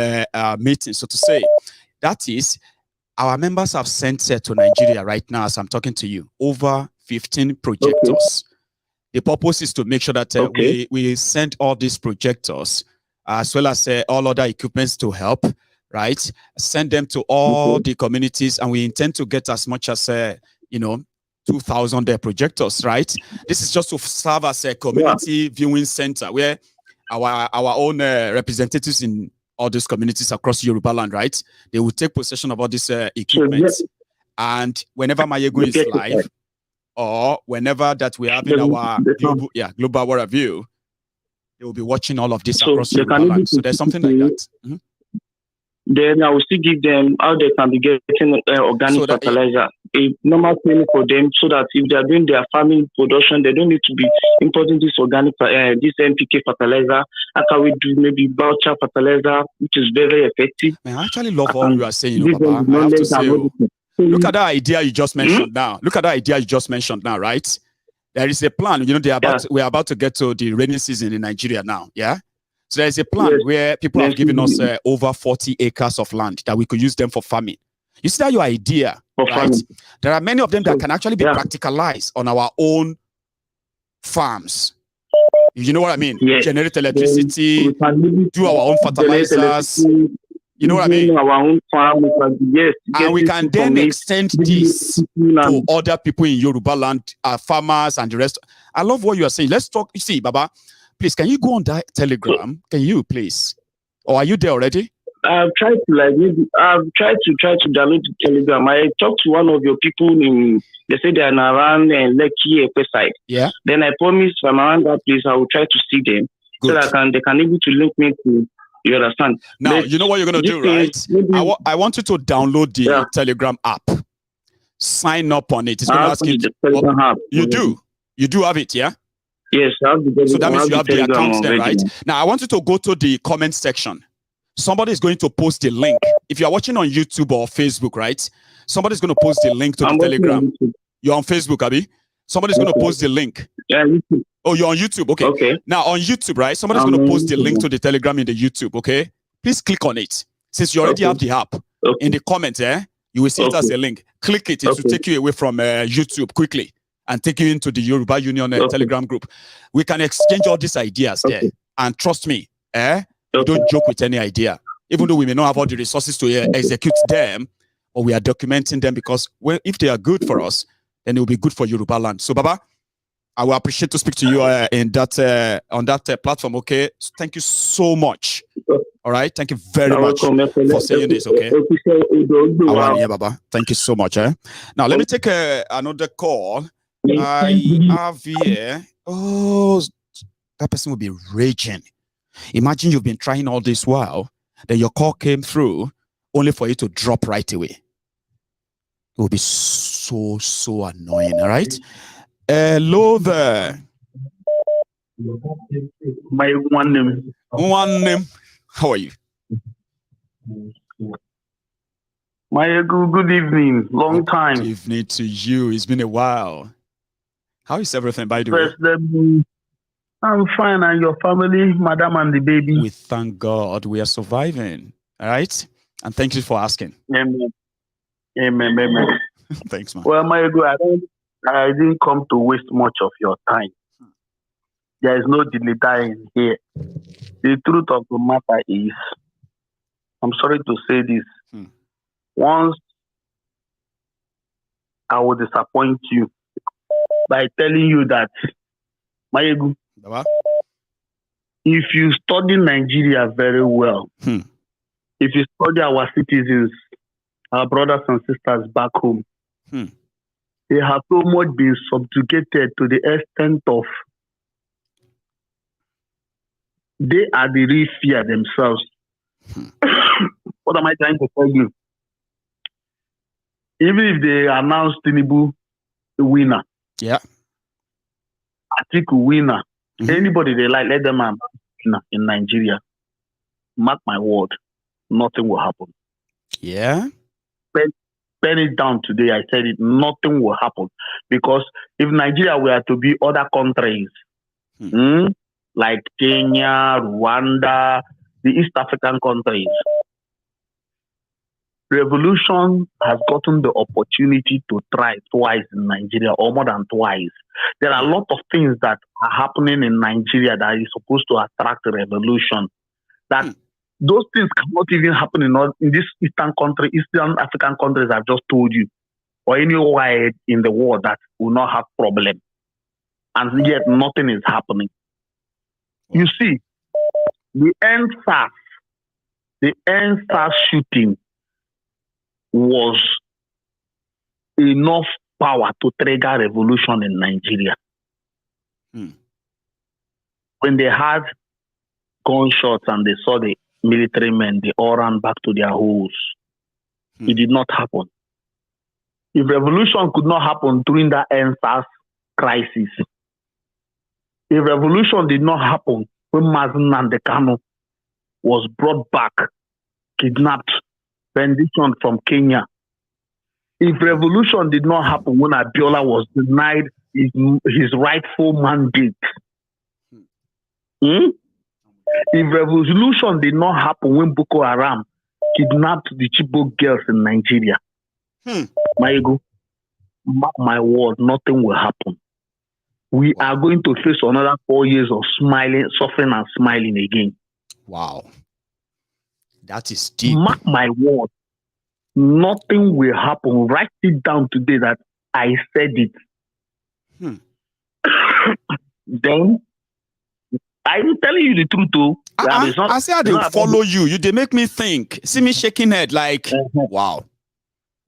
Speaker 3: meeting. So to say, that is, our members have sent to Nigeria right now as I'm talking to you over 15 projectors. The purpose is to make sure that we send all these projectors as well as all other equipments to help, right? Send them to all the communities, and we intend to get as much as 2,000 projectors, right? This is just to serve as a community viewing center where our own representatives in all these communities across Yoruba land, right? They will take possession of all this equipment, and whenever Mayego is live, or whenever that we're having our global world view, they will be watching all of this across Yoruba land. So there's something like that.
Speaker 22: Then I will still give them how they can be getting organic fertilizer, a normal training for them, so that if they are doing their farming production, they don't need to be importing this organic, this NPK fertilizer. How can we do maybe voucher fertilizer, which is very effective?
Speaker 3: Man, I actually love all you are saying, Baba. I have to say, look at that idea you just mentioned now. Look at that idea you just mentioned now, right? There is a plan. We're about to get to the rainy season in Nigeria now, yeah? So there's a plan where people have given us over 40 acres of land that we could use them for farming. You see that your idea, right? There are many of them that can actually be practicalized on our own farms. You know what I mean? Generate electricity, do our own fertilizers. You know what I mean?
Speaker 22: Our own farm,
Speaker 3: and we can then extend this to other people in Yoruba land, farmers and the rest. I love what you are saying. Let's talk. You see, Baba, please, can you go on that Telegram? Can you, please? Or are you there already?
Speaker 22: I've tried to download the Telegram. I talked to one of your people they say they're around Lekki side.
Speaker 3: Yeah.
Speaker 22: Then I promised from around that place I will try to see them so that they can able to link me to. You understand?
Speaker 3: Now, you know what you're going to do, right? I want you to download the Telegram app. Sign up on it. It's going to ask you. You do. You do have it, yeah?
Speaker 22: Yes.
Speaker 3: So that means you have the account there, right? Now, I want you to go to the comment section. Somebody is going to post the link. If you are watching on YouTube or Facebook, right? Somebody's going to post the link to the Telegram. You're on Facebook, Abi? Somebody's going to post the link.
Speaker 22: Yeah, YouTube.
Speaker 3: Oh, you're on YouTube. Okay. Now on YouTube, right? Somebody's going to post the link to the Telegram in the YouTube. Okay. Please click on it. Since you already have the app in the comments, you will see it as a link. Click it. It will take you away from YouTube quickly and take you into the Yoruba Union Telegram group. We can exchange all these ideas there. And trust me, we don't joke with any idea. Even though we may not have all the resources to execute them, or we are documenting them because if they are good for us, then it will be good for Yoruba land. So, Baba, I will appreciate to speak to you in that on that platform. Okay, so thank you so much. All right, thank you very much for saying this. Okay, Baba, thank you so much. Now let me take another call. I have here. Oh, that person will be raging. Imagine you've been trying all this while, then your call came through, only for you to drop right away. It will be so annoying. All right. Hello there.
Speaker 22: My one name.
Speaker 3: How are you?
Speaker 22: My good evening. Long time.
Speaker 3: Good evening to you. It's been a while. How is everything, by the way?
Speaker 22: I'm fine, and your family, madam and the baby?
Speaker 3: We thank God we are surviving. All right? And thank you for asking.
Speaker 22: Amen. Amen.
Speaker 3: Thanks, man.
Speaker 22: Well, my good, I didn't come to waste much of your time. There is no delay in here. The truth of the matter is, I'm sorry to say this. Once I will disappoint you by telling you that, Mayegu, if you study Nigeria very well, if you study our citizens, our brothers and sisters back home, they have so much been subjugated to the extent of they are the real fear themselves. What am I trying to tell you? Even if they announce Tinubu the winner, Atiku winner, anybody they like, let them announce in Nigeria. Mark my word, nothing will happen.
Speaker 3: Yeah.
Speaker 22: Pen it down today. I said it. Nothing will happen because if Nigeria were to be other countries, like Kenya, Rwanda, the East African countries,
Speaker 20: Revolution has gotten the opportunity to try twice in Nigeria, or more than twice. There are a lot of things that are happening in Nigeria that is supposed to attract a revolution. That those things cannot even happen in this Eastern African countries I've just told you, or anywhere in the world that will not have problem. And yet nothing is happening. You see, the NSAS shooting was enough power to trigger revolution in Nigeria. When they had gunshots and they saw the military men, they all ran back to their holes. It did not happen. If revolution could not happen during that NSAS crisis, if revolution did not happen when Mazen and Kanu was brought back, kidnapped, renditioned from Kenya, if revolution did not happen when Abiola was denied his rightful mandate, if revolution did not happen when Boko Haram kidnapped the Chibok girls in Nigeria, mark my word, nothing will happen. We are going to face another 4 years of smiling, suffering and smiling again.
Speaker 3: Wow. That is deep.
Speaker 20: Mark my word, nothing will happen. Write it down today that I said it. Then, I'm telling you the truth, too.
Speaker 3: I say I didn't follow you. You did make me think. See me shaking head like, wow.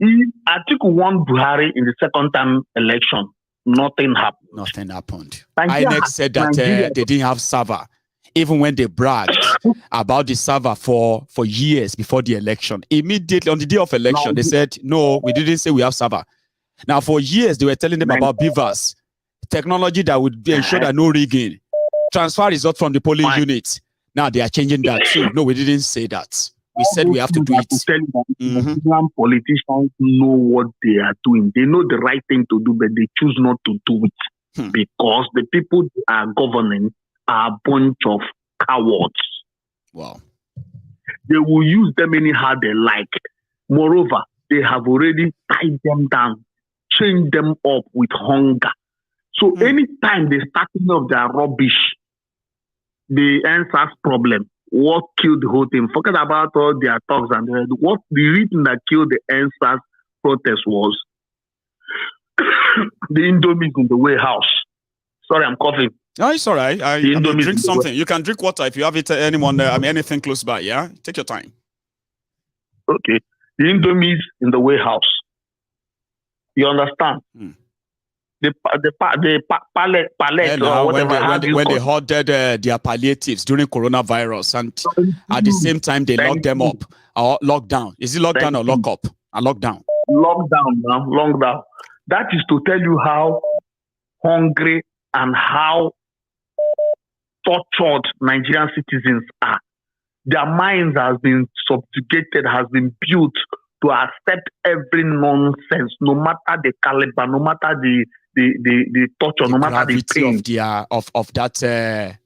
Speaker 20: Atiku won Buhari in the second time election. Nothing happened.
Speaker 3: Nothing happened. INEC said that they didn't have server, even when they bragged about the server for years before the election. Immediately on the day of election, they said, no, we didn't say we have server. Now, for years, they were telling them about beavers, technology that would ensure that no rigging, transfer results from the polling units. Now they are changing that too. No, we didn't say that. We said we have to do it.
Speaker 20: Nigerian politicians know what they are doing. They know the right thing to do, but they choose not to do it because the people they are governing are a bunch of cowards.
Speaker 3: Wow.
Speaker 20: They will use them anyhow they like. Moreover, they have already tied them down, chained them up with hunger. So anytime they start thinking of their rubbish, the NSAS problem, what killed the whole thing? Forget about all their talks and what the reason that killed the NSAS protest was the Indomies in the warehouse. Sorry, I'm coughing.
Speaker 3: No, it's all right. I mean, drink something. You can drink water if you have it. Anyone? Anything close by. Yeah, take your time.
Speaker 20: Okay, the Indomies in the warehouse. You understand? The pallet or whatever.
Speaker 3: When they hoarded their palliatives during coronavirus, and at the same time they locked them up or locked down. Is it lockdown or lock up? Lockdown.
Speaker 20: Lockdown. That is to tell you how hungry and how tortured Nigerian citizens are. Their minds has been subjugated, has been built to accept every nonsense, no matter the caliber, no matter the torture, no matter the pain
Speaker 3: of that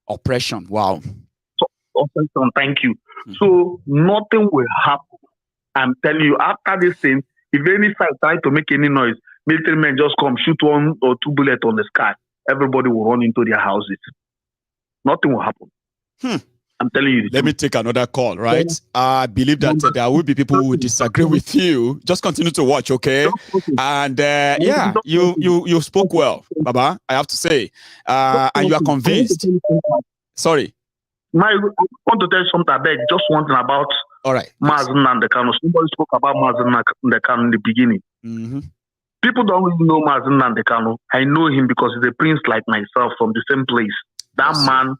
Speaker 3: oppression. Wow.
Speaker 20: So, oppression, thank you. So nothing will happen. I'm telling you, after this thing, if any side try to make any noise, military men just come, shoot 1 or 2 bullets on the sky. Everybody will run into their houses. Nothing will happen. I'm telling you.
Speaker 3: Let me take another call, right? I believe that there will be people who will disagree with you. Just continue to watch, okay? And yeah, you spoke well, Baba, I have to say. And you are convinced. Sorry.
Speaker 20: I want to tell you something about just one thing about Mazen and Kanu. Somebody spoke about Mazen and Kanu in the beginning. People don't really know Mazen and Kanu. I know him because he's a prince like myself from the same place. That man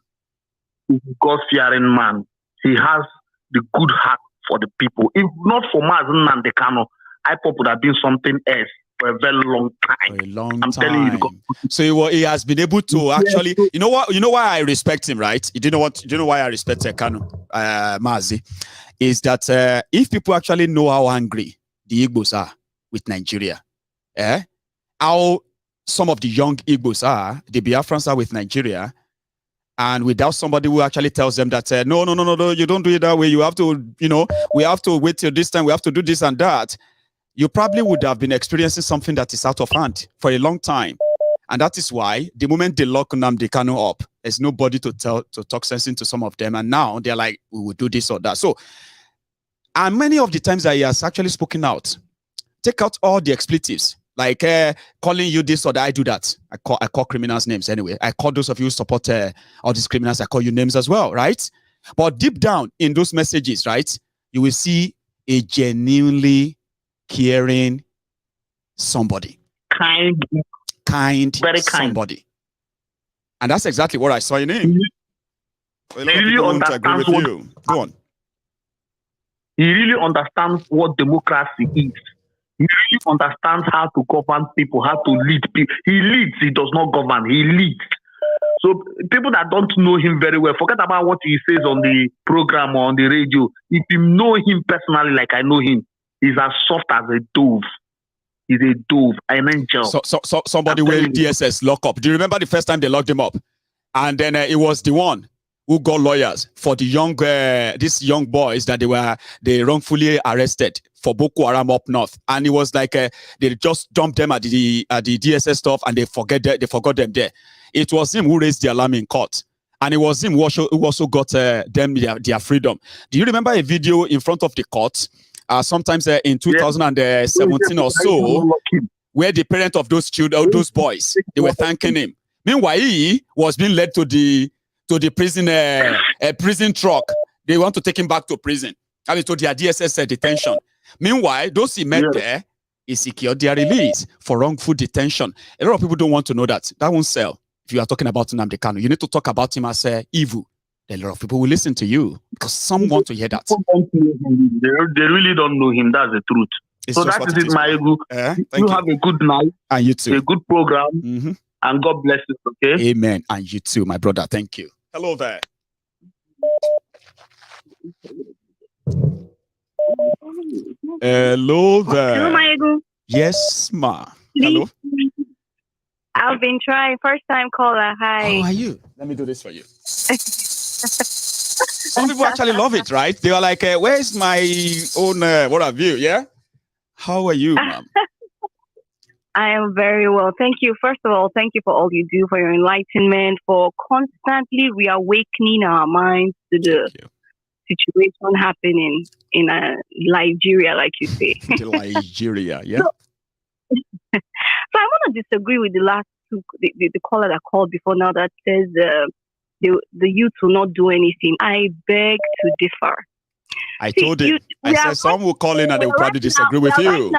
Speaker 20: is a God-fearing man. He has the good heart for the people. If not for Mazen and Kanu, IPOP would have been something else for a very long time.
Speaker 3: For a long time. Telling you, so he has been able to actually, you know what? You know why I respect him, right? You know why I respect Kanu, Mazi, is that if people actually know how angry the Igbos are with Nigeria, how some of the young Igbos are, the Biafrans are with Nigeria, and without somebody who actually tells them that, no, you don't do it that way. You have to, we have to wait till this time. We have to do this and that. You probably would have been experiencing something that is out of hand for a long time. And that is why the moment they lock Nnamdi Kanu up, there's nobody to talk sense into some of them. And now they're like, we will do this or that. So, and many of the times that he has actually spoken out, take out all the expletives, like calling you this or that, I do that. I call criminals names anyway. I call those of you who support all these criminals, I call you names as well, right? But deep down in those messages, right, you will see a genuinely caring somebody. Very kind somebody. And that's exactly what I saw in him.
Speaker 22: He really understands what,
Speaker 3: go on.
Speaker 22: He really understands what democracy is. He really understands how to govern people, how to lead people. He leads, he does not govern, he leads. So people that don't know him very well, forget about what he says on the program or on the radio. If you know him personally like I know him, he's as soft as a dove. He's a dove, an angel.
Speaker 3: So somebody will DSS lock up. Do you remember the first time they locked him up? And then it was the one who got lawyers for the young, these young boys that they wrongfully arrested for Boko Haram up north. And it was like they just dumped them at the DSS stuff and they forgot them there. It was him who raised the alarm in court. And it was him who also got them their freedom. Do you remember a video in front of the court? Sometimes in 2017 or so, where the parent of those children, those boys, they were thanking him. Meanwhile, he was being led to the prison truck. They want to take him back to prison. I mean, to their DSS detention. Meanwhile, those he met there, he secured their release for wrongful detention. A lot of people don't want to know that. That won't sell. If you are talking about Nnamdi Kanu, you need to talk about him as evil. A lot of people will listen to you because some want to hear that.
Speaker 22: They really don't know him. That's the truth. So that is it, my ego. You have a good night.
Speaker 3: And you too.
Speaker 22: A good program. And God bless you, okay?
Speaker 3: Amen. And you too, my brother. Thank you. Hello there. Hello there.
Speaker 4: Hello, my ego.
Speaker 3: Yes, ma. Hello.
Speaker 4: I've been trying. First time caller. Hi.
Speaker 3: How are you? Let me do this for you. Some people actually love it, right? They are like, where's my own, what have you, yeah? How are you, ma'am?
Speaker 4: I am very well. Thank you. First of all, thank you for all you do, for your enlightenment, for constantly reawakening our minds to the situation happening in Nigeria, like you say.
Speaker 3: Nigeria, yeah.
Speaker 4: So I want to disagree with the last two, the caller that called before now that says the youth will not do anything. I beg to differ.
Speaker 3: I told you. I said some will call in and they will probably disagree with you.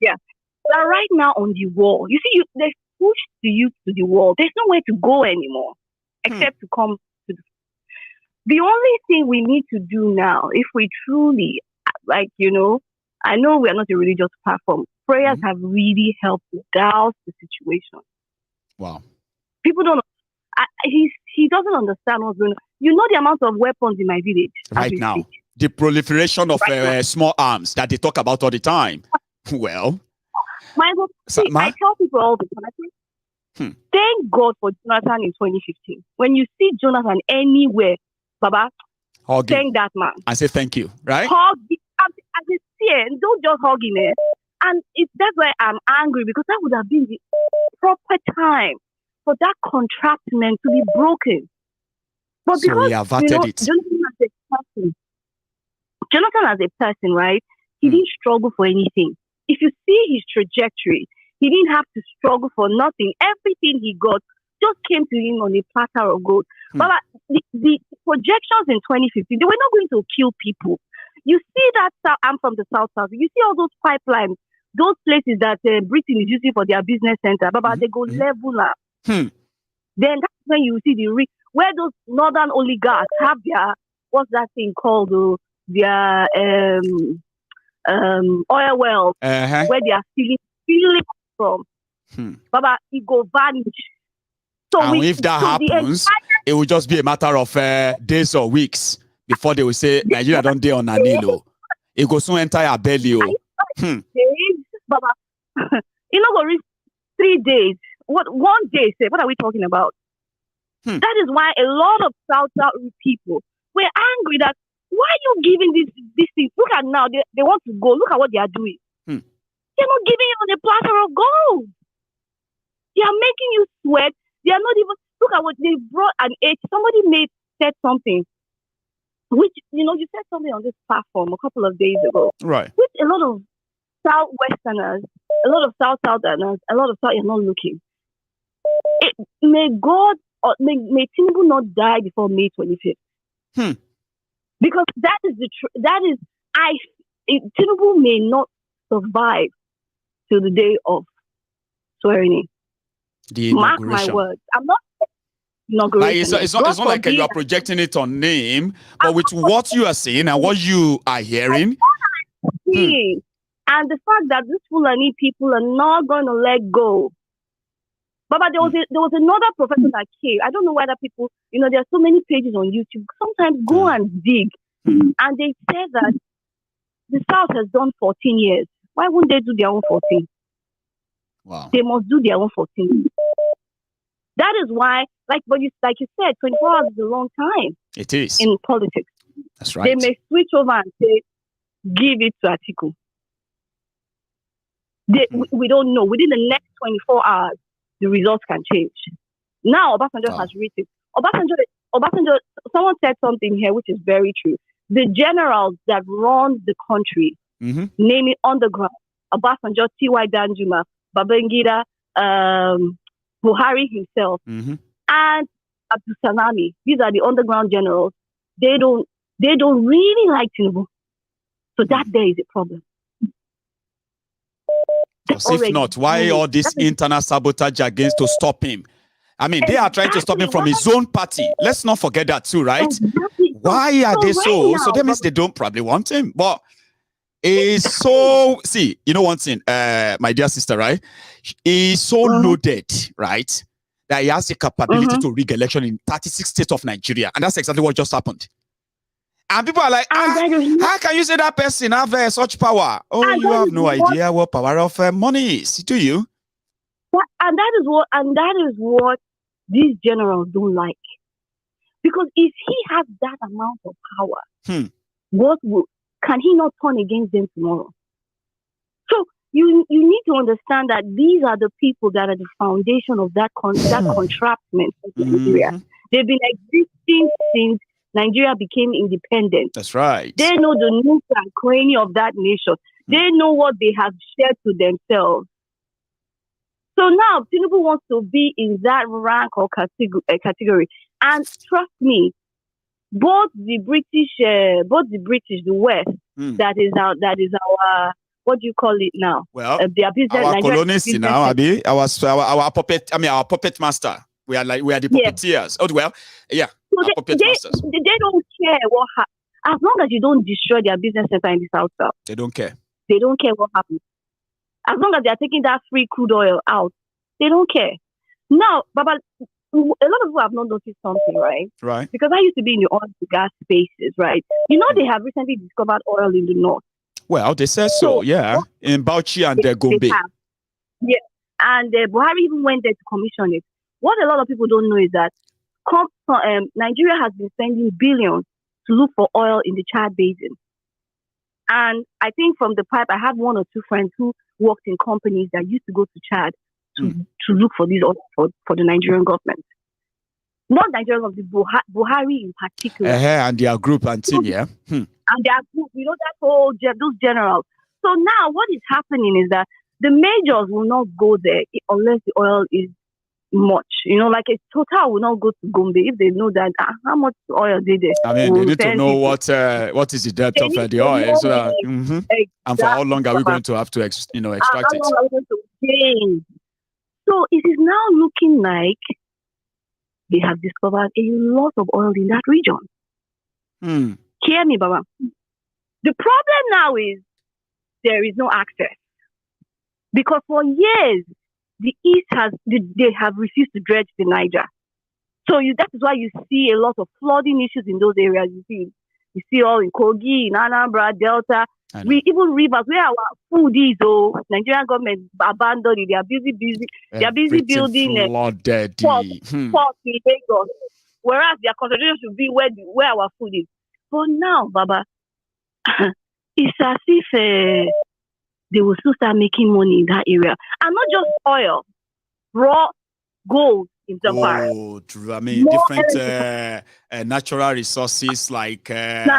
Speaker 4: Yeah. We are right now on the wall. You see, they push the youth to the wall. There's nowhere to go anymore except to come to the only thing we need to do now, if we truly, I know we are not a religious platform. Prayers have really helped douse the situation.
Speaker 3: Wow.
Speaker 4: People don't. He doesn't understand what's going on. You know the amount of weapons in my village
Speaker 3: right now. The proliferation of small arms that they talk about all the time. Well,
Speaker 4: I tell people all the time. Thank God for Jonathan in 2015. When you see Jonathan anywhere, Baba, thank that man.
Speaker 3: I say thank you, right?
Speaker 4: Hug him. I just see it. Don't just hug him. And that's why I'm angry, because that would have been the proper time for that contraptment to be broken. But
Speaker 3: so
Speaker 4: because
Speaker 3: we averted it.
Speaker 4: Jonathan as a person, right? He didn't struggle for anything. If you see his trajectory, he didn't have to struggle for nothing. Everything he got just came to him on a platter of gold. But the projections in 2015, they were not going to kill people. You see that, I'm from the South. You see all those pipelines, those places that Britain is using for their business center, but they go level up. Then that's when you see where those northern oligarchs have their, what's that thing called, their oil wells, where they are stealing from. Baba, it go vanish. So
Speaker 3: and if that happens, it will just be a matter of days or weeks before they will say Nigeria don't dare on Anilo. It goes soon enter a belly.
Speaker 4: Baba, you know, 3 days. What 1 day? Say, what are we talking about? That is why a lot of South people were angry that why are you giving this thing? Look at now, they want to go. Look at what they are doing. They're not giving you on a platter of gold. They are making you sweat. They are not even, look at what they brought an age. Somebody said something, which, you said something on this platform a couple of days ago.
Speaker 3: Right.
Speaker 4: Which a lot of Southwesterners, a lot of Southerners, a lot of South are not looking. May God, or may Tinubu not die before May 25th. Because that is Tinubu may not survive till the day of swearing in.
Speaker 3: The inauguration.
Speaker 4: Mark my words. I'm not inauguration.
Speaker 3: It's not like you are projecting it on name, but with what you are saying and what you are hearing.
Speaker 4: And the fact that these Fulani people are not going to let go. Baba, there was another professor that came. I don't know whether people, there are so many pages on YouTube. Sometimes go and dig. And they said that the South has done 14 years. Why wouldn't they do their own 14?
Speaker 3: Wow.
Speaker 4: They must do their own 14. That is why, like you said, 24 hours is a long time.
Speaker 3: It is.
Speaker 4: In politics.
Speaker 3: That's right.
Speaker 4: They may switch over and say, give it to Atiku. We don't know. Within the next 24 hours, the results can change. Now, Obasanjo has written. Obasanjo, someone said something here which is very true. The generals that run the country, namely underground, Obasanjo, T.Y. Danjuma, Babangida, Buhari himself, and Abdul Salami, these are the underground generals. They don't really like Tinubu. So that there is a problem.
Speaker 3: Because if not, why all this internal sabotage against to stop him? I mean, they are trying to stop him from his own party. Let's not forget that too, right? Why are they so? So that means they don't probably want him. But it's so, see, you know one thing, my dear sister, right? He's so loaded, right? That he has the capability to rig election in 36 states of Nigeria. And that's exactly what just happened. And people are like, how can you say that person have such power? Oh, you have no idea what power of money is, do you?
Speaker 4: And that is what these generals don't like. Because if he has that amount of power, can he not turn against them tomorrow? So you need to understand that these are the people that are the foundation of that contraptment of Nigeria. They've been existing since Nigeria became independent.
Speaker 3: That's right.
Speaker 4: They know the nooks and cranny of that nation. They know what they have shared to themselves. So now Tinubu wants to be in that rank or category. And trust me, both the British, the West, that is our what do you call it now?
Speaker 3: Well,
Speaker 4: their business,
Speaker 3: our colonists now, Abi, our puppet master. We are the puppeteers. Oh well, yeah.
Speaker 4: So they don't care what happens. As long as you don't destroy their business center in the South.
Speaker 3: They don't care.
Speaker 4: They don't care what happens. As long as they are taking that free crude oil out, they don't care. Now, Baba, a lot of people have not noticed something, right?
Speaker 3: Right.
Speaker 4: Because I used to be in the oil to gas spaces, right? They have recently discovered oil in the north.
Speaker 3: Well, they said so, yeah. In Bauchi and Gombe.
Speaker 4: Yeah. And Buhari even went there to commission it. What a lot of people don't know is that Nigeria has been spending billions to look for oil in the Chad Basin. And I think from the pipe, I have one or two friends who worked in companies that used to go to Chad to look for these oil for the Nigerian government. Not Nigerian government, Buhari in particular.
Speaker 3: And their group and team, yeah.
Speaker 4: And their group, those generals. So now what is happening is that the majors will not go there unless the oil is much. Like a Total will not go to Gombe if they know that how much oil they there.
Speaker 3: I mean, they need to know what is the depth of the oil. So that, and for how long are we going to have to extract it?
Speaker 4: How long are we going to gain? So it is now looking like they have discovered a lot of oil in that region. Hear me, Baba. The problem now is there is no access. Because for years, the East they have refused to dredge the Niger. So that is why you see a lot of flooding issues in those areas. You see, You see all in Kogi, in Anambra, Delta, even rivers where our food is. Oh, Nigerian government abandoned it. They are busy. They are busy building ports in Lagos. Whereas their concentration should be where our food is. But now, Baba, it's as if they will still start making money in that area. And not just oil, raw gold in Zamfara.
Speaker 3: Oh, true. I mean, different natural resources like
Speaker 4: coming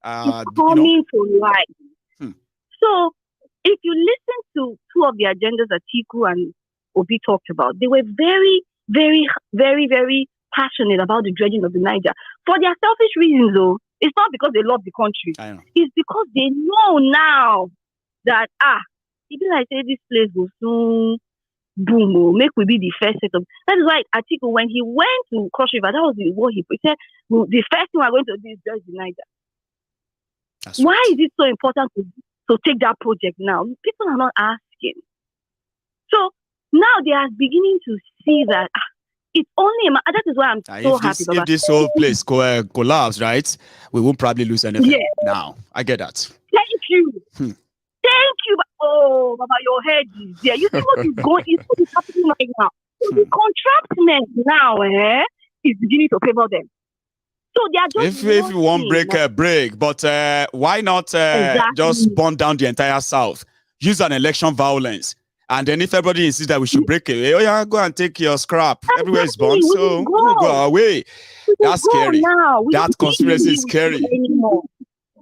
Speaker 4: to life. So, if you listen to two of the agendas that Atiku and Obi talked about, they were very, very, very, very passionate about the dredging of the Niger for their selfish reasons. Though it's not because they love the country; it's because they know now that people like say this place will soon boom, make we be the first set of. That is why Atiku, when he went to Cross River, that was what he said. Well, the first thing we're going to do is dredge the Niger. Why is it so important to take that project now? People are not asking. So now they are beginning to see that it's only that is why I'm so happy.
Speaker 3: If this whole place collapse, right, we won't probably lose anything now. I get that.
Speaker 4: Thank you. Thank you. Oh, Baba, your head is there. You see what is going? You see what is happening right now. So the contractment now is beginning to favor them. So they are just
Speaker 3: if you want break, but why not just burn down the entire South? Use an election violence. And then if everybody insists that we should break it, go and take your scrap. Everywhere is burned, so we'll go away. That's scary. That conspiracy is scary.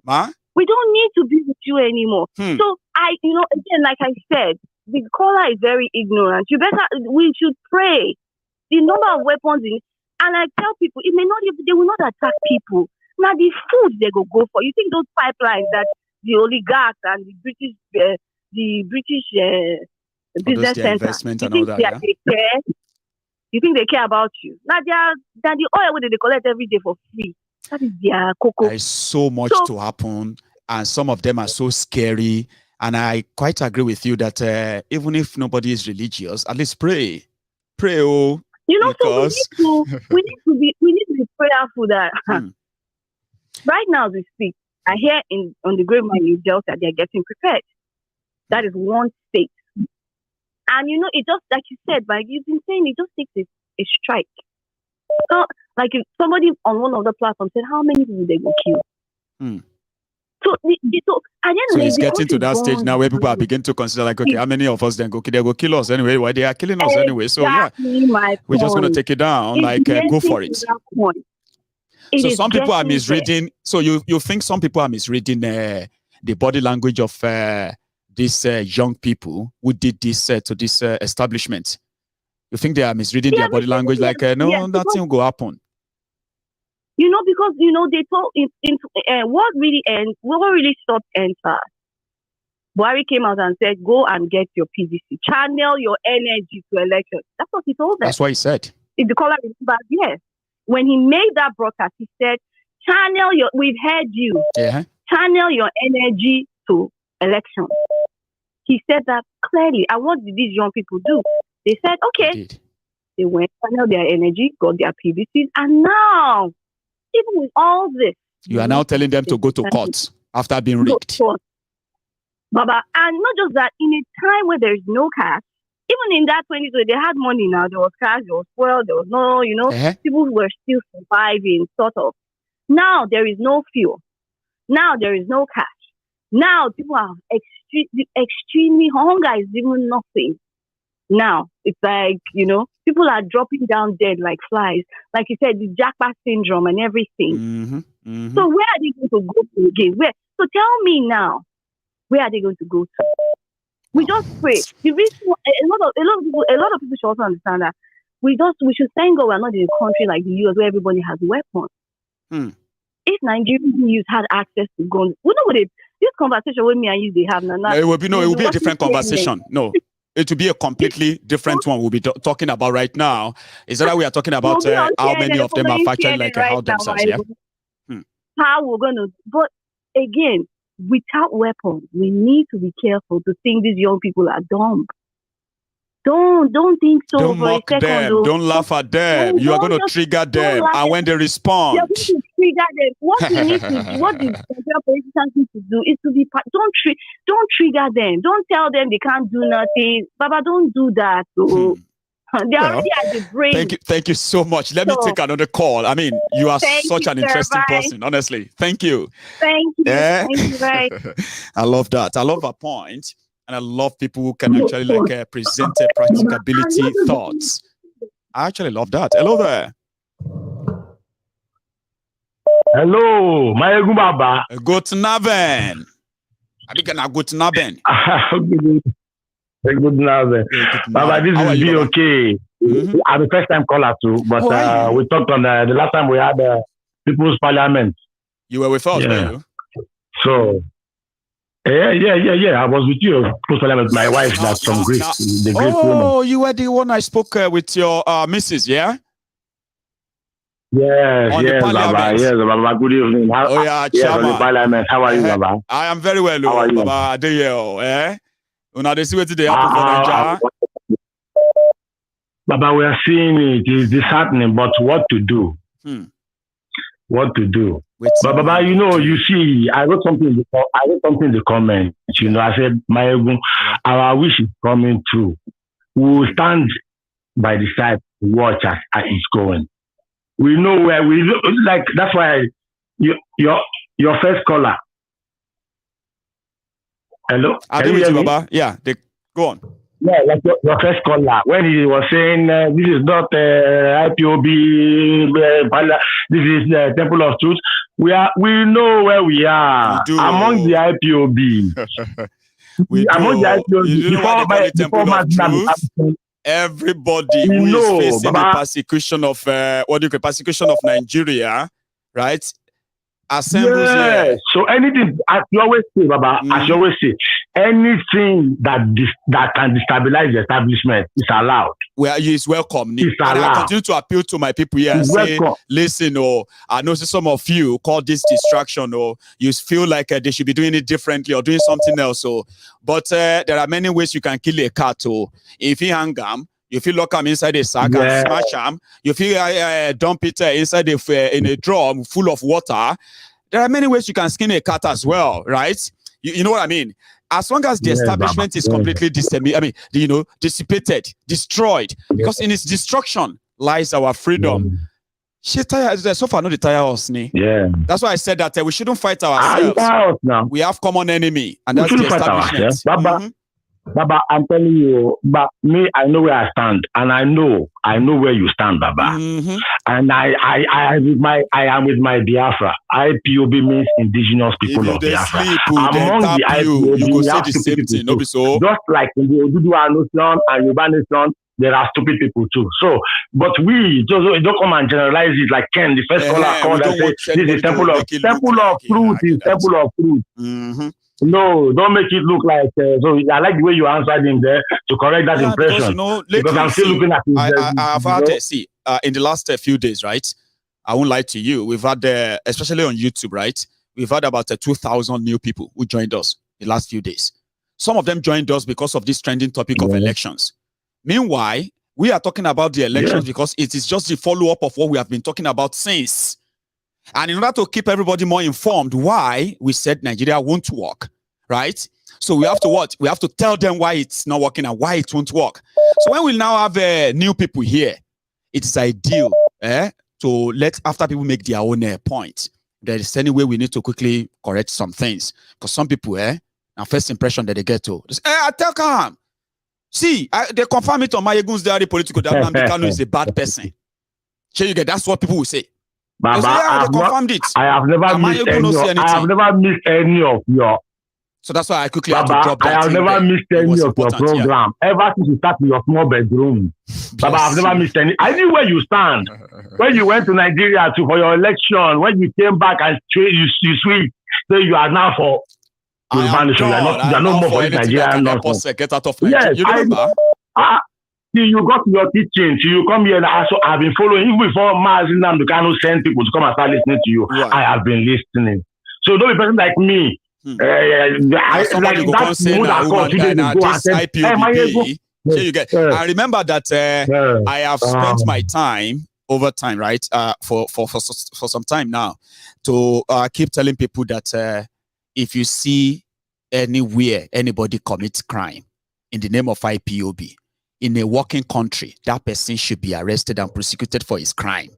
Speaker 3: Huh?
Speaker 4: We don't need to be with you anymore. So again, like I said, the caller is very ignorant. We should pray. The number of weapons and I tell people, they will not attack people. Now the food they go for. You think those pipelines that the oligarchs and the British business centers, you think they care? You think they care about you? Now the oil that they collect every day for free. That is their cocoa.
Speaker 3: There's so much to happen, and some of them are so scary. And I quite agree with you that even if nobody is religious, at least pray. So we need to be prayerful that right now as we speak, I hear on the grapevine in Delta they're getting prepared. That is one state. And it just like you said, but you've been saying it just takes a strike. Like if somebody on one of the platforms said, how many people they go kill? So it's getting to that stage now where people are beginning to consider like, okay, how many of us then they go kill us anyway? Why they are killing us anyway? So we're just going to take it down, go for it. So some people are misreading. So you think some people are misreading the body language of these young people who did this to this establishment? You think they are misreading their body language? Nothing will go happen.
Speaker 4: Because they told what really stopped enter. Buhari came out and said, "Go and get your PVC, channel your energy to elections." That's what he told them.
Speaker 3: That's what he said.
Speaker 4: If the caller remembers, yes. When he made that broadcast, he said, we've heard you. Channel your energy to elections. He said that clearly. And what did these young people do? They said, okay. They went, channel their energy, got their PVCs, and now, even with all this,
Speaker 3: you are now telling them to go to court after being rigged.
Speaker 4: Baba, and not just that, in a time where there is no cash, even in that 2020, they had money now. There was cash, there was fuel, there was no, people were still surviving, sort of. Now there is no fuel. Now there is no cash. Now people are extremely hunger is even nothing. Now it's like, people are dropping down dead like flies. Like you said, the jackpot syndrome and everything. So where are they going to go to again? So tell me now, where are they going to go to? We just pray. The reason a lot of people should also understand that we should thank God we're not in a country like the US where everybody has weapons. If Nigerian youth had access to guns, we know what this conversation with me and you they have now.
Speaker 3: It will be a different conversation. No. It will be a completely different one we'll be talking about right now. Is that we are talking about how many of them are factually how themselves,
Speaker 4: How we're going to, but again, without weapons, we need to be careful to think these young people are dumb. Don't think so.
Speaker 3: Don't mock them. Don't laugh at them. You are going to trigger them. And when they respond,
Speaker 4: trigger them. What you need to do, what the politicians need to do is to be don't trigger them. Don't tell them they can't do nothing. Baba, don't do that. So they already at the brain.
Speaker 3: Thank you so much. Let me take another call. I mean, you are such an interesting person, honestly. Thank you.
Speaker 4: Thank you. Thank you, right.
Speaker 3: I love that. I love her point. And I love people who can actually present a practicability thoughts. I actually love that. Hello there.
Speaker 5: Hello, my Baba.
Speaker 3: Good naben. Abigana good naben.
Speaker 5: Good naben. Baba, this is BOK. I'm a first time caller too, but we talked on the last time we had People's Parliament.
Speaker 3: You were with us, were you?
Speaker 5: So yeah. I was with you. People's Parliament, my wife that's from Greece. The Greek woman.
Speaker 3: You were the one I spoke with your missus, yeah?
Speaker 5: Yes, Baba. Yes, Baba. Good evening. Yes, on the Parliament. How are you, Baba?
Speaker 3: I am very well,
Speaker 5: How are you?
Speaker 3: Baba. Una dey see wetin dey happen for Nigeria.
Speaker 5: Baba, we are seeing it is disheartening, but what to do? What to do? But Baba, you see, I wrote something in the comments. I said, Mayegun, our wish is coming true. We will stand by the side to watch as it's going. We know where we like. That's why your first caller. Hello.
Speaker 3: I do with you, Baba. Yeah, go on.
Speaker 5: Yeah, like your first caller when he was saying this is not IPOB, this is the Temple of Truth. We know where we are among the IPOB. Among the IPOB.
Speaker 3: Everybody who is facing the persecution of persecution of Nigeria, right? Assembles here.
Speaker 5: So anything, as you always say, Baba, as you always say, anything that can destabilize the establishment is allowed.
Speaker 3: Well, it's welcome.
Speaker 5: It's allowed.
Speaker 3: And I continue to appeal to my people here and say, listen, I know some of you call this distraction, or you feel like they should be doing it differently or doing something else. But there are many ways you can kill a cat. If you hang them, if you lock them inside a sack and smash them, if you dump it inside in a drum full of water, there are many ways you can skin a cat as well, right? You know what I mean? As long as the establishment is completely dissipated, destroyed, because in its destruction lies our freedom. So far, not the tire us, That's why I said that we shouldn't fight ourselves. We have common enemy, and that's the establishment.
Speaker 5: Baba, I'm telling you, but me, I know where I stand, and I know where you stand, Baba. And I am with my Biafra. IPOB means indigenous people of Biafra. Among the IPOB,
Speaker 3: you go say the same thing, no be so.
Speaker 5: Just like in the Oduduwa Nation and Yoruba Nation, there are stupid people too. So, but we don't come and generalize it like Ken, the first caller called and say this is temple of truth. Is temple of truth. No, don't make it look like. So I like the way you answered him there to correct that impression. Because I'm still looking at it.
Speaker 3: I've had in the last few days, right? I won't lie to you. We've had, especially on YouTube, right? We've had about 2,000 new people who joined us the last few days. Some of them joined us because of this trending topic of elections. Meanwhile, we are talking about the elections because it is just the follow-up of what we have been talking about since. And in order to keep everybody more informed why we said Nigeria won't work, right? So we have to what? We have to tell them why it's not working and why it won't work. So when we now have new people here, it is ideal to let after people make their own point. There is any way we need to quickly correct some things. Because some people, now first impression that they get to, they say, I tell them, see, they confirm it on Mayegun's diary political that Nnamdi Kanu is a bad person. So you get that's what people will say.
Speaker 5: Baba,
Speaker 3: they confirmed it.
Speaker 5: I have never missed any of your.
Speaker 3: So that's why I quickly had to drop that.
Speaker 5: I have never missed any of your program. Ever since you started your small bedroom. Baba, I've never missed any. I knew where you stand. When you went to Nigeria for your election, when you came back and you switched, so you are now for Yoruba Nation. You are no more for Nigeria.
Speaker 3: Get out of Nigeria.
Speaker 5: Yes,
Speaker 3: you remember?
Speaker 5: You got to your teaching, so you come here and also I've been following even before Nnamdi Kanu send people to come and start listening to you. Right. I have been listening. So don't be a person like me.
Speaker 3: Somebody go come say now this IPOB. I remember that I have spent my time over time, right? For some time now, to keep telling people that if you see anywhere anybody commits crime in the name of IPOB in a working country, that person should be arrested and prosecuted for his crime.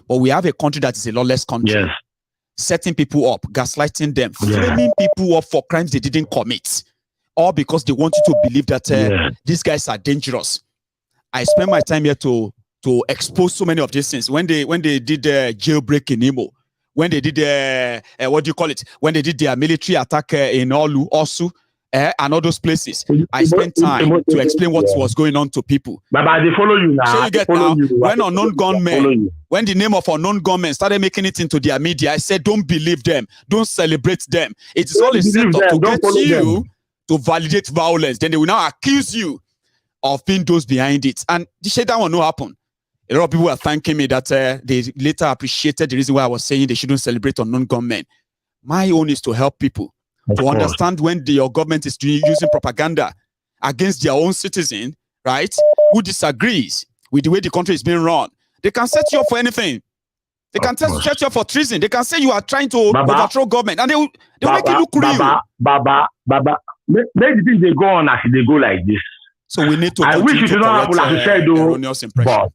Speaker 3: But we have a country that is a lawless country.
Speaker 5: Yes.
Speaker 3: Setting people up, gaslighting them, framing people up for crimes they didn't commit, all because they want you to believe that these guys are dangerous. I spend my time here to expose so many of these things. When they did jailbreak in Imo, when they did what do you call it? When they did their military attack in Osu, and all those places, I spent time to explain what was going on to people.
Speaker 5: But they follow you now.
Speaker 3: So you get now, when unknown gunmen, when the name of unknown gunmen started making it into their media, I said, don't believe them, don't celebrate them. It is all a setup to get you to validate violence. Then they will now accuse you of being those behind it. And the shit that will not happen. A lot of people are thanking me that they later appreciated the reason why I was saying they shouldn't celebrate unknown gunmen. My own is to help people to understand when your government is using propaganda against their own citizen, right, who disagrees with the way the country is being run. They can set you up for anything. They can set you up for treason. They can say you are trying to overthrow government, and they will make it look real.
Speaker 5: Baba, make the things they go on as they go like this.
Speaker 3: So we need to.
Speaker 5: I wish you don't have like said
Speaker 3: erroneous impression.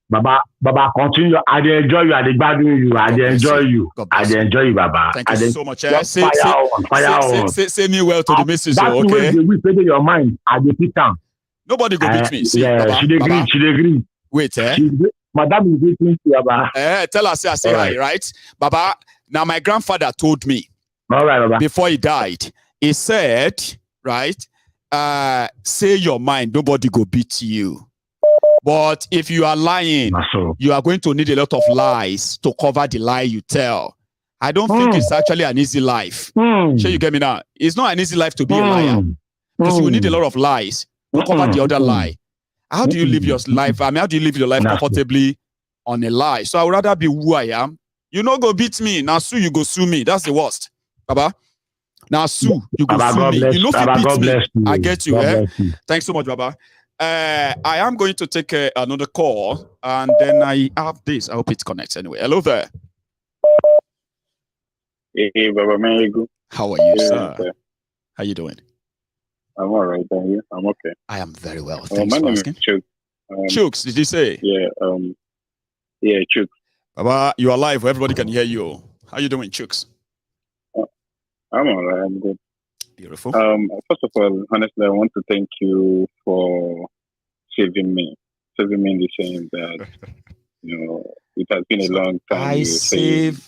Speaker 5: Baba, continue. I enjoy you. I enjoy you. I enjoy you. I enjoy you, Baba.
Speaker 3: Thank you so much. Say me well to the missus, okay?
Speaker 5: That's the way your mind. I beat down.
Speaker 3: Nobody go beat me. See,
Speaker 5: yeah,
Speaker 3: Baba,
Speaker 5: she agree.
Speaker 3: Wait,
Speaker 5: Madam is beating you, Baba.
Speaker 3: Tell us, I say hi, right? Baba, now my grandfather told me.
Speaker 5: All right, Baba.
Speaker 3: Before he died, he said, right? Say your mind. Nobody go beat you. But if you are lying, you are going to need a lot of lies to cover the lie you tell. I don't think it's actually an easy life. Sure, you get me now? It's not an easy life to be a liar. Because you need a lot of lies to cover the other lie. How do you live your life? I mean, how do you live your life comfortably on a lie? So I would rather be who I am. You no go beat me. Now sue, you go sue me. That's the worst. Baba. Now sue, you go sue me. You know if you beat me, I get you. Thanks so much, Baba. I am going to take another call, and then I have this. I hope it connects anyway. Hello there.
Speaker 6: Hey, Baba,
Speaker 3: how are you, sir? How you doing?
Speaker 6: I'm all right. I'm okay.
Speaker 3: I am very well. Thanks for asking.
Speaker 6: Chooks.
Speaker 3: Chooks, did you say?
Speaker 6: Yeah. Yeah, Chooks.
Speaker 3: Baba, you are live. Everybody can hear you. How you doing, Chooks?
Speaker 6: I'm all right. I'm good.
Speaker 3: Beautiful.
Speaker 6: First of all, honestly, I want to thank you for saving me in the sense that, it has been a long time.
Speaker 3: I saved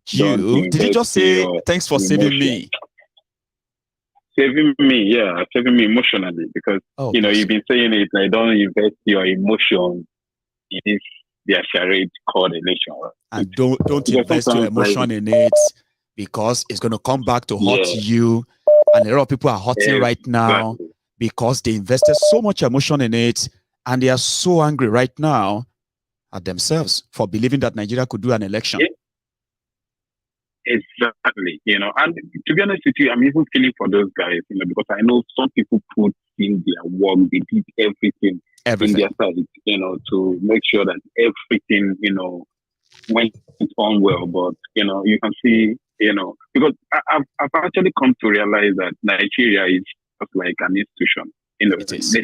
Speaker 3: you. Did you just say thanks for saving me?
Speaker 6: Saving me, yeah, saving me emotionally because, you've been saying it, I don't invest your emotion in this, their charade called election. Right?
Speaker 3: And don't invest your emotion in it because it's going to come back to hurt you. And a lot of people are hurting right now because they invested so much emotion in it and they are so angry right now at themselves for believing that Nigeria could do an election.
Speaker 6: Exactly, and to be honest with you, I'm even feeling for those guys, because I know some people put in their work, they did everything. In their side, to make sure that everything, went on well. But, you can see, because I've actually come to realize that Nigeria is just like an institution. Let's say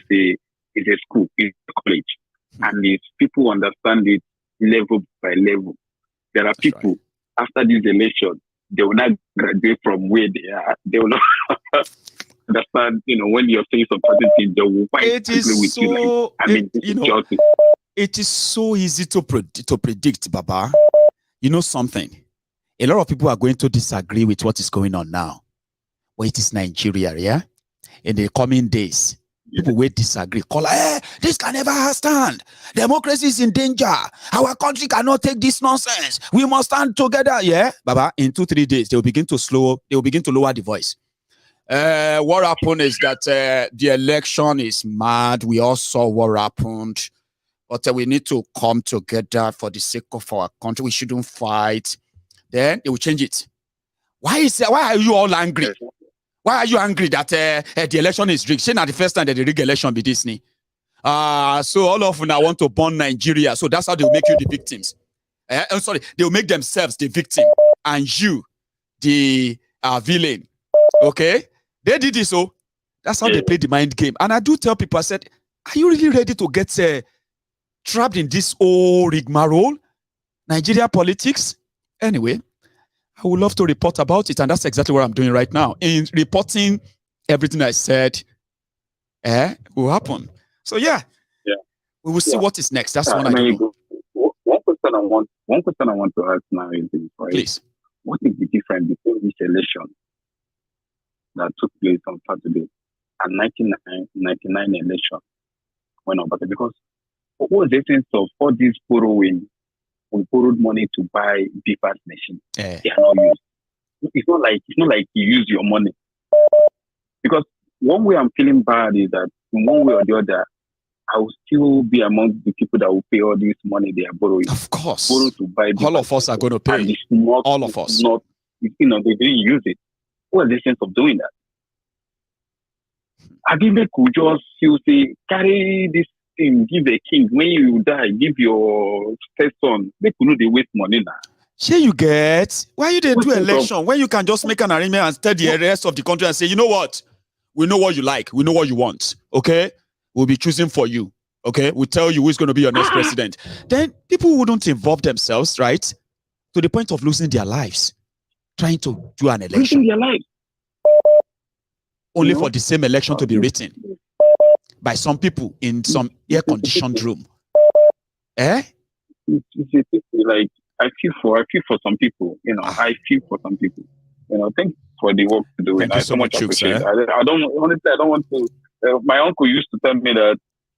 Speaker 6: it's a school, it's a college. And if people understand it level by level, there are people after this election, they will not graduate from where they are. They will not understand, when you're saying some certain things, they will fight with you.
Speaker 3: It is so easy to predict, Baba. You know something? A lot of people are going to disagree with what is going on now. But it is Nigeria, yeah? In the coming days, people will disagree. Call, this can never stand. Democracy is in danger. Our country cannot take this nonsense. We must stand together, yeah? Baba, in 2-3 days, they will begin to lower the voice. What happened is that the election is mad. We all saw what happened. But we need to come together for the sake of our country. We shouldn't fight. Then they will change it. Why are you all angry? Why are you angry that the election is rigged? Say not the first time that the rig election be Disney. So all of them want to burn Nigeria. So that's how they'll make you the victims. I'm sorry, they'll make themselves the victim and you the villain. Okay? They did this, so that's how they play the mind game. And I do tell people, I said, are you really ready to get trapped in this old rigmarole? Nigeria politics? Anyway, I would love to report about it, and that's exactly what I'm doing right now. In reporting everything I said will happen. So we will see what is next. That's one I don't know.
Speaker 6: One question I want to ask now is this, right?
Speaker 3: Please.
Speaker 6: What is the difference between this election that took place on Saturday and 1999 election when Obasanjo? Because what was the essence of all this borrowing? We borrowed money to buy BFAS machines. They are not used. It's not like you use your money. Because one way I'm feeling bad is that in one way or the other, I will still be among the people that will pay all this money they are borrowing.
Speaker 3: Of course.
Speaker 6: Borrow to buy
Speaker 3: all of us are going to pay. All of us.
Speaker 6: They didn't use it. What is the sense of doing that? Abimek could just say, carry this thing, give the king. When you die, give your first son. They could know they waste money now.
Speaker 3: Sure you get. Why you didn't do election? When you can just make an arrangement and tell the rest of the country and say, you know what? We know what you like. We know what you want. Okay? We'll be choosing for you. Okay? We'll tell you who's going to be your next president. Then people wouldn't involve themselves, right? To the point of losing their lives. Trying to do an election.
Speaker 6: Losing their lives.
Speaker 3: Only for the same election to be written by some people in some air-conditioned room.
Speaker 6: Like, I feel for some people, I feel for some people. Thanks for the work to do.
Speaker 3: Thank you so much,
Speaker 6: appreciate it. I don't want to. My uncle used to tell me that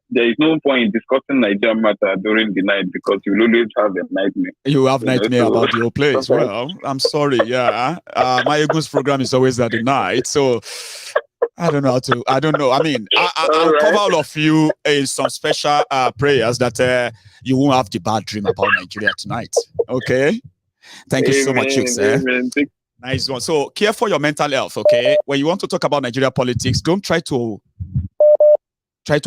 Speaker 6: there is no point in discussing Nigeria matter during the night because you will always have a nightmare.
Speaker 3: You have nightmare about your place. Well, I'm sorry. Yeah. My Egun's program is always at the night. So I don't know. I mean, I'll cover all of you in some special prayers that you won't have the bad dream about Nigeria tonight. Okay? Thank you so much, sir. Nice one. So care for your mental health, okay? When you want to talk about Nigeria politics, don't try to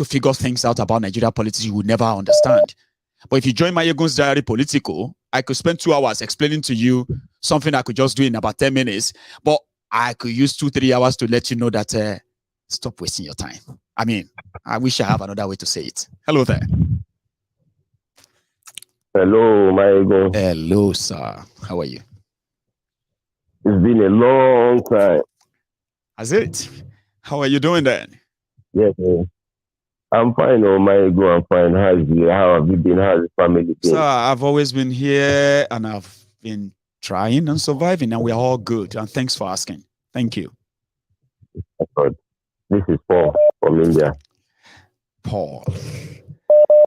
Speaker 3: figure things out about Nigeria politics you will never understand. But if you join my Egun's Diary Political, I could spend 2 hours explaining to you something I could just do in about 10 minutes. But I could use 2-3 hours to let you know that stop wasting your time. I mean, I wish I have another way to say it. Hello there.
Speaker 5: Hello, my ego.
Speaker 3: Hello, sir. How are you?
Speaker 5: It's been a long time.
Speaker 3: Has it? How are you doing then?
Speaker 5: Yes, I'm fine. Oh, my ego, I'm fine. How have you been? How's the family been?
Speaker 3: Sir, I've always been here and I've been trying and surviving, and we're all good. And thanks for asking. Thank you.
Speaker 5: This is Paul from India.
Speaker 3: Paul.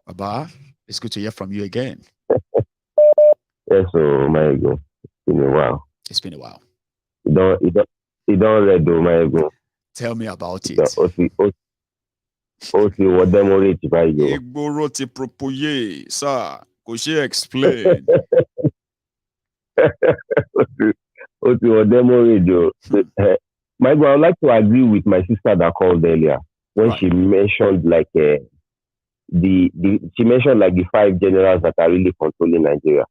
Speaker 3: Baba, it's good to hear from you again.
Speaker 5: Yes, so my ego. It's been a while.
Speaker 3: It's been a while.
Speaker 5: You don't let go, my ego.
Speaker 3: Tell me about it.
Speaker 5: What demonstrate by you?
Speaker 3: Igboro ti propoye, sir. Could she explain?
Speaker 5: Michael, I would like to agree with my sister that called earlier when she mentioned she mentioned the 5 generals that are really controlling Nigeria.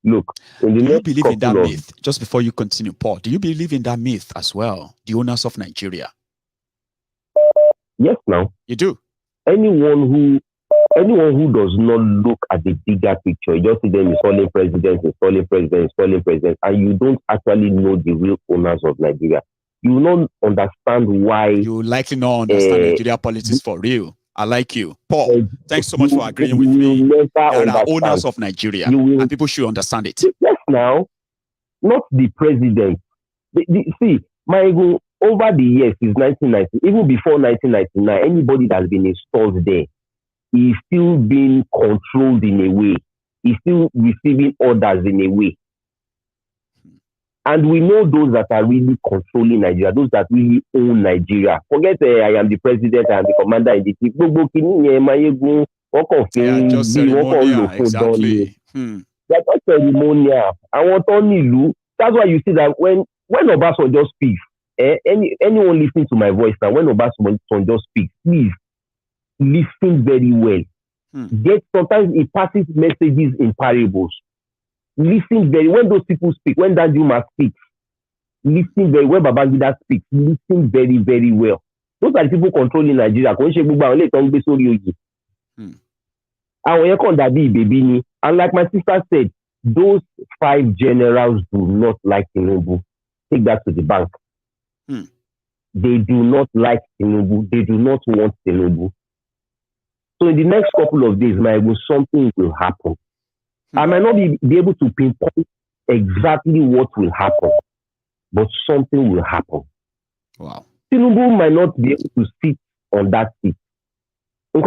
Speaker 5: Look,
Speaker 3: do you believe in that myth? Just before you continue, Paul, do you believe in that myth as well? The owners of Nigeria?
Speaker 5: Yes, now.
Speaker 3: You do?
Speaker 5: Anyone who does not look at the bigger picture, you just see them installing presidents, and you don't actually know the real owners of Nigeria. You will not understand why.
Speaker 3: You likely not understand Nigeria politics for real. I like you. Paul, thanks so much for agreeing with me. There are owners of Nigeria, and people should understand it.
Speaker 5: Yes, now, not the president. See, over the years, since 1990, even before 1999, anybody that's been installed there is still being controlled in a way. He's still receiving orders in a way. And we know those that are really controlling Nigeria, those that really own Nigeria. Forget I am the president, I am the commander in the chief.
Speaker 3: Just ceremonial, exactly.
Speaker 5: They're not ceremonial. That's why you see that when Obasanjo speaks, anyone listening to my voice now, when Obasanjo speaks, please
Speaker 1: listen very well. Sometimes it passes messages in parables. Listen very when those people speak, when Danjuma speaks, listen very well. Babangida speaks, listen very, very well. Those are the people controlling Nigeria. And like my sister said, those 5 generals do not like Tinubu. Take that to the bank. They do not like Tinubu. They do not want Tinubu. So in the next couple of days, something will happen. I might not be able to pinpoint exactly what will happen, but something will happen.
Speaker 3: Wow.
Speaker 1: Tinubu might not be able to sit on that seat.
Speaker 3: When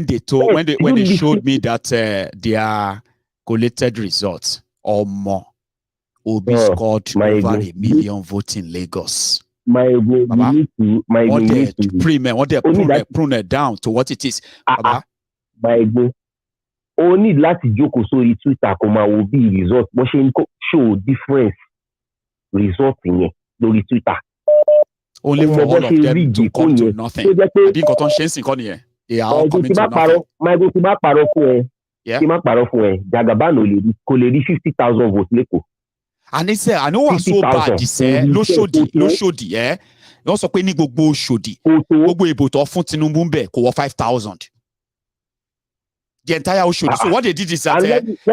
Speaker 3: they showed me that their collated results or more, Obi scored over 1 million votes in Lagos. What they prune down to what it is.
Speaker 1: Only lati joko sórí Twitter kó máa wo bí result bó ṣe ń show difference result yẹn lórí Twitter.
Speaker 3: Only for all of them to come to nothing. I think nǹkan ṣe ń sìn kọ́ nìyẹn. They are all coming to nothing.
Speaker 1: Tí bá parọ́ fún ẹ, Jagaban kò lè rí 50,000 votes lẹ́kọ̀ọ́.
Speaker 3: And they say, I know what's so bad, this ló ṣòdì, eh? Wọ́n sọ pé ní gbogbo ṣòdì, gbogbo ìbò tó fún Tinubu ń bẹ̀ kò wọ 5,000. The entire Oshodi. So what they did is that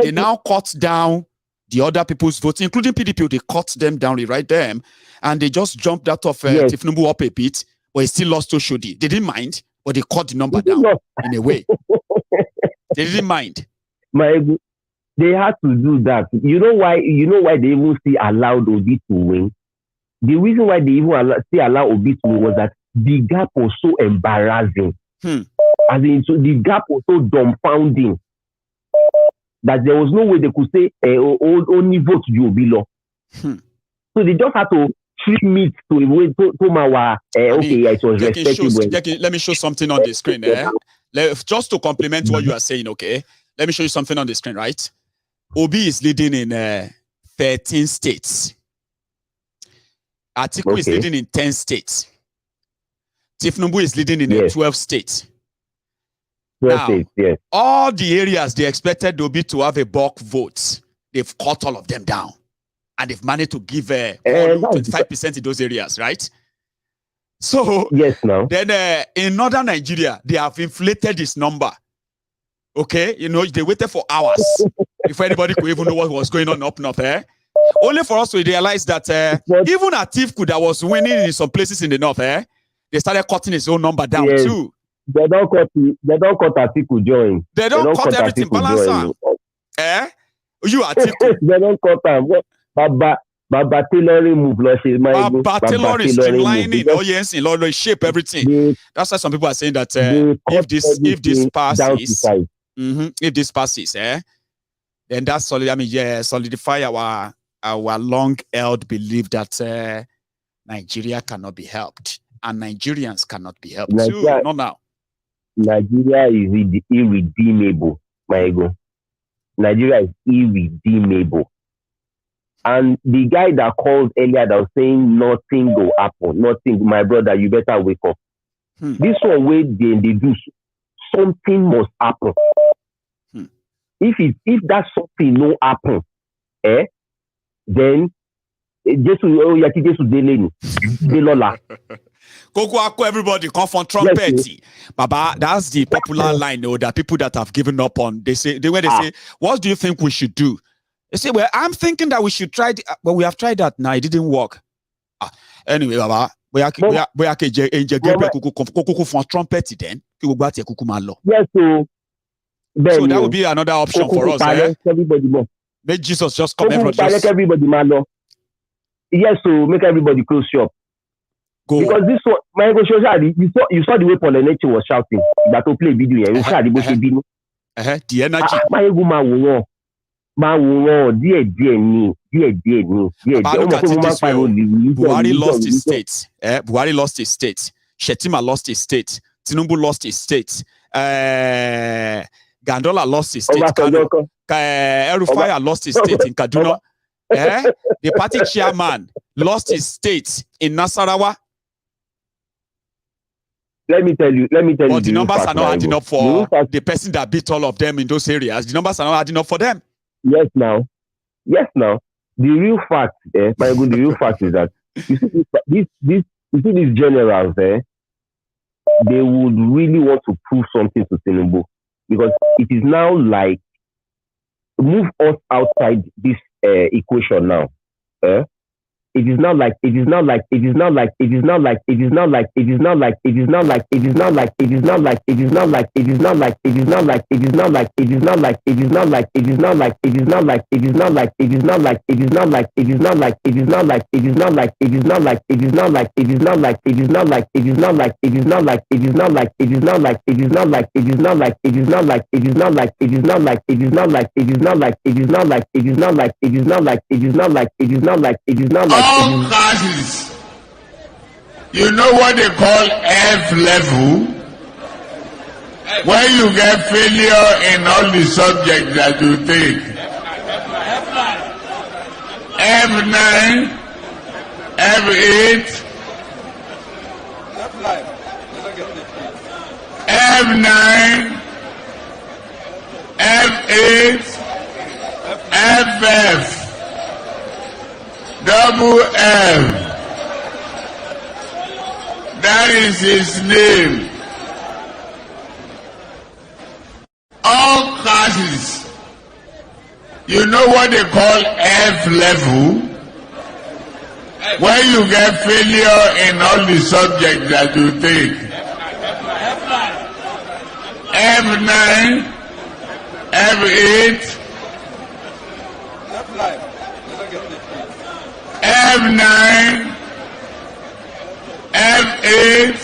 Speaker 3: they now cut down the other people's votes, including PDP. They cut them down, rewrite them, and they just jumped out of Tinubu up a bit, but he still lost Oshodi. They didn't mind, but they cut the number down in a way. They didn't mind.
Speaker 1: They had to do that. You know why they even still allowed Obi to win? The reason why they even still allow Obi to win was that the gap was so embarrassing. As in, so the gap was so dumbfounding that there was no way they could say only vote you below. So they just had to trim it to a way to it was respectable.
Speaker 3: Let me show something on the screen. Just to complement what you are saying, okay? Let me show you something on the screen, right? Obi is leading in 13 states. Atiku is leading in 10 states. Tinubu is leading in 12 states. Now, all the areas they expected Obi to have a bulk vote, they've cut all of them down. And they've managed to give 25% in those areas, right? So, then in northern Nigeria, they have inflated this number. Okay? You know, they waited for hours before anybody could even know what was going on up north, Only for us to realize that even Atiku that was winning in some places in the north, they started cutting his own number down too.
Speaker 1: They don't cut Atiku join.
Speaker 3: They don't cut everything. Balance. You Atiku.
Speaker 1: They don't cut them. Baba tailoring move.
Speaker 3: Baba tailoring, streamlining. Oh yes, in Lord shape everything. That's why some people are saying that if this passes, if this passes, then that's solid. I mean, solidify our long-held belief that Nigeria cannot be helped and Nigerians cannot be helped too. Not now.
Speaker 1: Nigeria is irredeemable, my ego. Nigeria is irredeemable. And the guy that called earlier that was saying nothing will happen, nothing, my brother, you better wake up. This one way they do something must happen. If that something no happen, then Jesus delay
Speaker 3: everybody come from trumpet. Baba, that's the popular line that people that have given up on. They say, what do you think we should do? They say, well, I'm thinking that we should try, but we have tried that now. It didn't work. Anyway, Baba, we from trumpet then.
Speaker 1: Yes,
Speaker 3: so that would be another option for us. Make Jesus just come
Speaker 1: everybody. Yes, so make everybody close shop. Because this one, my you saw the way Paul Eneche was shouting that to play video. You saw the
Speaker 3: the energy. Buhari lost his state. Buhari lost his state. Shetima lost his state. Tinubu lost his state. Gandola lost his state. Erufaya lost his state in Kaduna. the party chairman lost his state in Nasarawa.
Speaker 1: Let me tell you.
Speaker 3: But the numbers are not adding up for the person that beat all of them in those areas. The numbers are not adding up for them.
Speaker 1: Yes, now. The real fact, the real fact is that you see these generals, they would really want to prove something to Tinubu, because it is now like move us outside this equation now. It is not like
Speaker 12: all classes. You know what they call F level? When you get failure in all the subjects that you take. F9, F8, F9, F8, FF. Double F. That is his name. All classes. You know what they call F level? When you get failure in all the subjects that you take. F9, F8, F9, F8,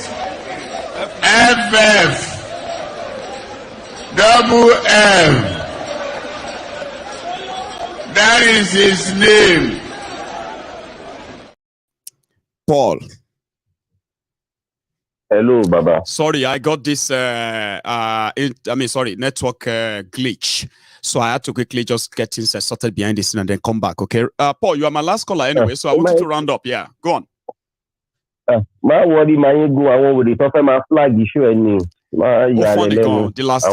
Speaker 12: FF, double F. That is his name.
Speaker 3: Paul.
Speaker 1: Hello, Baba.
Speaker 3: Sorry, I got this network glitch. So I had to quickly just get things sorted behind the scene and then come back, okay? Paul, you are my last caller anyway, so I want you to round up. Yeah, go on.
Speaker 1: My worry, my ego, I want with the top of my flag issue and
Speaker 3: the last,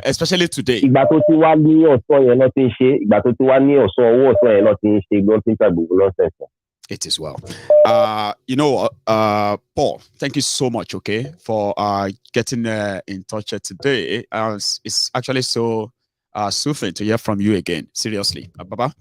Speaker 3: especially today. It is well. Paul, thank you so much, okay, for getting in touch today. It's actually so soothing to hear from you again. Seriously, Baba.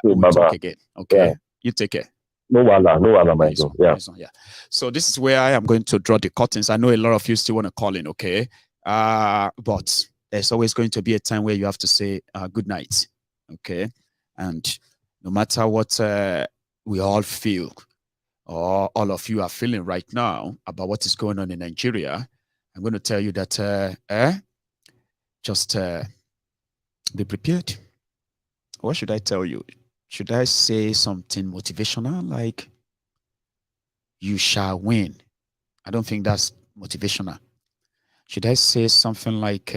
Speaker 3: We'll talk again. Okay, yeah. You take care.
Speaker 1: No wahala, my God.
Speaker 3: Yeah. So this is where I am going to draw the curtains. I know a lot of you still want to call in, okay? But there's always going to be a time where you have to say good night, okay? And no matter what we all feel, or all of you are feeling right now about what is going on in Nigeria, I'm going to tell you that just be prepared. What should I tell you? Should I say something motivational like you shall win? I don't think that's motivational. Should I say something like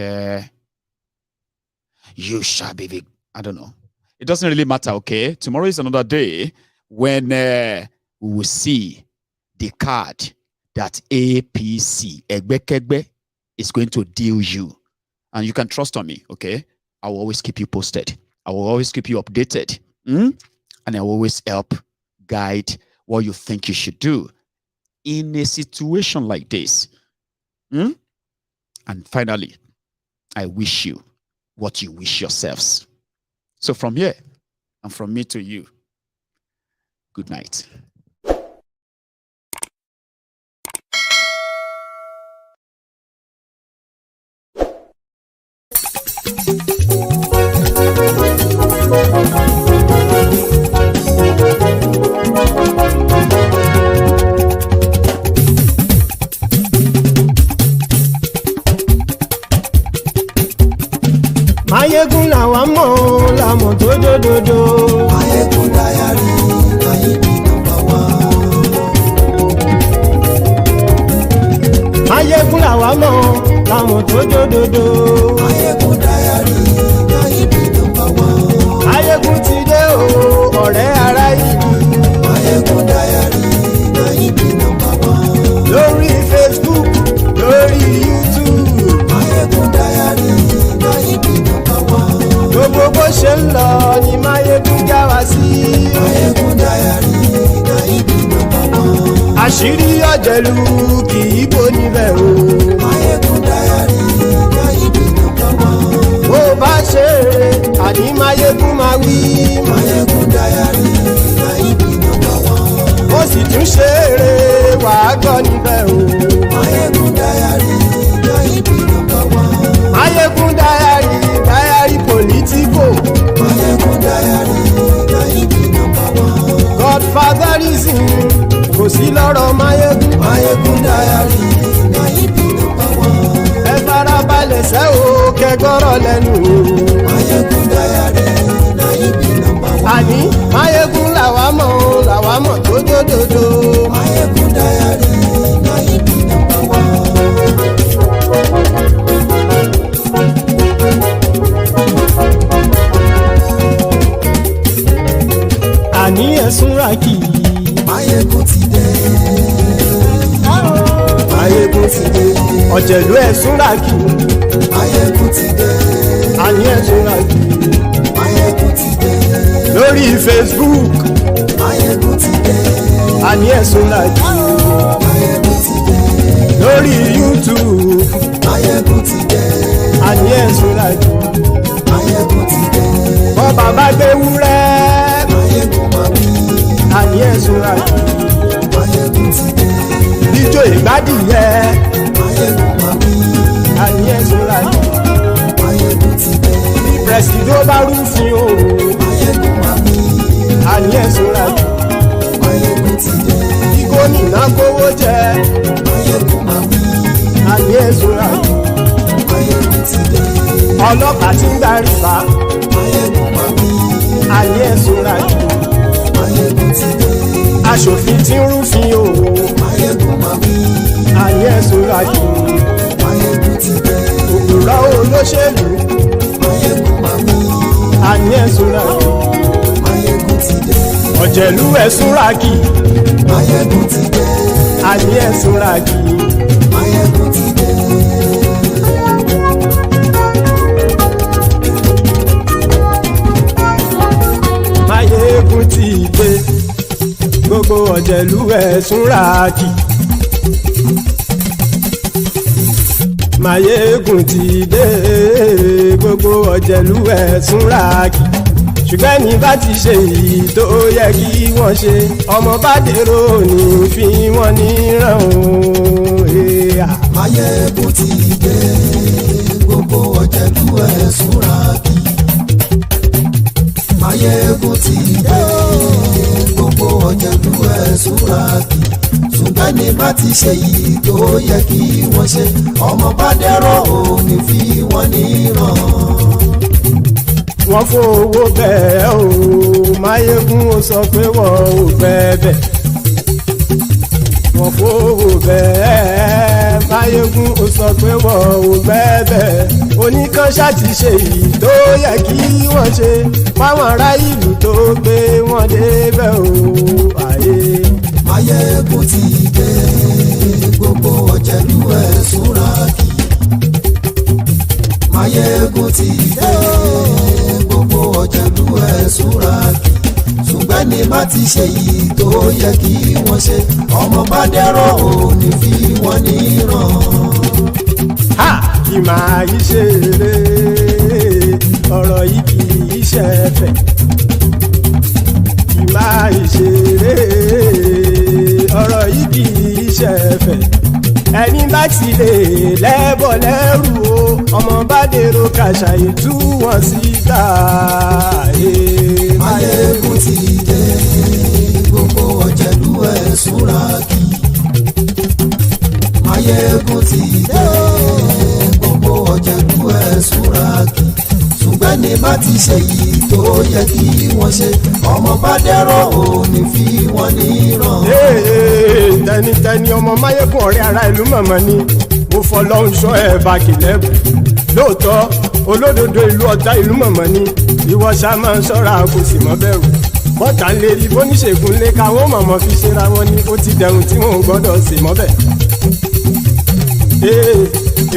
Speaker 3: you shall be big? I don't know. It doesn't really matter, okay? Tomorrow is another day when we will see the card that APC, Egbe, is going to deal you. And you can trust on me, okay? I will always keep you posted. I will always keep you updated. And I will always help guide what you think you should do in a situation like this. And finally, I wish you what you wish yourselves. So from here, and from me to you, good night.
Speaker 8: Mayegun làwa mọ̀ làmọ̀ tó dòdòdò. Mayegun dayari Ayíǹde number one. Mayegun làwa mọ̀ làmọ̀ tó dòdòdò. Mayegun dayari Ayíǹde number one. Mayegun ti dé o. pẹ̀lú kì í bò níbẹ̀ o. Máyégún Diary Kẹ́hìndé number one. Bó bá ṣe eré àní Máyégún máa wí. Máyégún Diary Kẹ́hìndé number one. Ó sì tún ṣe eré wàá gbọ́ níbẹ̀ o. Máyégún Diary Kẹ́hìndé number one. Máyégún Diary politico. Máyégún Diary Kẹ́hìndé number one. Godfatherism kò sí lọ́rọ̀ Máyégún. Máyégún Diary Kẹ́hìndé number one. Ẹ farabalẹ̀ sẹ́ o kẹgbọ́rọ̀ lẹ́nu o. Máyégún Diary Kẹ́hìndé number one. Àní Máyégún làwa mọ̀ tó dòdòdò. Máyégún Diary Kẹ́hìndé number one. Àní ẹ̀sùn rákì. Máyégún ti dé. Máyégún ti dé. Ọ̀jẹ̀lú ẹ̀sùn rákì. Máyégún ti dé. Àní ẹ̀sùn rákì. Máyégún ti dé. Lórí Facebook. Máyégún ti dé. Àní ẹ̀sùn rákì. Máyégún ti dé. Lórí YouTube. Máyégún ti dé. Àní ẹ̀sùn rákì. Máyégún ti dé. Bọ́ bàbá gbé wúrẹ́. Máyégún máa wí. Àní ẹ̀sùn rákì. Máyégún ti dé. Ijó ìgbádìyẹ. Máyégún máa wí. Àní ẹ̀sùn rákì. Máyégún ti dé. Bí pẹ̀sìdó bá rúfin o. Máyégún máa wí. Àní ẹ̀sùn rákì. Máyégún ti dé. Bí gómìnà kówó jẹ. Máyégún máa wí. Àní ẹ̀sùn rákì. Máyégún ti dé. Ọlọ́pàá ti ń darí bá. Máyégún máa wí. Àní ẹ̀sùn rákì. Máyégún ti dé. Aṣòfin tí ń rúfin o. Máyégún máa wí. Àní ẹ̀sùn rákì. Máyégún ti dé. Òpùrọ́ olóṣèlú. Máyégún máa wí. Àní ẹ̀sùn rákì. Máyégún ti dé. Ọ̀jẹ̀lú ẹ̀sùn rákì. Máyégún ti dé. Àní ẹ̀sùn rákì. Máyégún ti dé. Máyégún ti dé. Gbogbo ọ̀jẹ̀lú ẹ̀sùn rákì. Máyégún ti dé. Gbogbo ọ̀jẹ̀lú ẹ̀sùn rákì. Ṣùgbọ́n ní bá ti ṣe èyí tó yẹ kí wọ́n ṣe, ọmọ bá dèrò ní fi wọ́n níran o. Máyégún ti dé. Gbogbo ọ̀jẹ̀lú ẹ̀sùn rákì. Máyégún ti dé. Gbogbo ọ̀jẹ̀lú ẹ̀sùn rákì. Ṣùgbọ́n ní bá ti ṣe yìí tó yẹ kí wọ́n ṣe, ọmọ bá dẹ́rọ̀ òní fi wọ́n níran. Wọ́n fowó bẹ́ẹ̀ o. Máyégún ó sọ pé wọ́n ò fẹ́ bẹ̀. Wọ́n fowó bẹ́ẹ̀. Máyégún ó sọ pé wọ́n ò fẹ́ bẹ̀. Oníkanṣá ti ṣe yìí tó yẹ kí wọ́n ṣe fáwọn ará ìlú tó gbé wọn débẹ̀ o. Ayé. Máyégún ti dé. Gbogbo ọ̀jẹ̀lú ẹ̀sùn rákì. Máyégún ti dé. Gbogbo ọ̀jẹ̀lú ẹ̀sùn rákì. Ṣùgbọ́n ní bá ti ṣe yìí tó yẹ kí wọ́n ṣe, ọmọ bá dẹ́rọ̀ òní fi wọ́n níran. Kì máa yí ṣe eré. Ọ̀rọ̀ yìí kì í ṣe ẹ̀fẹ̀. Kì máa yí ṣe eré. Ọ̀rọ̀ yìí kì í ṣe ẹ̀fẹ̀. Ẹni bá ti lè lẹ́bọ̀ lẹ́rù o, ọmọ bá dèrò kàṣàyè tú wọn síta. Máyégún ti dé. Gbogbo ọ̀jẹ̀lú ẹ̀sùn rákì. Máyégún ti dé. Gbogbo ọ̀jẹ̀lú ẹ̀sùn rákì. Ṣùgbọ́n ní bá ti ṣe yìí tó yẹ kí wọ́n ṣe, ọmọ bá dẹ́rọ̀ òní fi wọ́n níran. Tẹnitẹni ọmọ Máyégún ọ̀rẹ́ ara ìlú mọ̀mọ́ ni. Mo fọlọ́run ṣọ́ ẹ̀ bá kìlẹ́bù. Lóòótọ́ olódodo ìlú ọ̀tá ìlú mọ̀mọ́ ni. Ìwọ ṣá máa ń ṣọ́ra kò sì mọ́ bẹ̀rù. Bọ́tà ń lè rí bóníṣègùn lé káwọn mọ̀mọ́ fi ṣera wọn ni. Ó ti dẹrùn tí wọn ò gbọ́dọ̀ sè mọ́bẹ̀.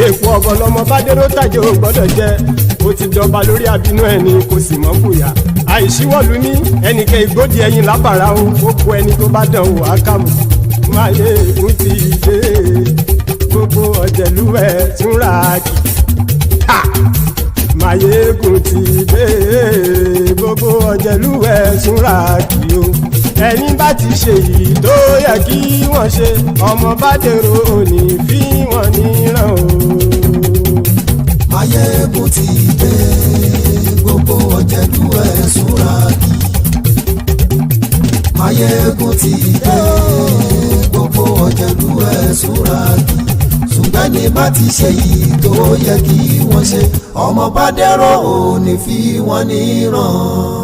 Speaker 8: Èèpo ọ̀bọ lọmọ bá dérò tàjẹ́ ò gbọ́dọ̀ jẹ́. Ó ti jọba lórí àbínú ẹni kò sì mọ́ bùyà. Àìsíwọ́lu ní ẹnìkẹ́ ìgbódì ẹyin lábàrá o. Ó kó ẹni tó bá dán wò á kàmù. Máyégún ti dé gbogbo ọ̀jẹ̀lú ẹ̀ túnra kì. Máyégún ti dé gbogbo ọ̀jẹ̀lú ẹ̀ túnra kì o. Ẹni bá ti ṣe yìí tó yẹ kí wọ́n ṣe ọmọ bá dèrò òní fi wọ́n níran o.
Speaker 9: Máyégún ti dé gbogbo ọ̀jẹ̀lú ẹ̀ túnra kì. Máyégún ti dé gbogbo ọ̀jẹ̀lú ẹ̀ túnra kì. Ṣùgbọ́n ní bá ti ṣe yìí tó yẹ kí wọ́n ṣe ọmọ bá dèrò òní fi wọ́n níran.